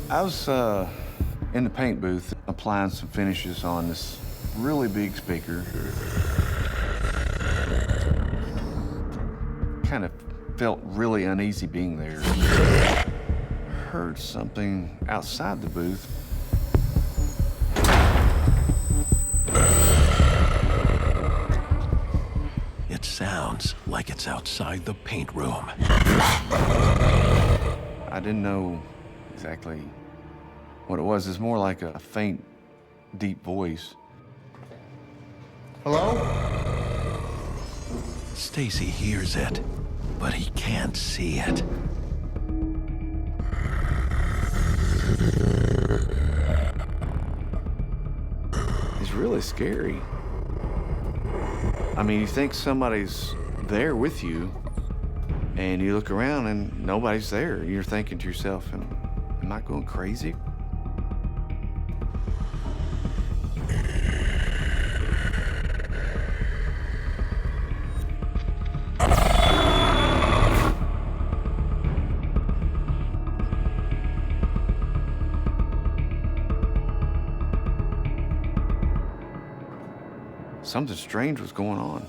I was in the paint booth applying some finishes on this really big speaker. Kind of felt really uneasy being there. Heard something outside the booth. It sounds like it's outside the paint room. I didn't know exactly what it was. It's more like a faint, deep voice. Hello? Stacy hears it, but he can't see it. It's really scary. I mean, you think somebody's there with you, and you look around and nobody's there. You're thinking to yourself, am I going crazy? Something strange was going on.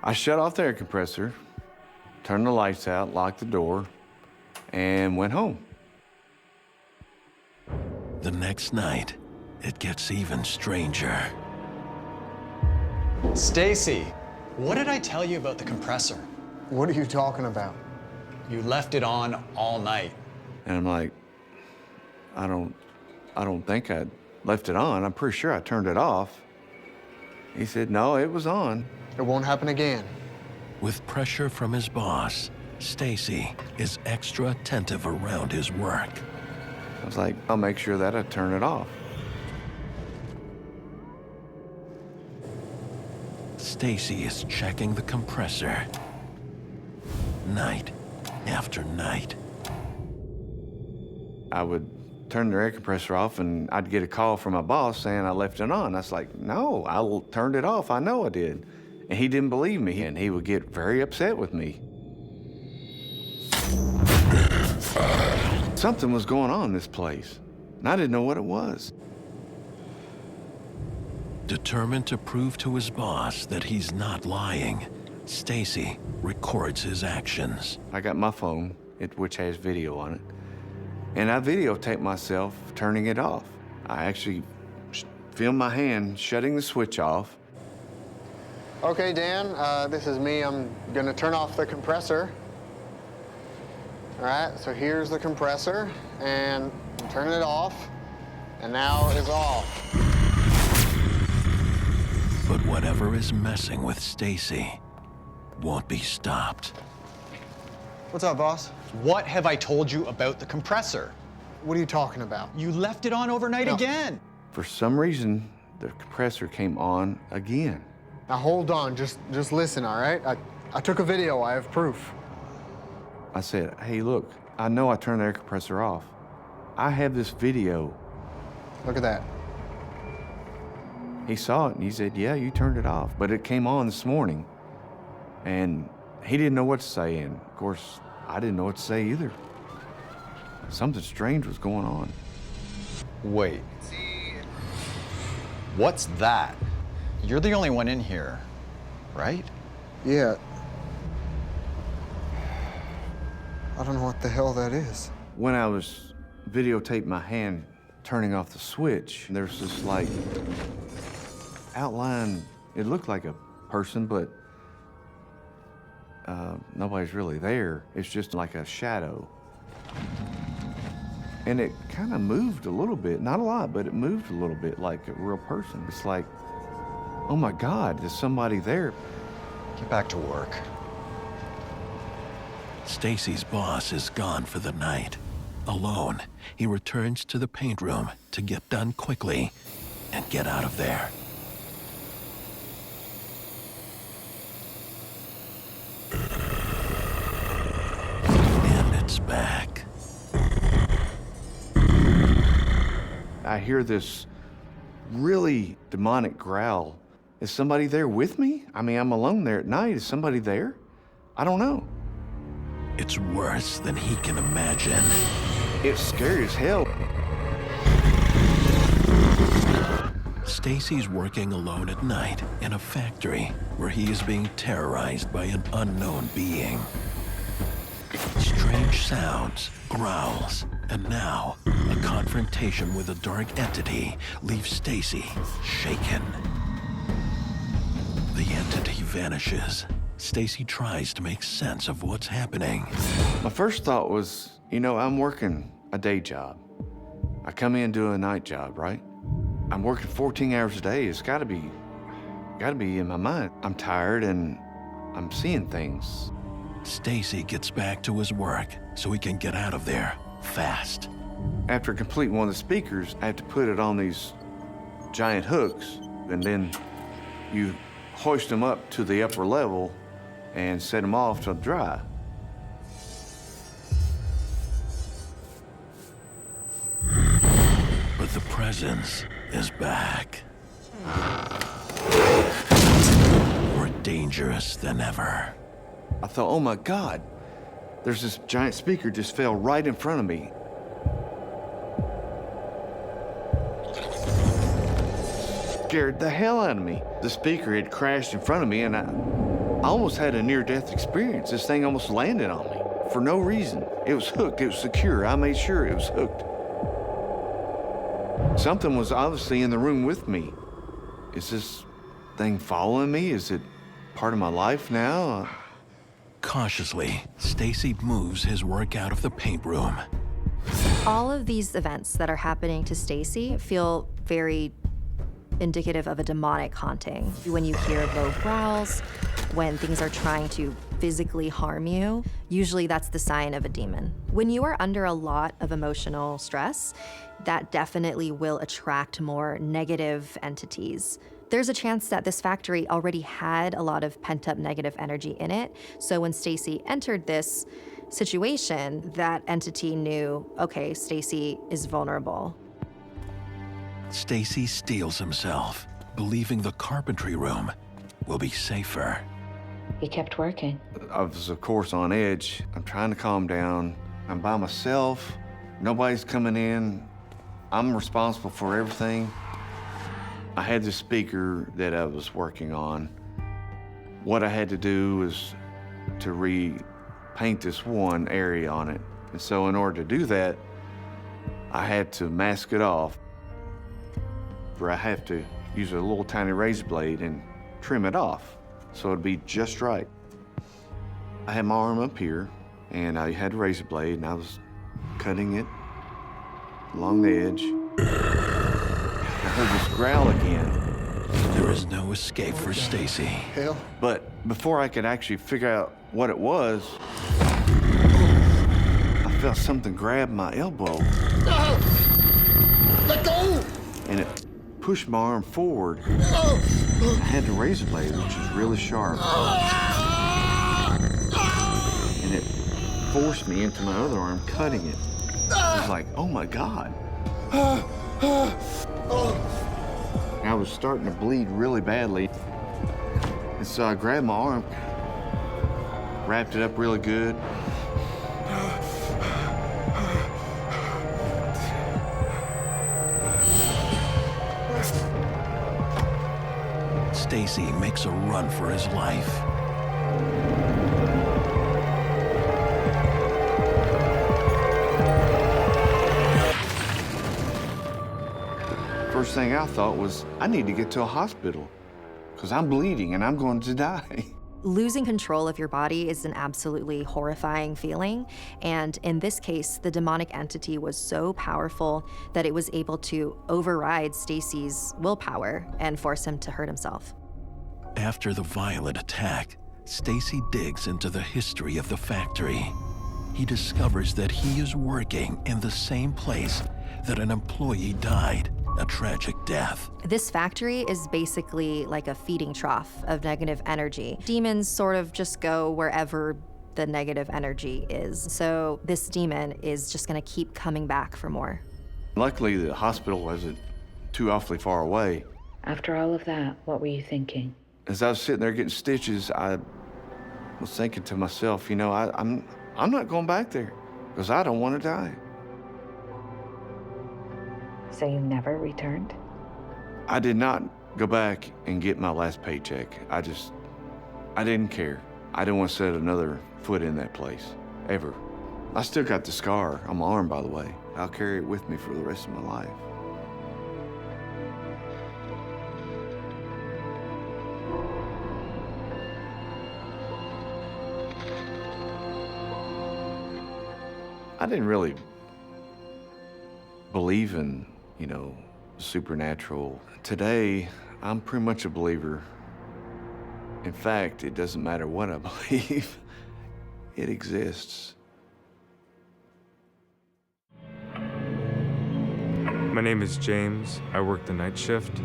I shut off the air compressor, turned the lights out, locked the door, and went home. The next night, it gets even stranger. Stacy, what did I tell you about the compressor? What are you talking about? You left it on all night. And I'm like, I don't think I left it on. I'm pretty sure I turned it off. He said, no, it was on. It won't happen again. With pressure from his boss, Stacy is extra attentive around his work. I was like, I'll make sure that I turn it off. Stacy is checking the compressor. Night after night. I would turn the air compressor off and I'd get a call from my boss saying I left it on. I was like, no, I turned it off. I know I did. And he didn't believe me, and he would get very upset with me. Something was going on in this place, and I didn't know what it was. Determined to prove to his boss that he's not lying, Stacy records his actions. I got my phone, which has video on it, and I videotaped myself turning it off. I actually filmed my hand shutting the switch off. Okay, Dan, this is me. I'm gonna turn off the compressor. All right, so here's the compressor, and I'm turning it off, and now it's off. But whatever is messing with Stacy won't be stopped. What's up, boss? What have I told you about the compressor? What are you talking about? You left it on overnight again. For some reason, the compressor came on again. Now hold on, just listen, all right? I took a video, I have proof. I said, hey, look, I know I turned the air compressor off. I have this video. Look at that. He saw it and he said, yeah, you turned it off. But it came on this morning. And he didn't know what to say. And of course, I didn't know what to say either. Something strange was going on. Wait. What's that? You're the only one in here, right? Yeah. I don't know what the hell that is. When I was videotaping my hand turning off the switch, there's this like outline. It looked like a person, but nobody's really there. It's just like a shadow. And it kind of moved a little bit, not a lot, but it moved a little bit like a real person. It's like, oh my God, there's somebody there. Get back to work. Stacy's boss is gone for the night. Alone, he returns to the paint room to get done quickly and get out of there. And it's back. I hear this really demonic growl. Is somebody there with me? I mean, I'm alone there at night. Is somebody there? I don't know. It's worse than he can imagine. It's scary as hell. Stacy's working alone at night in a factory where he is being terrorized by an unknown being. Strange sounds, growls, and now a confrontation with a dark entity leaves Stacy shaken. The entity vanishes. Stacy tries to make sense of what's happening. My first thought was, you know, I'm working a day job. I come in and do a night job, right? I'm working 14 hours a day. It's gotta be in my mind. I'm tired and I'm seeing things. Stacy gets back to his work so he can get out of there fast. After completing one of the speakers, I have to put it on these giant hooks, and then you hoist them up to the upper level and set them off to dry. But the presence is back. More dangerous than ever. I thought, oh my God, there's this giant speaker just fell right in front of me. Scared the hell out of me. The speaker had crashed in front of me and I almost had a near-death experience. This thing almost landed on me for no reason. It was hooked, it was secure. I made sure it was hooked. Something was obviously in the room with me. Is this thing following me? Is it part of my life now? Cautiously, Stacy moves his work out of the paint room. All of these events that are happening to Stacy feel very indicative of a demonic haunting. When you hear low growls, when things are trying to physically harm you, usually that's the sign of a demon. When you are under a lot of emotional stress, that definitely will attract more negative entities. There's a chance that this factory already had a lot of pent-up negative energy in it, so when Stacy entered this situation, that entity knew, okay, Stacy is vulnerable. Stacy steels himself, believing the carpentry room will be safer. He kept working. I was, of course, on edge. I'm trying to calm down. I'm by myself. Nobody's coming in. I'm responsible for everything. I had this speaker that I was working on. What I had to do was to repaint this one area on it. And so in order to do that, I had to mask it off. Where I have to use a little tiny razor blade and trim it off so it'd be just right. I had my arm up here and I had a razor blade and I was cutting it along the edge. I heard this growl again. There is no escape for Stacy. Hell. But before I could actually figure out what it was, I felt something grab my elbow. No! Let go! And it pushed my arm forward. I had the razor blade, which is really sharp. And it forced me into my other arm, cutting it. I was like, oh my God. I was starting to bleed really badly. And so I grabbed my arm, wrapped it up really good. Stacy makes a run for his life. First thing I thought was, I need to get to a hospital because I'm bleeding and I'm going to die. Losing control of your body is an absolutely horrifying feeling, and in this case, the demonic entity was so powerful that it was able to override Stacy's willpower and force him to hurt himself. After the violent attack, Stacy digs into the history of the factory. He discovers that he is working in the same place that an employee died a tragic death. This factory is basically like a feeding trough of negative energy. Demons sort of just go wherever the negative energy is. So this demon is just gonna keep coming back for more. Luckily, the hospital wasn't too awfully far away. After all of that, what were you thinking? As I was sitting there getting stitches, I was thinking to myself, you know, I'm not going back there because I don't want to die. So you never returned? I did not go back and get my last paycheck. I didn't care. I didn't want to set another foot in that place, ever. I still got the scar on my arm, by the way. I'll carry it with me for the rest of my life. I didn't really believe in, you know, supernatural. Today, I'm pretty much a believer. In fact, it doesn't matter what I believe, it exists. My name is James. I work the night shift.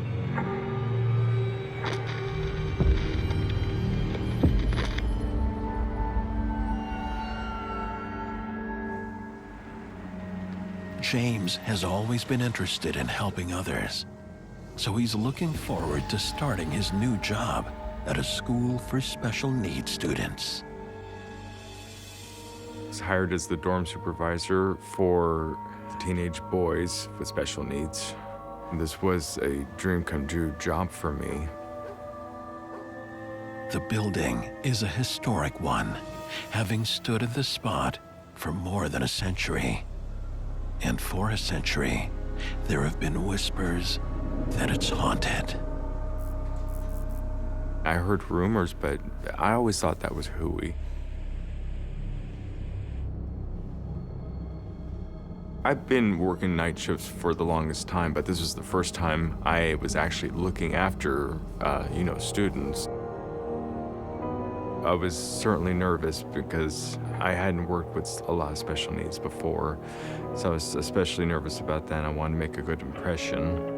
James has always been interested in helping others, so he's looking forward to starting his new job at a school for special needs students. I was hired as the dorm supervisor for teenage boys with special needs. This was a dream come true job for me. The building is a historic one, having stood at the spot for more than a century. And for a century, there have been whispers that it's haunted. I heard rumors, but I always thought that was hooey. I've been working night shifts for the longest time, but this was the first time I was actually looking after, students. I was certainly nervous because I hadn't worked with a lot of special needs before, so I was especially nervous about that. I wanted to make a good impression.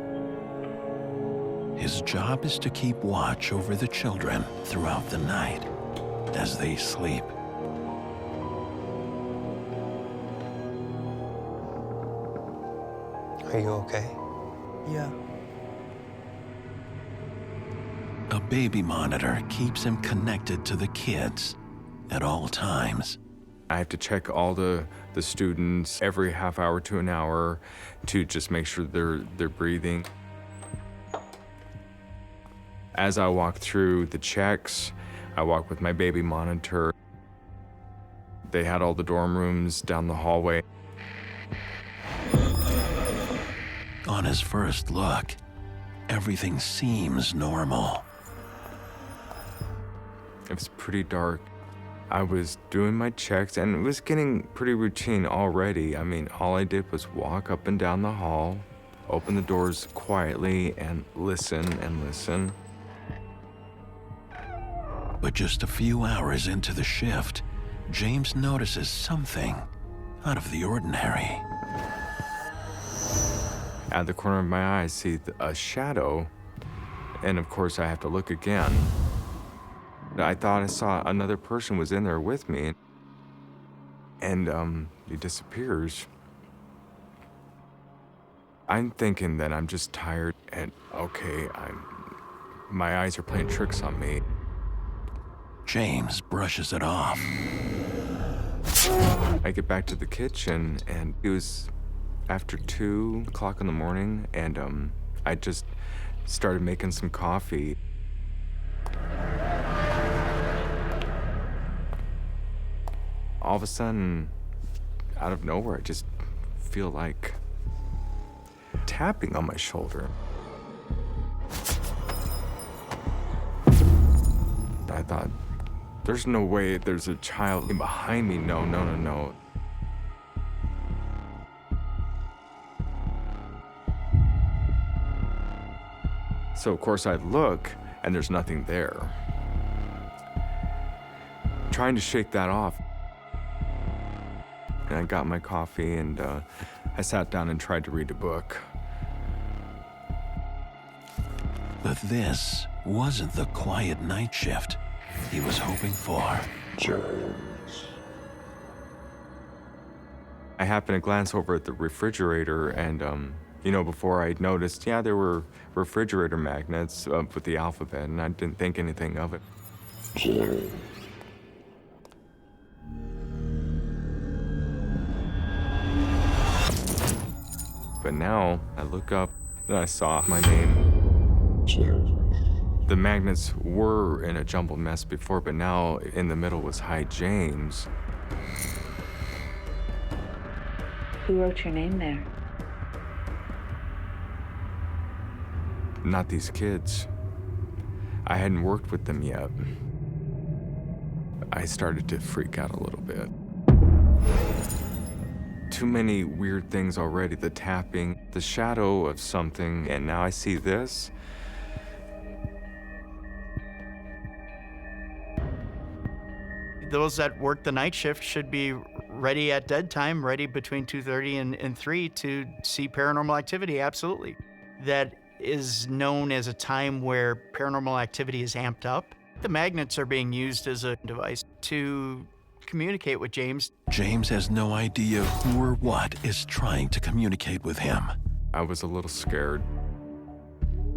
His job is to keep watch over the children throughout the night as they sleep. Are you okay? Yeah. A baby monitor keeps him connected to the kids at all times. I have to check all the students every half hour to an hour to just make sure they're breathing. As I walk through the checks, I walk with my baby monitor. They had all the dorm rooms down the hallway. On his first look, everything seems normal. It was pretty dark. I was doing my checks and it was getting pretty routine already. I mean, all I did was walk up and down the hall, open the doors quietly and listen and listen. But just a few hours into the shift, James notices something out of the ordinary. Out of the corner of my eye, I see a shadow, and of course I have to look again. I thought I saw another person was in there with me, and he disappears. I'm thinking that I'm just tired and okay, my eyes are playing tricks on me. James brushes it off. I get back to the kitchen and it was after 2 o'clock in the morning, and I just started making some coffee. All of a sudden, out of nowhere, I just feel like tapping on my shoulder. I thought, there's no way there's a child behind me. No. So of course I look and there's nothing there. trying to shake that off. And I got my coffee and I sat down and tried to read a book. But this wasn't the quiet night shift he was hoping for. I happened to glance over at the refrigerator and, you know, before I'd noticed, yeah, there were refrigerator magnets with the alphabet, and I didn't think anything of it. But now I look up and I saw my name. The magnets were in a jumbled mess before, but now in the middle was Hi James. Who wrote your name there? Not these kids. I hadn't worked with them yet. I started to freak out a little bit. Too many weird things already. The tapping, the shadow of something, and now I see this. Those that work the night shift should be ready at dead time, ready between 2:30 and 3 to see paranormal activity, absolutely. That is known as a time where paranormal activity is amped up. The magnets are being used as a device to communicate with James. James has no idea who or what is trying to communicate with him. I was a little scared.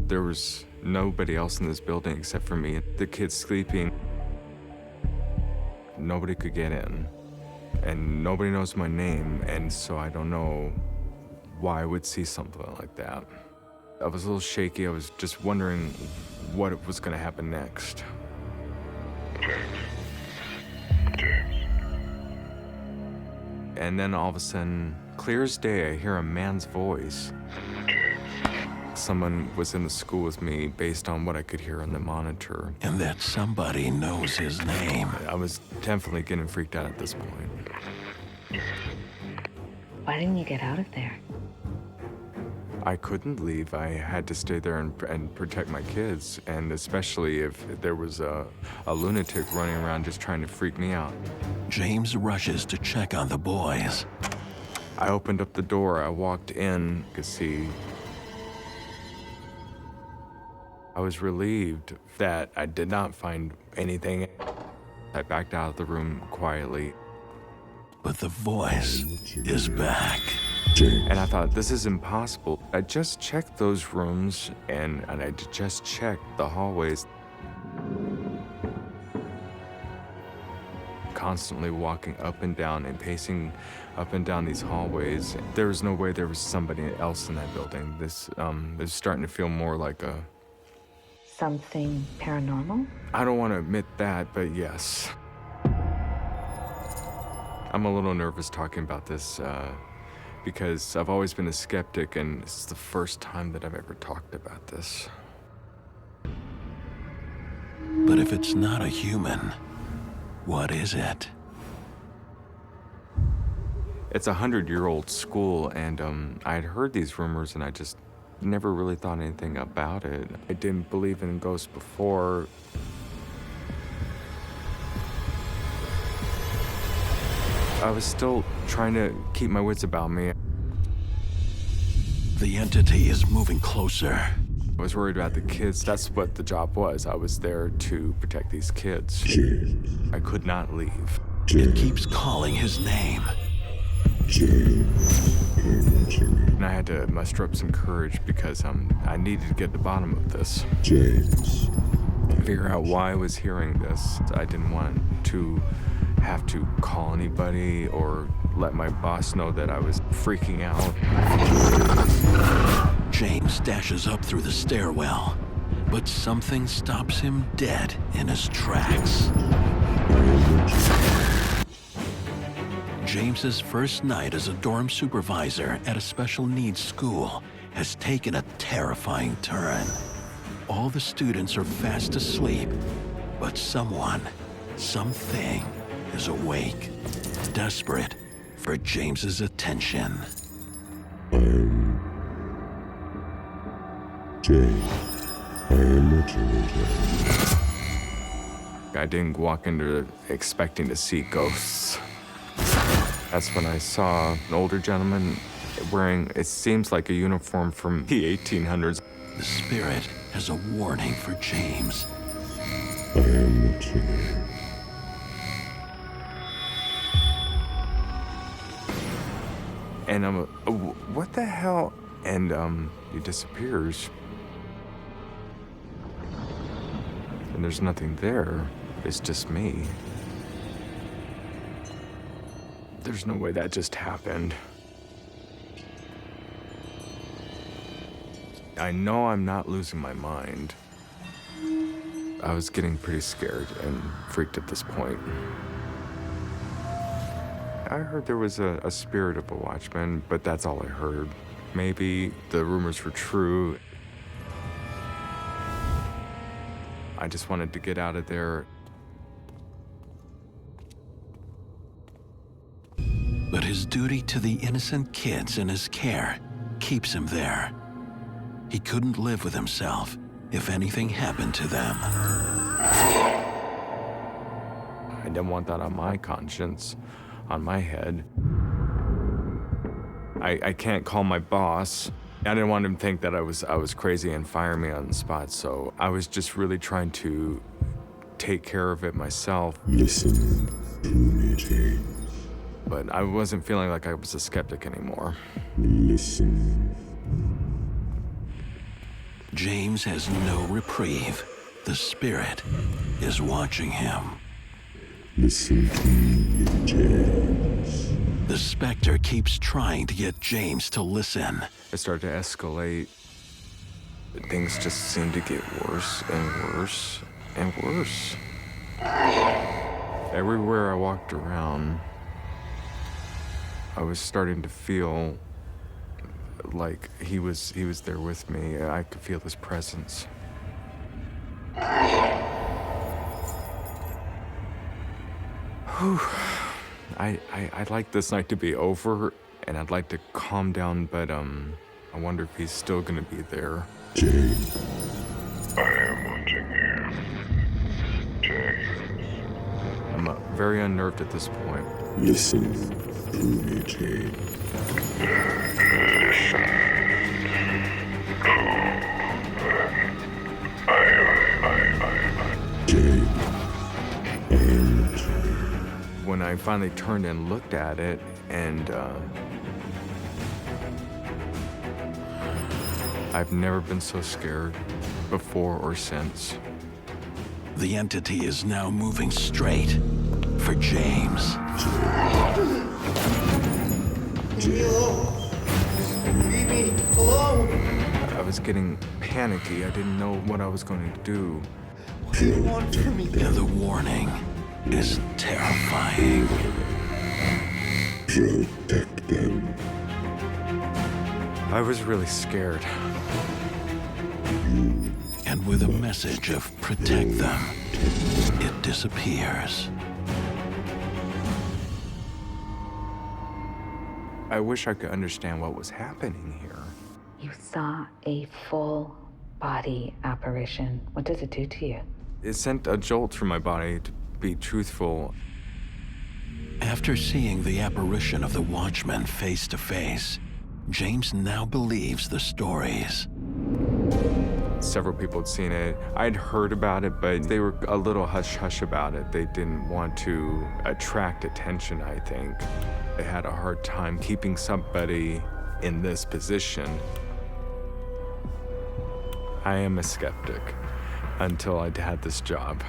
There was nobody else in this building except for me. The kids sleeping. Nobody could get in. And nobody knows my name, and so I don't know why I would see something like that. I was a little shaky. I was just wondering what was going to happen next. And then all of a sudden, clear as day, I hear a man's voice. Someone was in the school with me based on what I could hear on the monitor. And that somebody knows his name. I was definitely getting freaked out at this point. Why didn't you get out of there? I couldn't leave. I had to stay there and protect my kids, and especially if there was a lunatic running around just trying to freak me out. James rushes to check on the boys. I opened up the door. I walked in. I could see. I was relieved that I did not find anything. I backed out of the room quietly. But the voice is back. And I thought, this is impossible. I just checked those rooms, and I just checked the hallways. Constantly walking up and down and pacing up and down these hallways. There was no way there was somebody else in that building. This is starting to feel more like a... Something paranormal? I don't want to admit that, but yes. I'm a little nervous talking about this because I've always been a skeptic, and this is the first time that I've ever talked about this. But if it's not a human, what is it? It's a 100-year-old school, and I had heard these rumors, and I just never really thought anything about it. I didn't believe in ghosts before. I was still trying to keep my wits about me. The entity is moving closer. I was worried about the kids. That's what the job was. I was there to protect these kids. I could not leave. It keeps calling his name. And I had to muster up some courage because I needed to get to the bottom of this. Figure out why I was hearing this. I didn't want to have to call anybody or let my boss know that I was freaking out. James dashes up through the stairwell, but something stops him dead in his tracks. James's first night as a dorm supervisor at a special needs school has taken a terrifying turn. All the students are fast asleep, but someone, something is awake, desperate for James's attention. James, I am returning. I didn't walk into expecting to see ghosts. That's when I saw an older gentleman wearing, it seems like a uniform from the 1800s. The spirit has a warning for James. I am watching you. And I'm what the hell? And he disappears. And there's nothing there. It's just me. There's no way that just happened. I know I'm not losing my mind. I was getting pretty scared and freaked at this point. I heard there was a spirit of a watchman, but that's all I heard. Maybe the rumors were true. I just wanted to get out of there. But his duty to the innocent kids in his care keeps him there. He couldn't live with himself if anything happened to them. I didn't want that on my conscience, on my head. I can't call my boss. I didn't want him to think that I was crazy and fire me on the spot, so I was just really trying to take care of it myself. Listen to me, James. But I wasn't feeling like I was a skeptic anymore. Listen. James has no reprieve. The spirit is watching him. Listen to me, James. The specter keeps trying to get James to listen. It started to escalate. Things just seemed to get worse and worse and worse. Everywhere I walked around, I was starting to feel like he was there with me. I could feel his presence. Whew. I'd like this night to be over, and I'd like to calm down, but I wonder if he's still gonna be there. James. I am watching you. James. I'm very unnerved at this point. Listen to me, James. Listen. James. When I finally turned and looked at it, and I've never been so scared before or since. The entity is now moving straight for James. Leave me alone. Leave me alone. I was getting panicky. I didn't know what I was going to do. What do you want from me? And the warning is terrifying. Protect them. I was really scared. And with a message of protect them, it disappears. I wish I could understand what was happening here. You saw a full body apparition. What does it do to you? It sent a jolt through my body, to be truthful. After seeing the apparition of the Watchman face to face, James now believes the stories. Several people had seen it. I'd heard about it, but they were a little hush-hush about it. They didn't want to attract attention, I think. They had a hard time keeping somebody in this position. I am a skeptic until I'd had this job.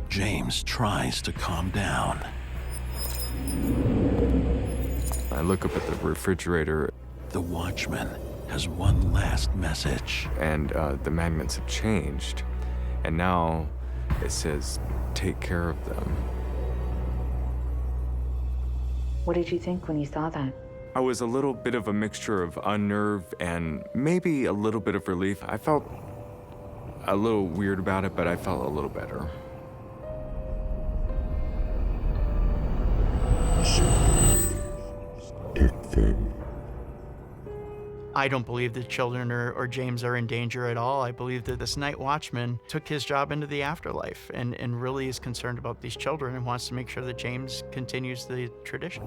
James tries to calm down. I look up at the refrigerator. The Watchman has one last message. And the magnets have changed. And now it says, take care of them. What did you think when you saw that? I was a little bit of a mixture of unnerved and maybe a little bit of relief. I felt a little weird about it, but I felt a little better. Protect them. I don't believe that children or James are in danger at all. I believe that this night watchman took his job into the afterlife and really is concerned about these children and wants to make sure that James continues the tradition.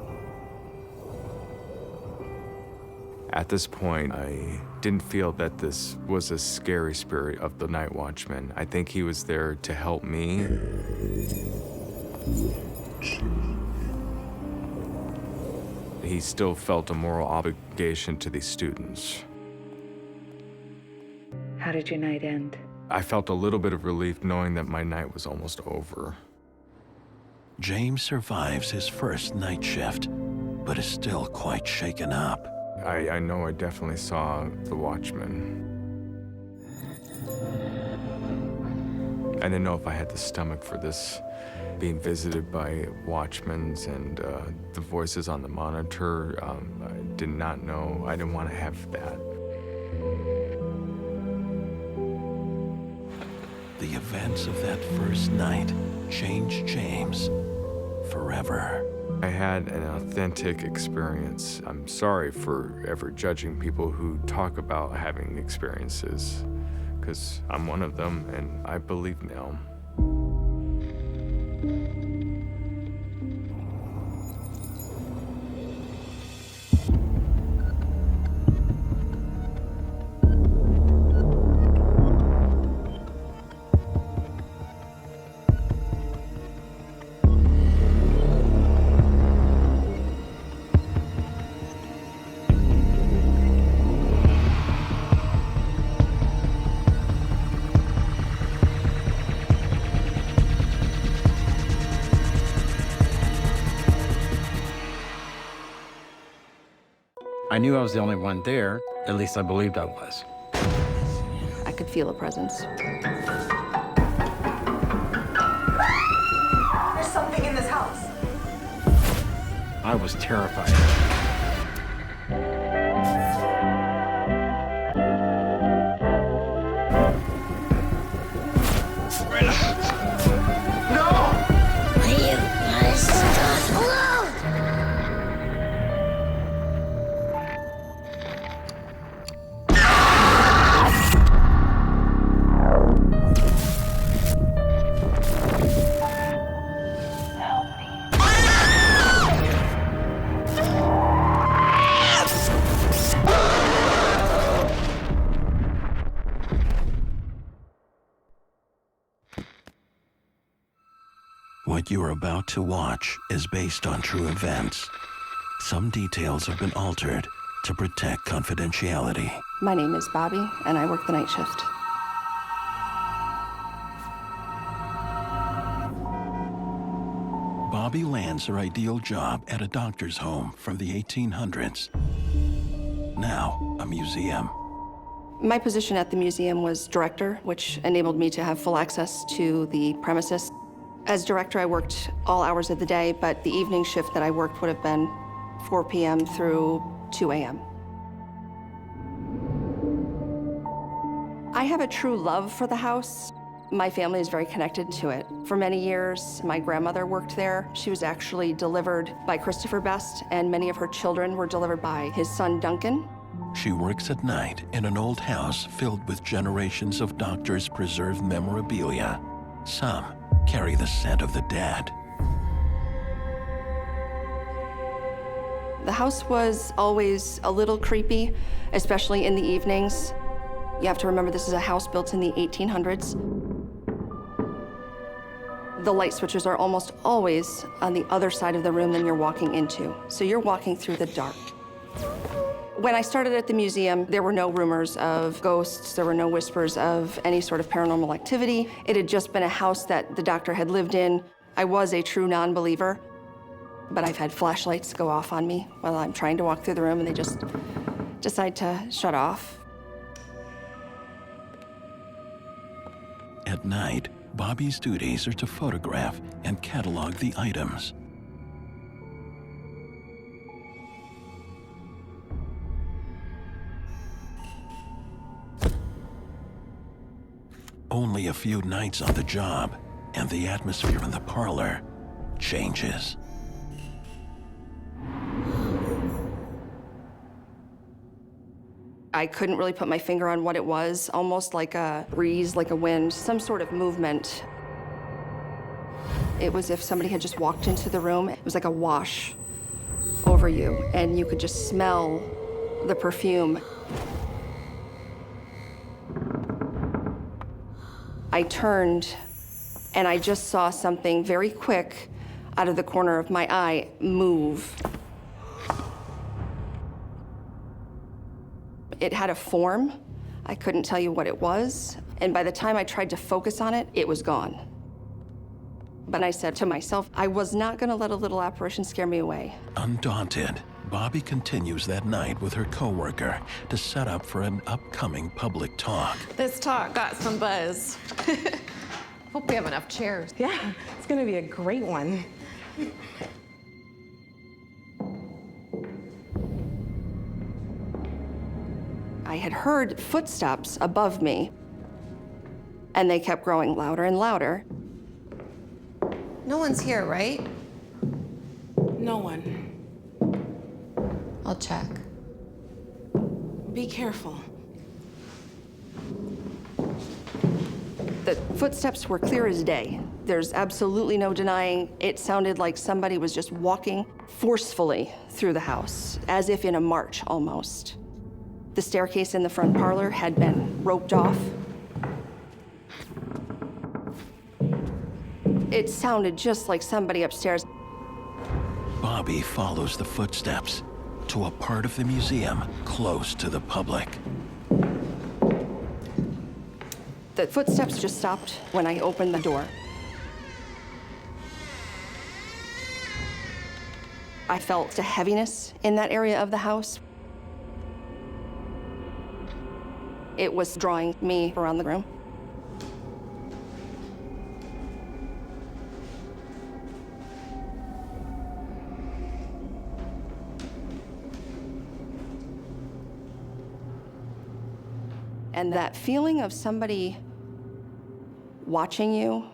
At this point, I didn't feel that this was a scary spirit of the night watchman. I think he was there to help me. He still felt a moral obligation to these students. How did your night end? I felt a little bit of relief knowing that my night was almost over. James survives his first night shift, but is still quite shaken up. I know I definitely saw the watchman. I didn't know if I had the stomach for this, being visited by watchmen and the voices on the monitor. I did not know. I didn't want to have that. The events of that first night changed James forever. I had an authentic experience. I'm sorry for ever judging people who talk about having experiences, because I'm one of them, and I believe now. I knew I was the only one there. At least I believed I was. I could feel a presence. There's something in this house. I was terrified. What you are about to watch is based on true events. Some details have been altered to protect confidentiality. My name is Bobby, and I work the night shift. Bobby lands her ideal job at a doctor's home from the 1800s. Now, a museum. My position at the museum was director, which enabled me to have full access to the premises. As director, I worked all hours of the day, but the evening shift that I worked would have been 4 p.m. through 2 a.m. I have a true love for the house. My family is very connected to it. For many years, my grandmother worked there. She was actually delivered by Christopher Best, and many of her children were delivered by his son, Duncan. She works at night in an old house filled with generations of doctors' preserved memorabilia. Some carry the scent of the dead. The house was always a little creepy, especially in the evenings. You have to remember this is a house built in the 1800s. The light switches are almost always on the other side of the room than you're walking into, so you're walking through the dark. When I started at the museum, there were no rumors of ghosts, there were no whispers of any sort of paranormal activity. It had just been a house that the doctor had lived in. I was a true non-believer, but I've had flashlights go off on me while I'm trying to walk through the room and they just decide to shut off. At night, Bobby's duties are to photograph and catalog the items. Only a few nights on the job, and the atmosphere in the parlor changes. I couldn't really put my finger on what it was, almost like a breeze, like a wind, some sort of movement. It was if somebody had just walked into the room. It was like a wash over you, and you could just smell the perfume. I turned, and I just saw something very quick out of the corner of my eye move. It had a form. I couldn't tell you what it was. And by the time I tried to focus on it, it was gone. But I said to myself, I was not gonna let a little apparition scare me away. Undaunted, Bobby continues that night with her coworker to set up for an upcoming public talk. This talk got some buzz. Hope we have enough chairs. Yeah, it's gonna be a great one. I had heard footsteps above me, and they kept growing louder and louder. No one's here, right? No one. I'll check. Be careful. The footsteps were clear as day. There's absolutely no denying it sounded like somebody was just walking forcefully through the house, as if in a march almost. The staircase in the front parlor had been roped off. It sounded just like somebody upstairs. Bobby follows the footsteps to a part of the museum close to the public. The footsteps just stopped when I opened the door. I felt a heaviness in that area of the house. It was drawing me around the room. And that feeling of somebody watching you.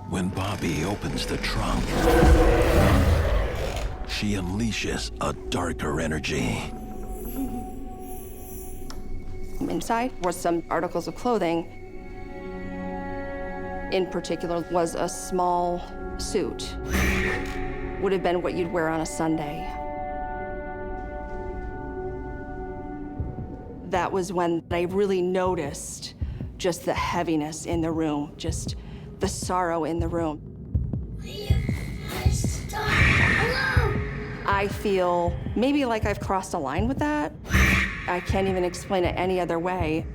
When Bobby opens the trunk, she unleashes a darker energy. Inside was some articles of clothing. In particular was a small suit. Would have been what you'd wear on a Sunday. That was when I really noticed just the heaviness in the room, just the sorrow in the room. I feel maybe like I've crossed a line with that. I can't even explain it any other way.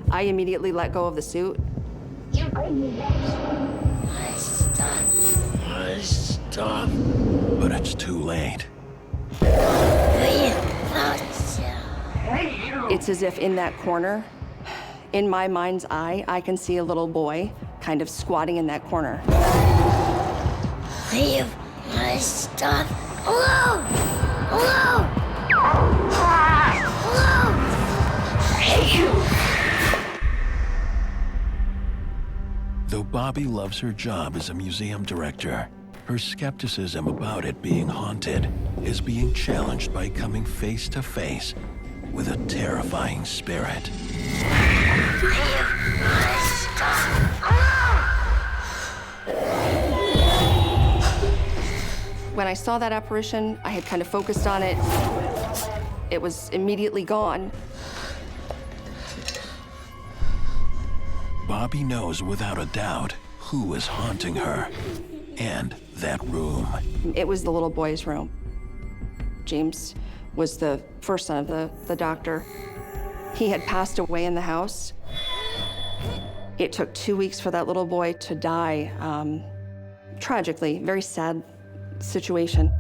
I immediately let go of the suit. Stop. But it's too late. It's as if in that corner, in my mind's eye, I can see a little boy kind of squatting in that corner. Leave my stuff alone! Alone! Alone! Though Bobby loves her job as a museum director, her skepticism about it being haunted is being challenged by coming face to face with a terrifying spirit. When I saw that apparition, I had kind of focused on it. It was immediately gone. Bobby knows without a doubt who is haunting her and that room. It was the little boy's room. James was the first son of the doctor. He had passed away in the house. It took 2 weeks for that little boy to die, tragically, very sad situation.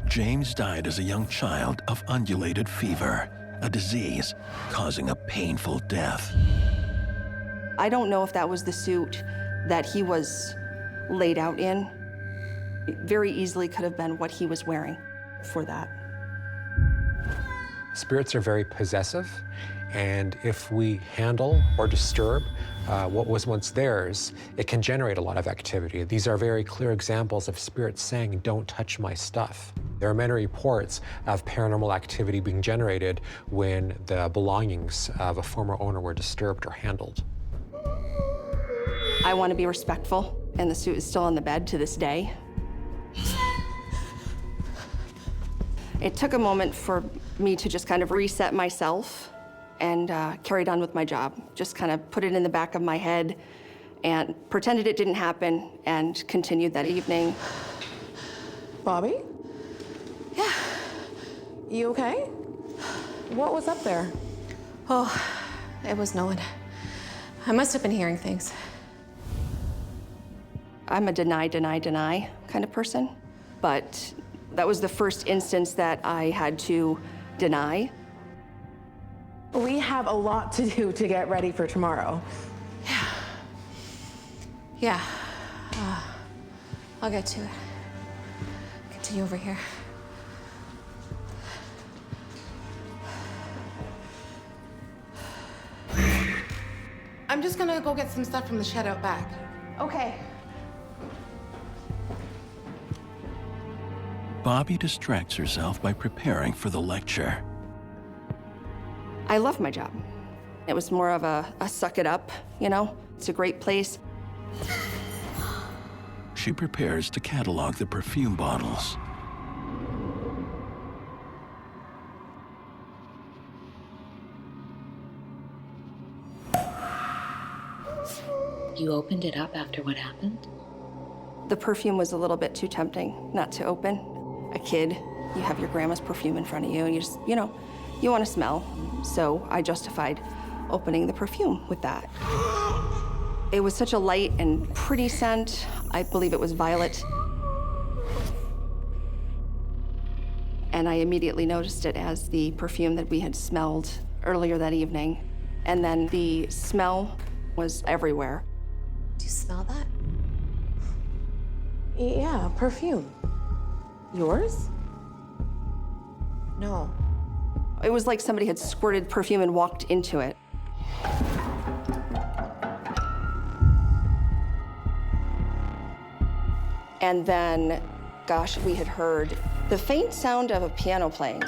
James died as a young child of undulated fever, a disease causing a painful death. I don't know if that was the suit that he was laid out in. It very easily could have been what he was wearing for that. Spirits are very possessive, and if we handle or disturb what was once theirs, it can generate a lot of activity. These are very clear examples of spirits saying, "Don't touch my stuff." There are many reports of paranormal activity being generated when the belongings of a former owner were disturbed or handled. I want to be respectful, and the suit is still on the bed to this day. It took a moment for me to just kind of reset myself and carried on with my job. Just kind of put it in the back of my head and pretended it didn't happen and continued that evening. Bobby? Yeah. You okay? What was up there? Oh, it was no one. I must have been hearing things. I'm a deny kind of person, but that was the first instance that I had to deny. We have a lot to do to get ready for tomorrow. Yeah. I'll get to it. Continue over here. I'm just gonna go get some stuff from the shed out back. Okay. Bobby distracts herself by preparing for the lecture. I love my job. It was more of a suck it up, you know? It's a great place. She prepares to catalog the perfume bottles. You opened it up after what happened? The perfume was a little bit too tempting not to open. A kid, you have your grandma's perfume in front of you, and you just, you know, you want to smell. So I justified opening the perfume with that. It was such a light and pretty scent. I believe it was violet. And I immediately noticed it as the perfume that we had smelled earlier that evening. And then the smell was everywhere. Do you smell that? Yeah, perfume. Yours? No. It was like somebody had squirted perfume and walked into it. And then, gosh, we had heard the faint sound of a piano playing.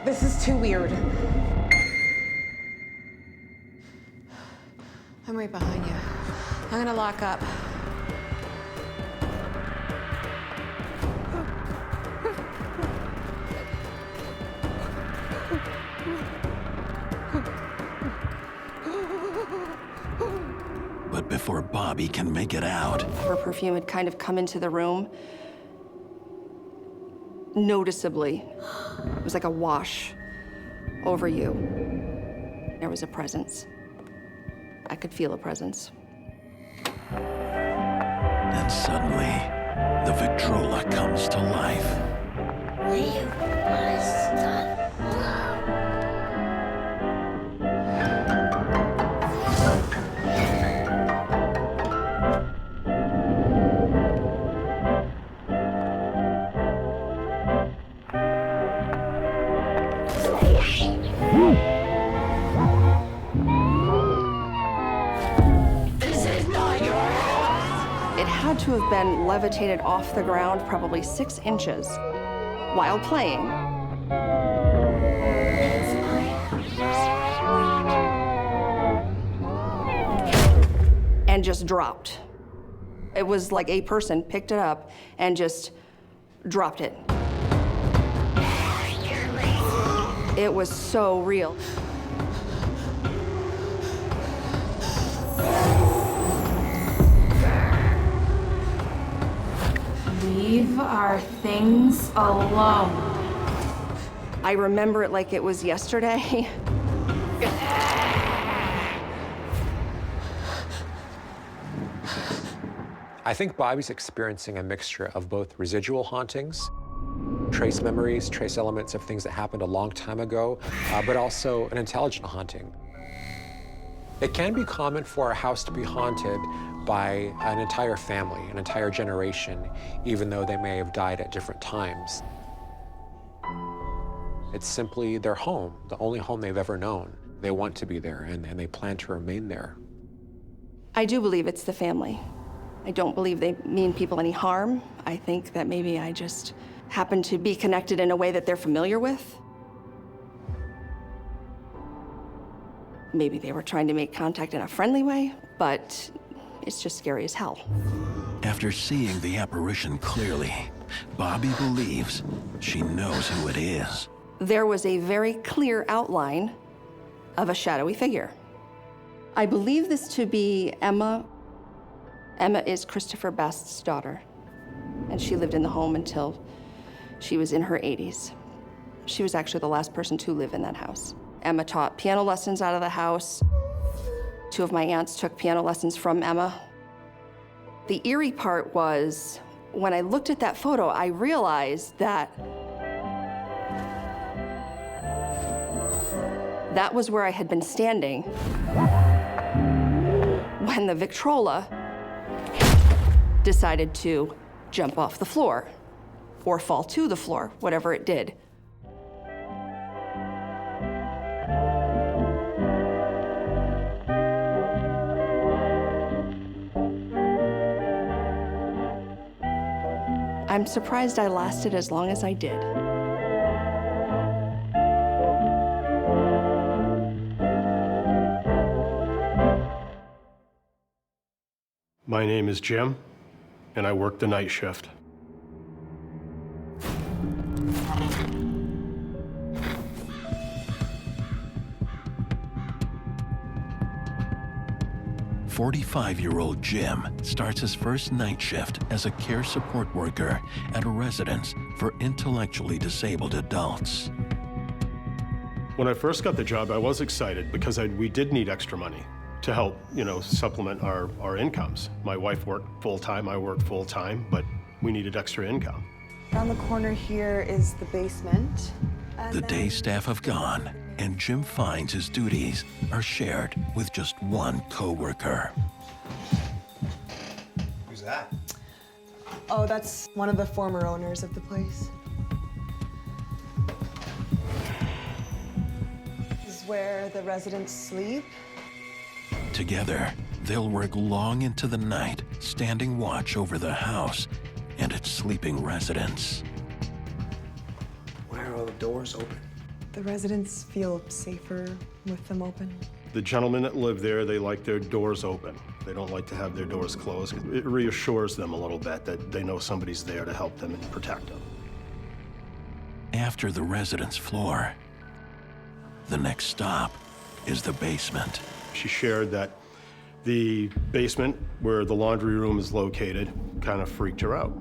This is too weird. I'm right behind you. I'm gonna lock up. But before Bobby can make it out, Her perfume had kind of come into the room noticeably. It was like a wash over you. There was a presence. I could feel a presence. and suddenly, the Victrola comes to life. Leave my stuff alone. It had to have been levitated off the ground probably 6 inches while playing. And just dropped. It was like a person picked it up and just dropped it. It was so real. Leave our things alone. I remember it like it was yesterday. I think Bobby's experiencing a mixture of both residual hauntings trace memories, trace elements of things that happened a long time ago, but also an intelligent haunting. It can be common for a house to be haunted by an entire family, an entire generation, even though they may have died at different times. It's simply their home, the only home they've ever known. They want to be there, and they plan to remain there. I do believe it's the family. I don't believe they mean people any harm. I think that maybe I just happen to be connected in a way that they're familiar with. Maybe they were trying to make contact in a friendly way, but it's just scary as hell. After seeing the apparition clearly, Bobby believes she knows who it is. There was a very clear outline of a shadowy figure. I believe this to be Emma. Emma is Christopher Best's daughter, and she lived in the home until she was in her 80s. She was actually the last person to live in that house. Emma taught piano lessons out of the house. 2 of my aunts took piano lessons from Emma. The eerie part was, when I looked at that photo, I realized that that was where I had been standing when the Victrola decided to jump off the floor or fall to the floor, whatever it did. I'm surprised I lasted as long as I did. My name is Jim, and I work the night shift. "45-year-old Jim starts his first night shift as a care support worker at a residence for intellectually disabled adults. When I first got the job, I was excited because we did need extra money to help, supplement our incomes. My wife worked full-time, I worked full-time, but we needed extra income. Around the corner here is the basement. The day staff have gone, and Jim finds his duties are shared with just one coworker. Who's that? Oh, that's one of the former owners of the place. This is where the residents sleep. Together, they'll work long into the night, standing watch over the house and its sleeping residents. Why are all the doors open? The residents feel safer with them open. The gentlemen that live there, they like their doors open. They don't like to have their doors closed. It reassures them a little bit that they know somebody's there to help them and protect them. After the residence floor, the next stop is the basement. She shared that the basement, where the laundry room is located, kind of freaked her out.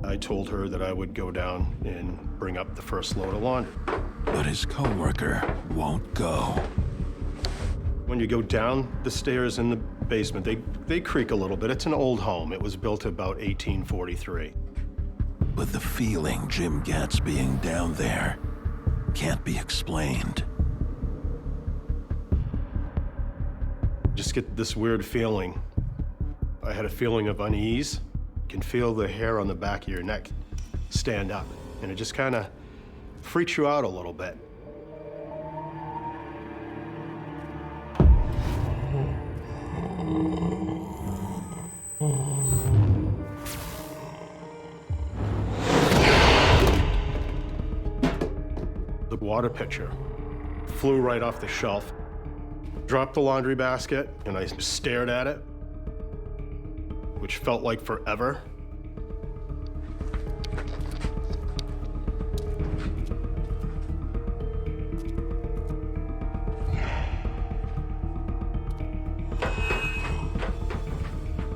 I told her that I would go down and bring up the first load of laundry. But his coworker won't go. When you go down the stairs in the basement, they creak a little bit. It's an old home. It was built about 1843. But the feeling Jim gets being down there can't be explained. Just get this weird feeling. I had a feeling of unease. You can feel the hair on the back of your neck stand up, and it just kind of freaks you out a little bit. The water pitcher flew right off the shelf. Dropped the laundry basket, and I stared at it, which felt like forever.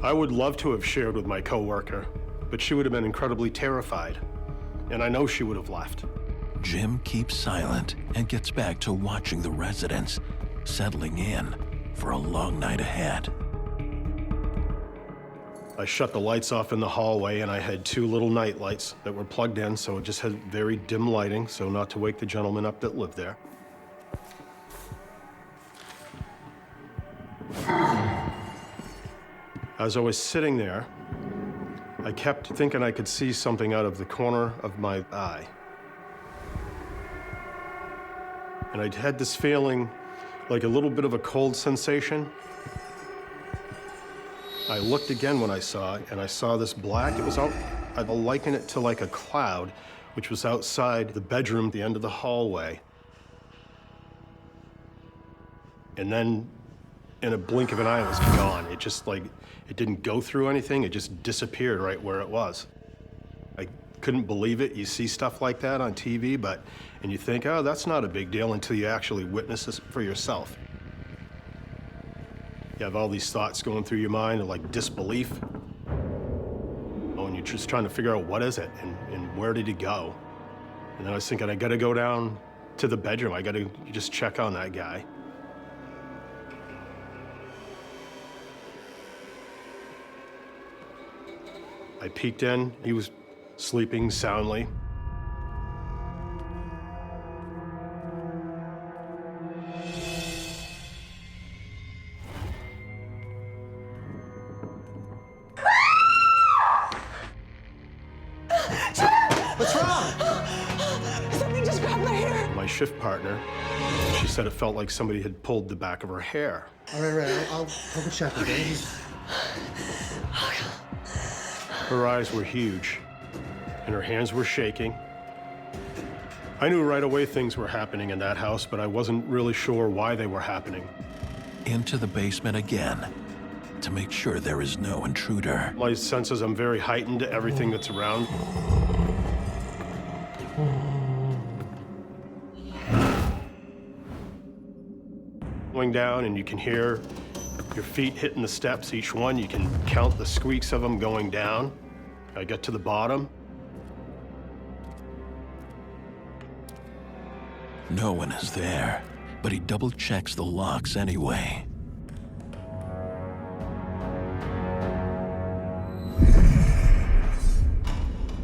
I would love to have shared with my coworker, but she would have been incredibly terrified, and I know she would have left. Jim keeps silent and gets back to watching the residents, settling in for a long night ahead. I shut the lights off in the hallway, and I had 2 little night lights that were plugged in, so it just had very dim lighting, so not to wake the gentleman up that lived there. As I was sitting there, I kept thinking I could see something out of the corner of my eye. And I'd had this feeling like a little bit of a cold sensation. I looked again when I saw it, and I saw this black. It was out, I'd liken it to like a cloud, which was outside the bedroom at the end of the hallway. And then, in a blink of an eye, it was gone. It just like, it didn't go through anything. It just disappeared right where it was. I couldn't believe it. You see stuff like that on TV, and you think, oh, that's not a big deal until you actually witness this for yourself. You have all these thoughts going through your mind of like disbelief. Oh, and you're just trying to figure out what is it and where did it go? And then I was thinking, I gotta go down to the bedroom. I gotta just check on that guy. I peeked in, he was sleeping soundly. What's wrong? Something just grabbed my hair. My shift partner, she said it felt like somebody had pulled the back of her hair. All right. I'll go check, okay? Her eyes were huge, and her hands were shaking. I knew right away things were happening in that house, but I wasn't really sure why they were happening. Into the basement again to make sure there is no intruder. My senses, I'm very heightened to everything that's around. Going down, and you can hear your feet hitting the steps, each one. You can count the squeaks of them going down. I get to the bottom. No one is there, but he double checks the locks anyway.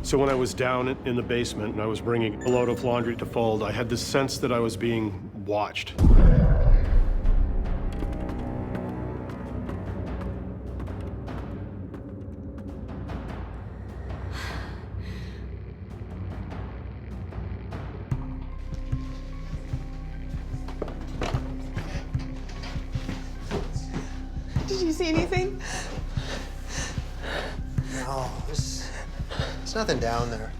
So when I was down in the basement and I was bringing a load of laundry to fold, I had this sense that I was being watched. Did you see anything? No, there's nothing down there.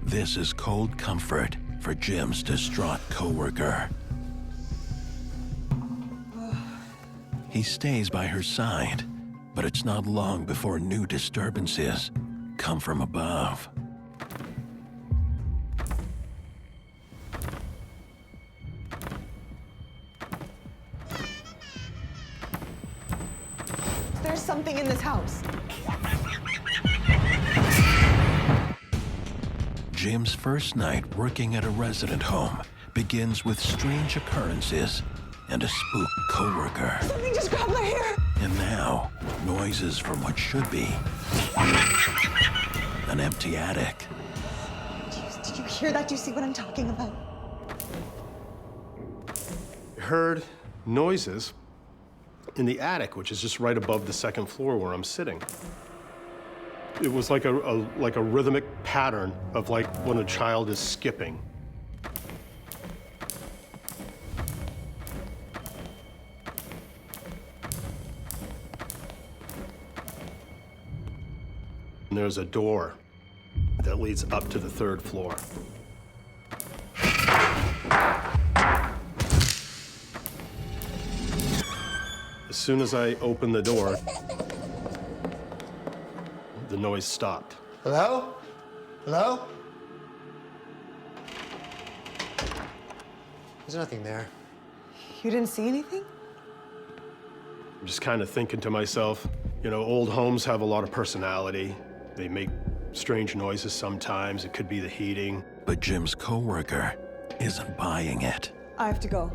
This is cold comfort for Jim's distraught coworker. He stays by her side, but it's not long before new disturbances come from above. There's something in this house. Jim's first night working at a resident home begins with strange occurrences and a spooked coworker. Something just grabbed my hair. And now, noises from what should be an empty attic. Jeez, did you hear that? Do you see what I'm talking about? I heard noises in the attic, which is just right above the second floor where I'm sitting. It was like a rhythmic pattern of like when a child is skipping. And there's a door that leads up to the third floor. As soon as I opened the door, the noise stopped. Hello? Hello? There's nothing there. You didn't see anything? I'm just kind of thinking to myself, you know, old homes have a lot of personality. They make strange noises sometimes. It could be the heating. But Jim's coworker isn't buying it. I have to go.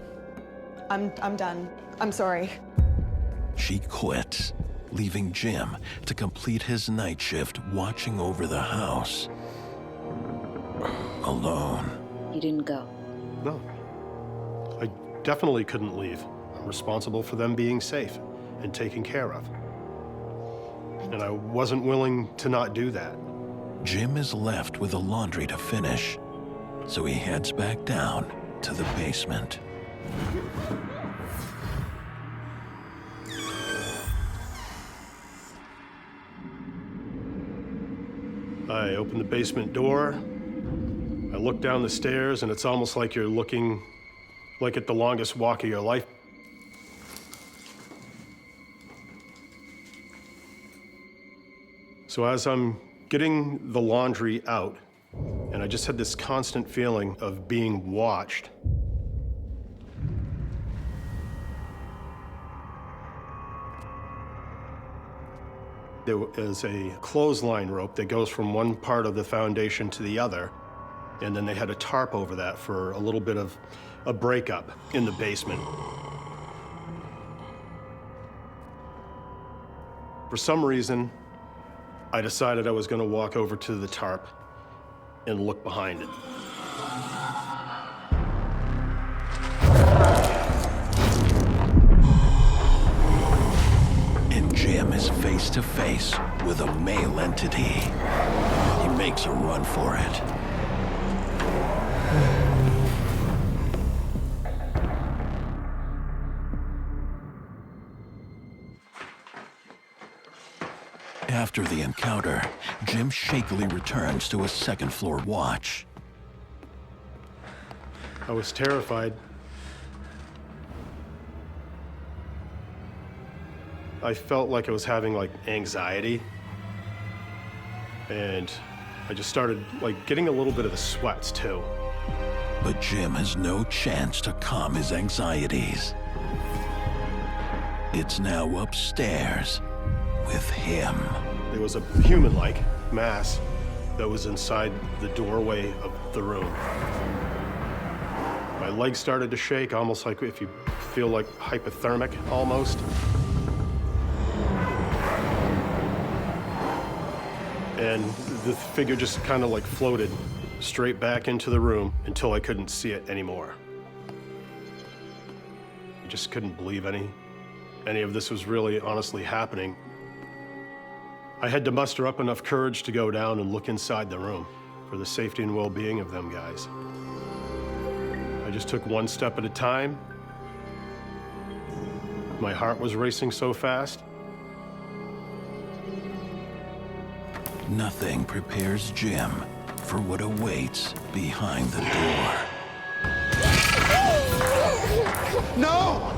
I'm done. I'm sorry. She quits leaving Jim to complete his night shift watching over the house. Alone. You didn't go? No. I definitely couldn't leave. I'm responsible for them being safe and taken care of. And I wasn't willing to not do that. Jim is left with the laundry to finish, so he heads back down to the basement. I open the basement door. I look down the stairs, and it's almost like you're looking like at the longest walk of your life. So as I'm getting the laundry out, and I just had this constant feeling of being watched. There is a clothesline rope that goes from one part of the foundation to the other, and then they had a tarp over that for a little bit of a breakup in the basement. For some reason, I decided I was going to walk over to the tarp and look behind it. And Jim is face to face with a male entity. He makes a run for it. After the encounter, Jim shakily returns to his second-floor watch. I was terrified. I felt like I was having anxiety. And I just started getting a little bit of the sweats too. But Jim has no chance to calm his anxieties. It's now upstairs with him. There was a human-like mass that was inside the doorway of the room. My legs started to shake, almost like if you feel like hypothermic, almost. And the figure just kind of floated straight back into the room until I couldn't see it anymore. I just couldn't believe any of this was really honestly happening. I had to muster up enough courage to go down and look inside the room for the safety and well-being of them guys. I just took one step at a time. My heart was racing so fast. Nothing prepares Jim for what awaits behind the door. No!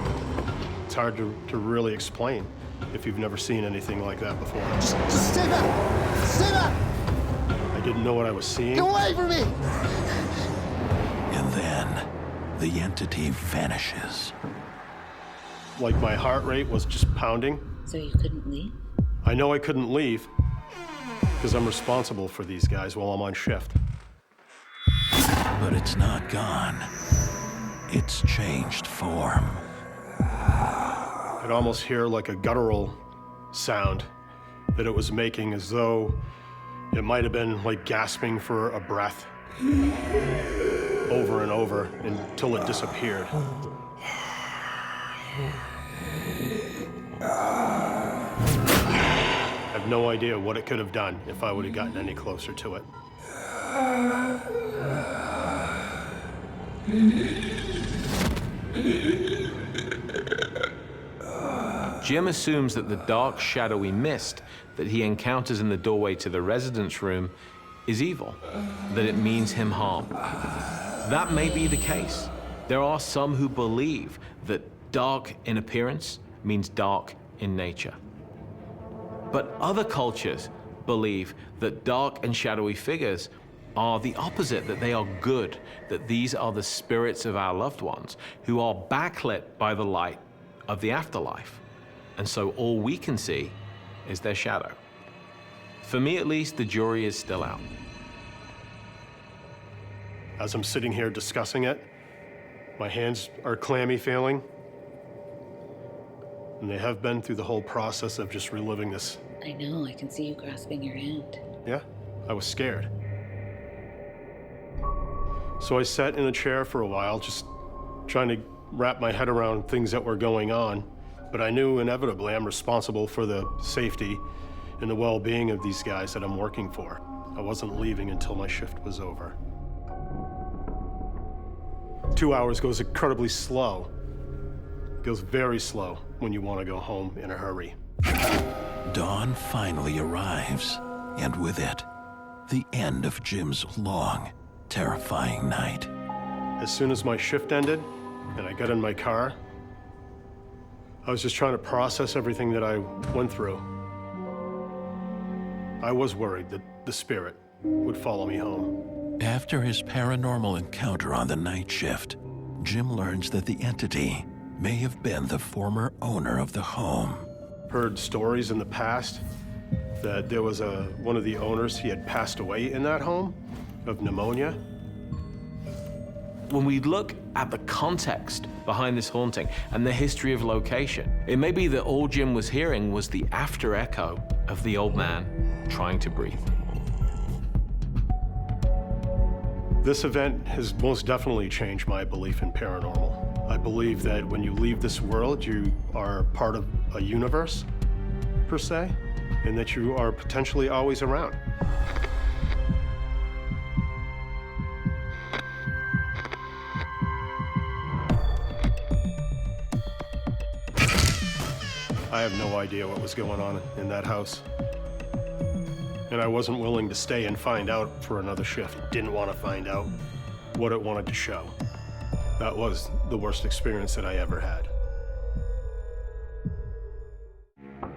It's hard to really explain if you've never seen anything like that before. Just stay back! Stay back! I didn't know what I was seeing. Get away from me! And then the entity vanishes. My heart rate was just pounding. So you couldn't leave? I know I couldn't leave because I'm responsible for these guys while I'm on shift. But it's not gone. It's changed form. I'd almost hear a guttural sound that it was making, as though it might have been gasping for a breath over and over until it disappeared. I have no idea what it could have done if I would have gotten any closer to it. Jim assumes that the dark, shadowy mist that he encounters in the doorway to the residence room is evil, that it means him harm. That may be the case. There are some who believe that dark in appearance means dark in nature. But other cultures believe that dark and shadowy figures are the opposite, that they are good, that these are the spirits of our loved ones who are backlit by the light of the afterlife. And so all we can see is their shadow. For me, at least, the jury is still out. As I'm sitting here discussing it, my hands are clammy feeling. And they have been through the whole process of just reliving this. I know, I can see you grasping your hand. Yeah, I was scared. So I sat in a chair for a while, just trying to wrap my head around things that were going on. But I knew inevitably I'm responsible for the safety and the well-being of these guys that I'm working for. I wasn't leaving until my shift was over. 2 hours goes incredibly slow. It goes very slow when you want to go home in a hurry. Dawn finally arrives, and with it, the end of Jim's long, terrifying night. As soon as my shift ended and I got in my car, I was just trying to process everything that I went through. I was worried that the spirit would follow me home. After his paranormal encounter on the night shift, Jim learns that the entity may have been the former owner of the home. Heard stories in the past that there was one of the owners, he had passed away in that home of pneumonia. When we look at the context behind this haunting and the history of location, it may be that all Jim was hearing was the after echo of the old man trying to breathe. This event has most definitely changed my belief in paranormal. I believe that when you leave this world, you are part of a universe, per se, and that you are potentially always around. I have no idea what was going on in that house. And I wasn't willing to stay and find out for another shift. Didn't want to find out what it wanted to show. That was the worst experience that I ever had.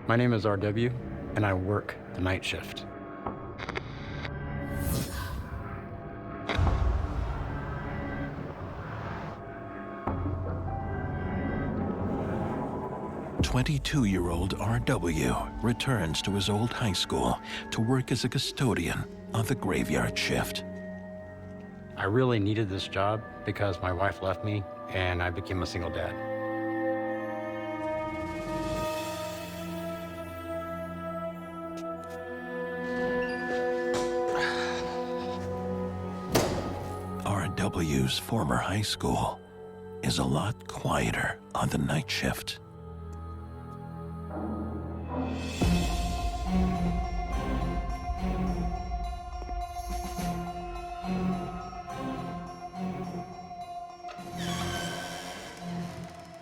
My name is RW, and I work the night shift. "22-year-old RW returns to his old high school to work as a custodian on the graveyard shift. I really needed this job because my wife left me and I became a single dad. RW's former high school is a lot quieter on the night shift.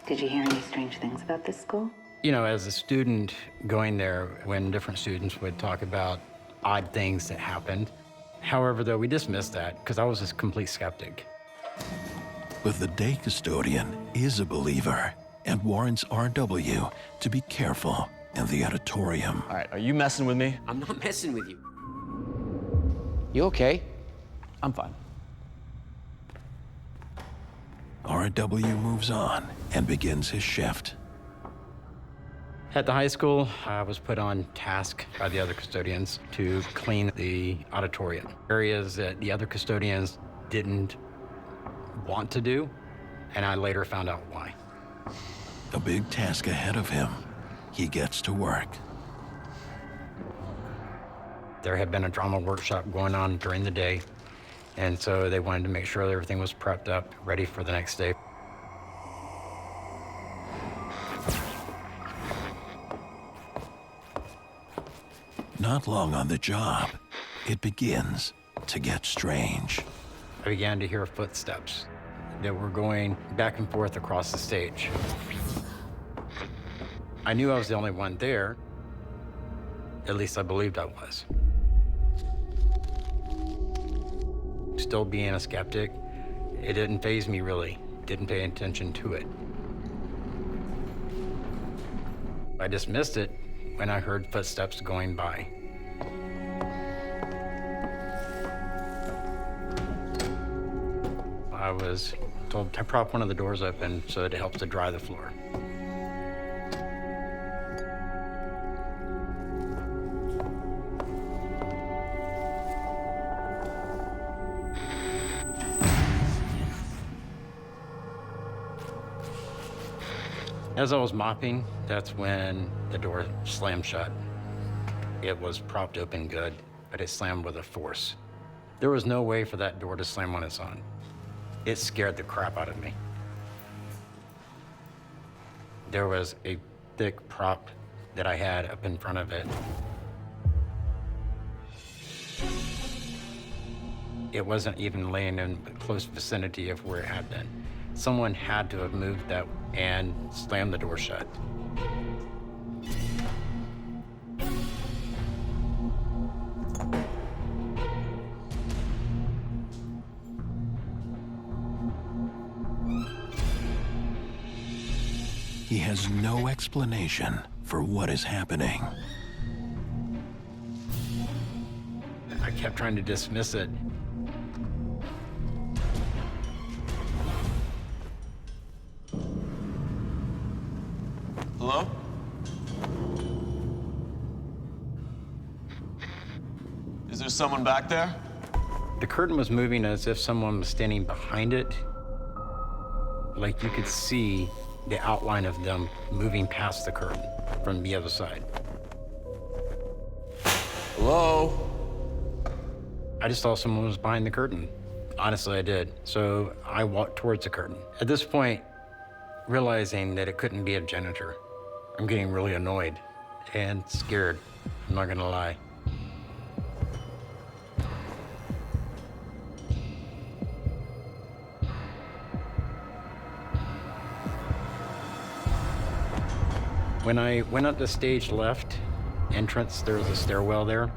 Did you hear any strange things about this school? You know, as a student going there, when different students would talk about odd things that happened. However, though, we dismissed that because I was a complete skeptic. But the day custodian is a believer and warns RW to be careful in the auditorium. All right, are you messing with me? I'm not messing with you. You okay? I'm fine. RW moves on and begins his shift. At the high school, I was put on task by the other custodians to clean the auditorium. Areas that the other custodians didn't want to do, and I later found out why. A big task ahead of him. He gets to work. There had been a drama workshop going on during the day, and so they wanted to make sure that everything was prepped up, ready for the next day. Not long on the job, it begins to get strange. I began to hear footsteps that were going back and forth across the stage. I knew I was the only one there. At least I believed I was. Still being a skeptic, it didn't faze me really. Didn't pay attention to it. I dismissed it when I heard footsteps going by. I was told to prop one of the doors open so that it helps to dry the floor. As I was mopping, that's when the door slammed shut. It was propped open good, but it slammed with a force. There was no way for that door to slam on its own. It scared the crap out of me. There was a thick prop that I had up in front of it. It wasn't even laying in close vicinity of where it had been. Someone had to have moved that and slammed the door shut. He has no explanation for what is happening. I kept trying to dismiss it. Hello? Is there someone back there? The curtain was moving as if someone was standing behind it. Like you could see the outline of them moving past the curtain from the other side. Hello? I just thought someone was behind the curtain. Honestly, I did. So I walked towards the curtain. At this point, realizing that it couldn't be a janitor, I'm getting really annoyed and scared, I'm not gonna lie. When I went up the stage left entrance, there was a stairwell there.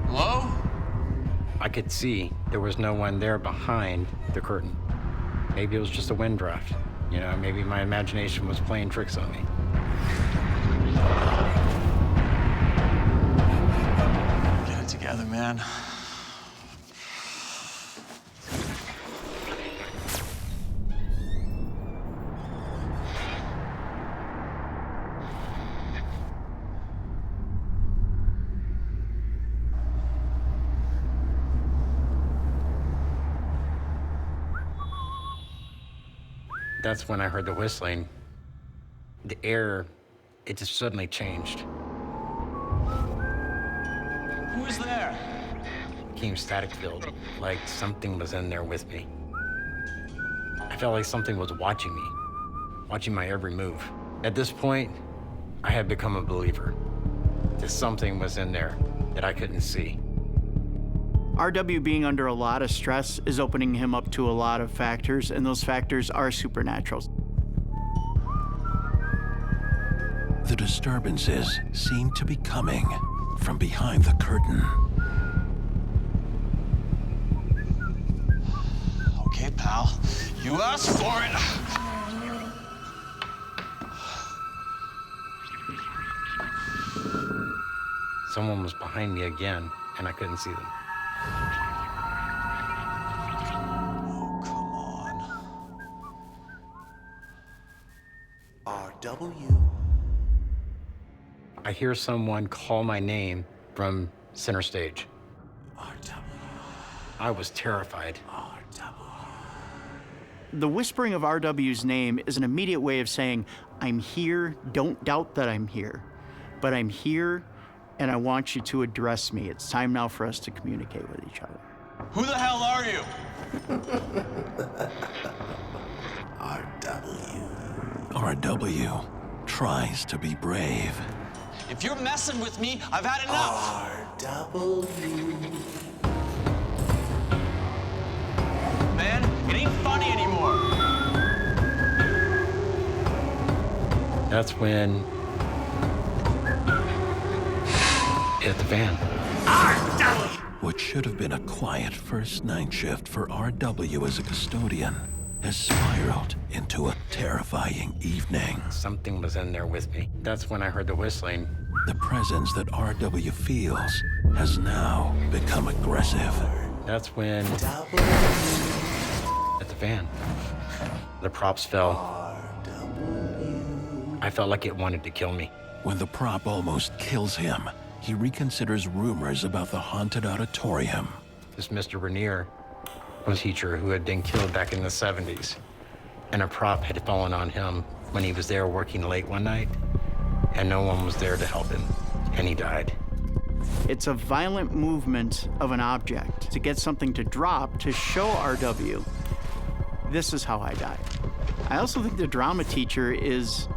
Hello? I could see there was no one there behind the curtain. Maybe it was just a wind draft. You know, maybe my imagination was playing tricks on me. Get it together, man. That's when I heard the whistling. The air, it just suddenly changed. Who is there? Became static filled, like something was in there with me. I felt like something was watching me, watching my every move. At this point, I had become a believer that something was in there that I couldn't see. RW being under a lot of stress is opening him up to a lot of factors, and those factors are supernatural. The disturbances seem to be coming from behind the curtain. Okay, pal. You asked for it. Someone was behind me again, and I couldn't see them. Oh, come on. RW. I hear someone call my name from center stage. RW. I was terrified. The whispering of RW's name is an immediate way of saying, I'm here, don't doubt that I'm here. But I'm here, and I want you to address me. It's time now for us to communicate with each other. Who the hell are you? RW tries to be brave. If you're messing with me, I've had enough. Man, it ain't funny anymore. That's when it hit the fan. What should have been a quiet first night shift for RW as a custodian has spiraled into a terrifying evening. Something was in there with me. That's when I heard the whistling. The presence that RW feels has now become aggressive. That's when it hit the fan. The props fell. I felt like it wanted to kill me. When the prop almost kills him, he reconsiders rumors about the haunted auditorium. This Mr. Rainier was a teacher who had been killed back in the 70s, and a prop had fallen on him when he was there working late one night, and no one was there to help him, and he died. It's a violent movement of an object to get something to drop to show RW, this is how I died. I also think the drama teacher is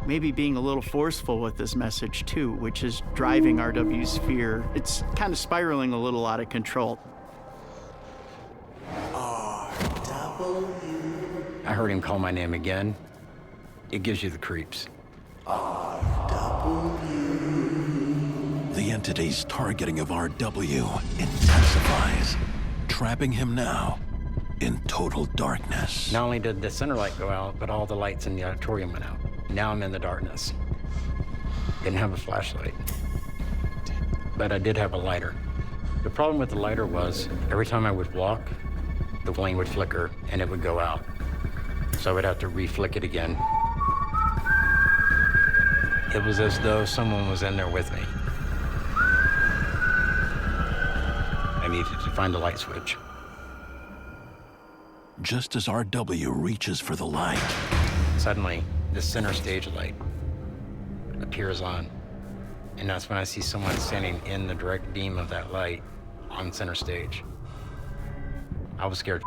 maybe being a little forceful with this message too, which is driving RW's fear. It's kind of spiraling a little out of control. I heard him call my name again. It gives you the creeps. The entity's targeting of RW intensifies, trapping him now in total darkness. Not only did the center light go out, but all the lights in the auditorium went out. Now I'm in the darkness. Didn't have a flashlight, but I did have a lighter. The problem with the lighter was every time I would walk, the flame would flicker and it would go out. So I would have to re-flick it again. It was as though someone was in there with me. I needed to find the light switch. Just as RW reaches for the light, Suddenly, the center stage light appears on. And that's when I see someone standing in the direct beam of that light on center stage. I was scared.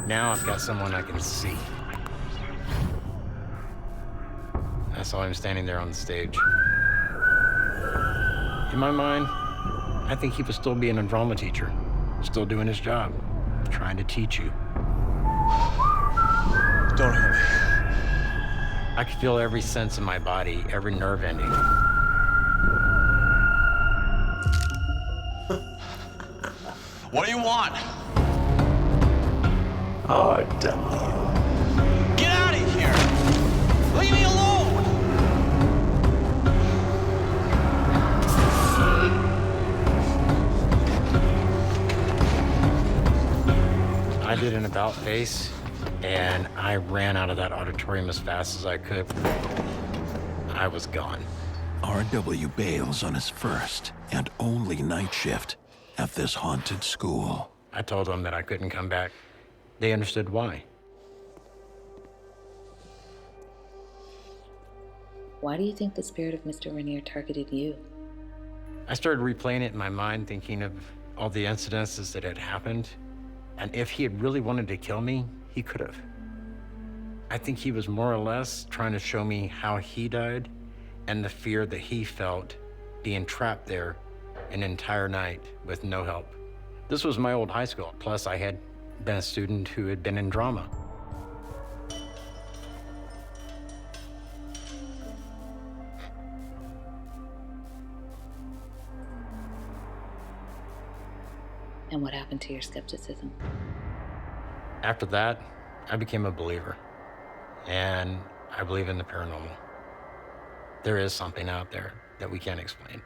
Now I've got someone I can see. I saw him standing there on the stage. In my mind, I think he was still being a drama teacher, still doing his job, trying to teach you. Don't hurt me. I could feel every sense in my body, every nerve ending. What do you want? RW. Get out of here! Leave me alone! I did an about face, and I ran out of that auditorium as fast as I could. I was gone. RW bails on his first and only night shift at this haunted school. I told them that I couldn't come back. They understood why. Why do you think the spirit of Mr. Rainier targeted you? I started replaying it in my mind, thinking of all the incidences that had happened. And if he had really wanted to kill me, he could have. I think he was more or less trying to show me how he died and the fear that he felt being trapped there an entire night with no help. This was my old high school. Plus, I had been a student who had been in drama. And what happened to your skepticism? After that, I became a believer. And I believe in the paranormal. There is something out there that we can't explain.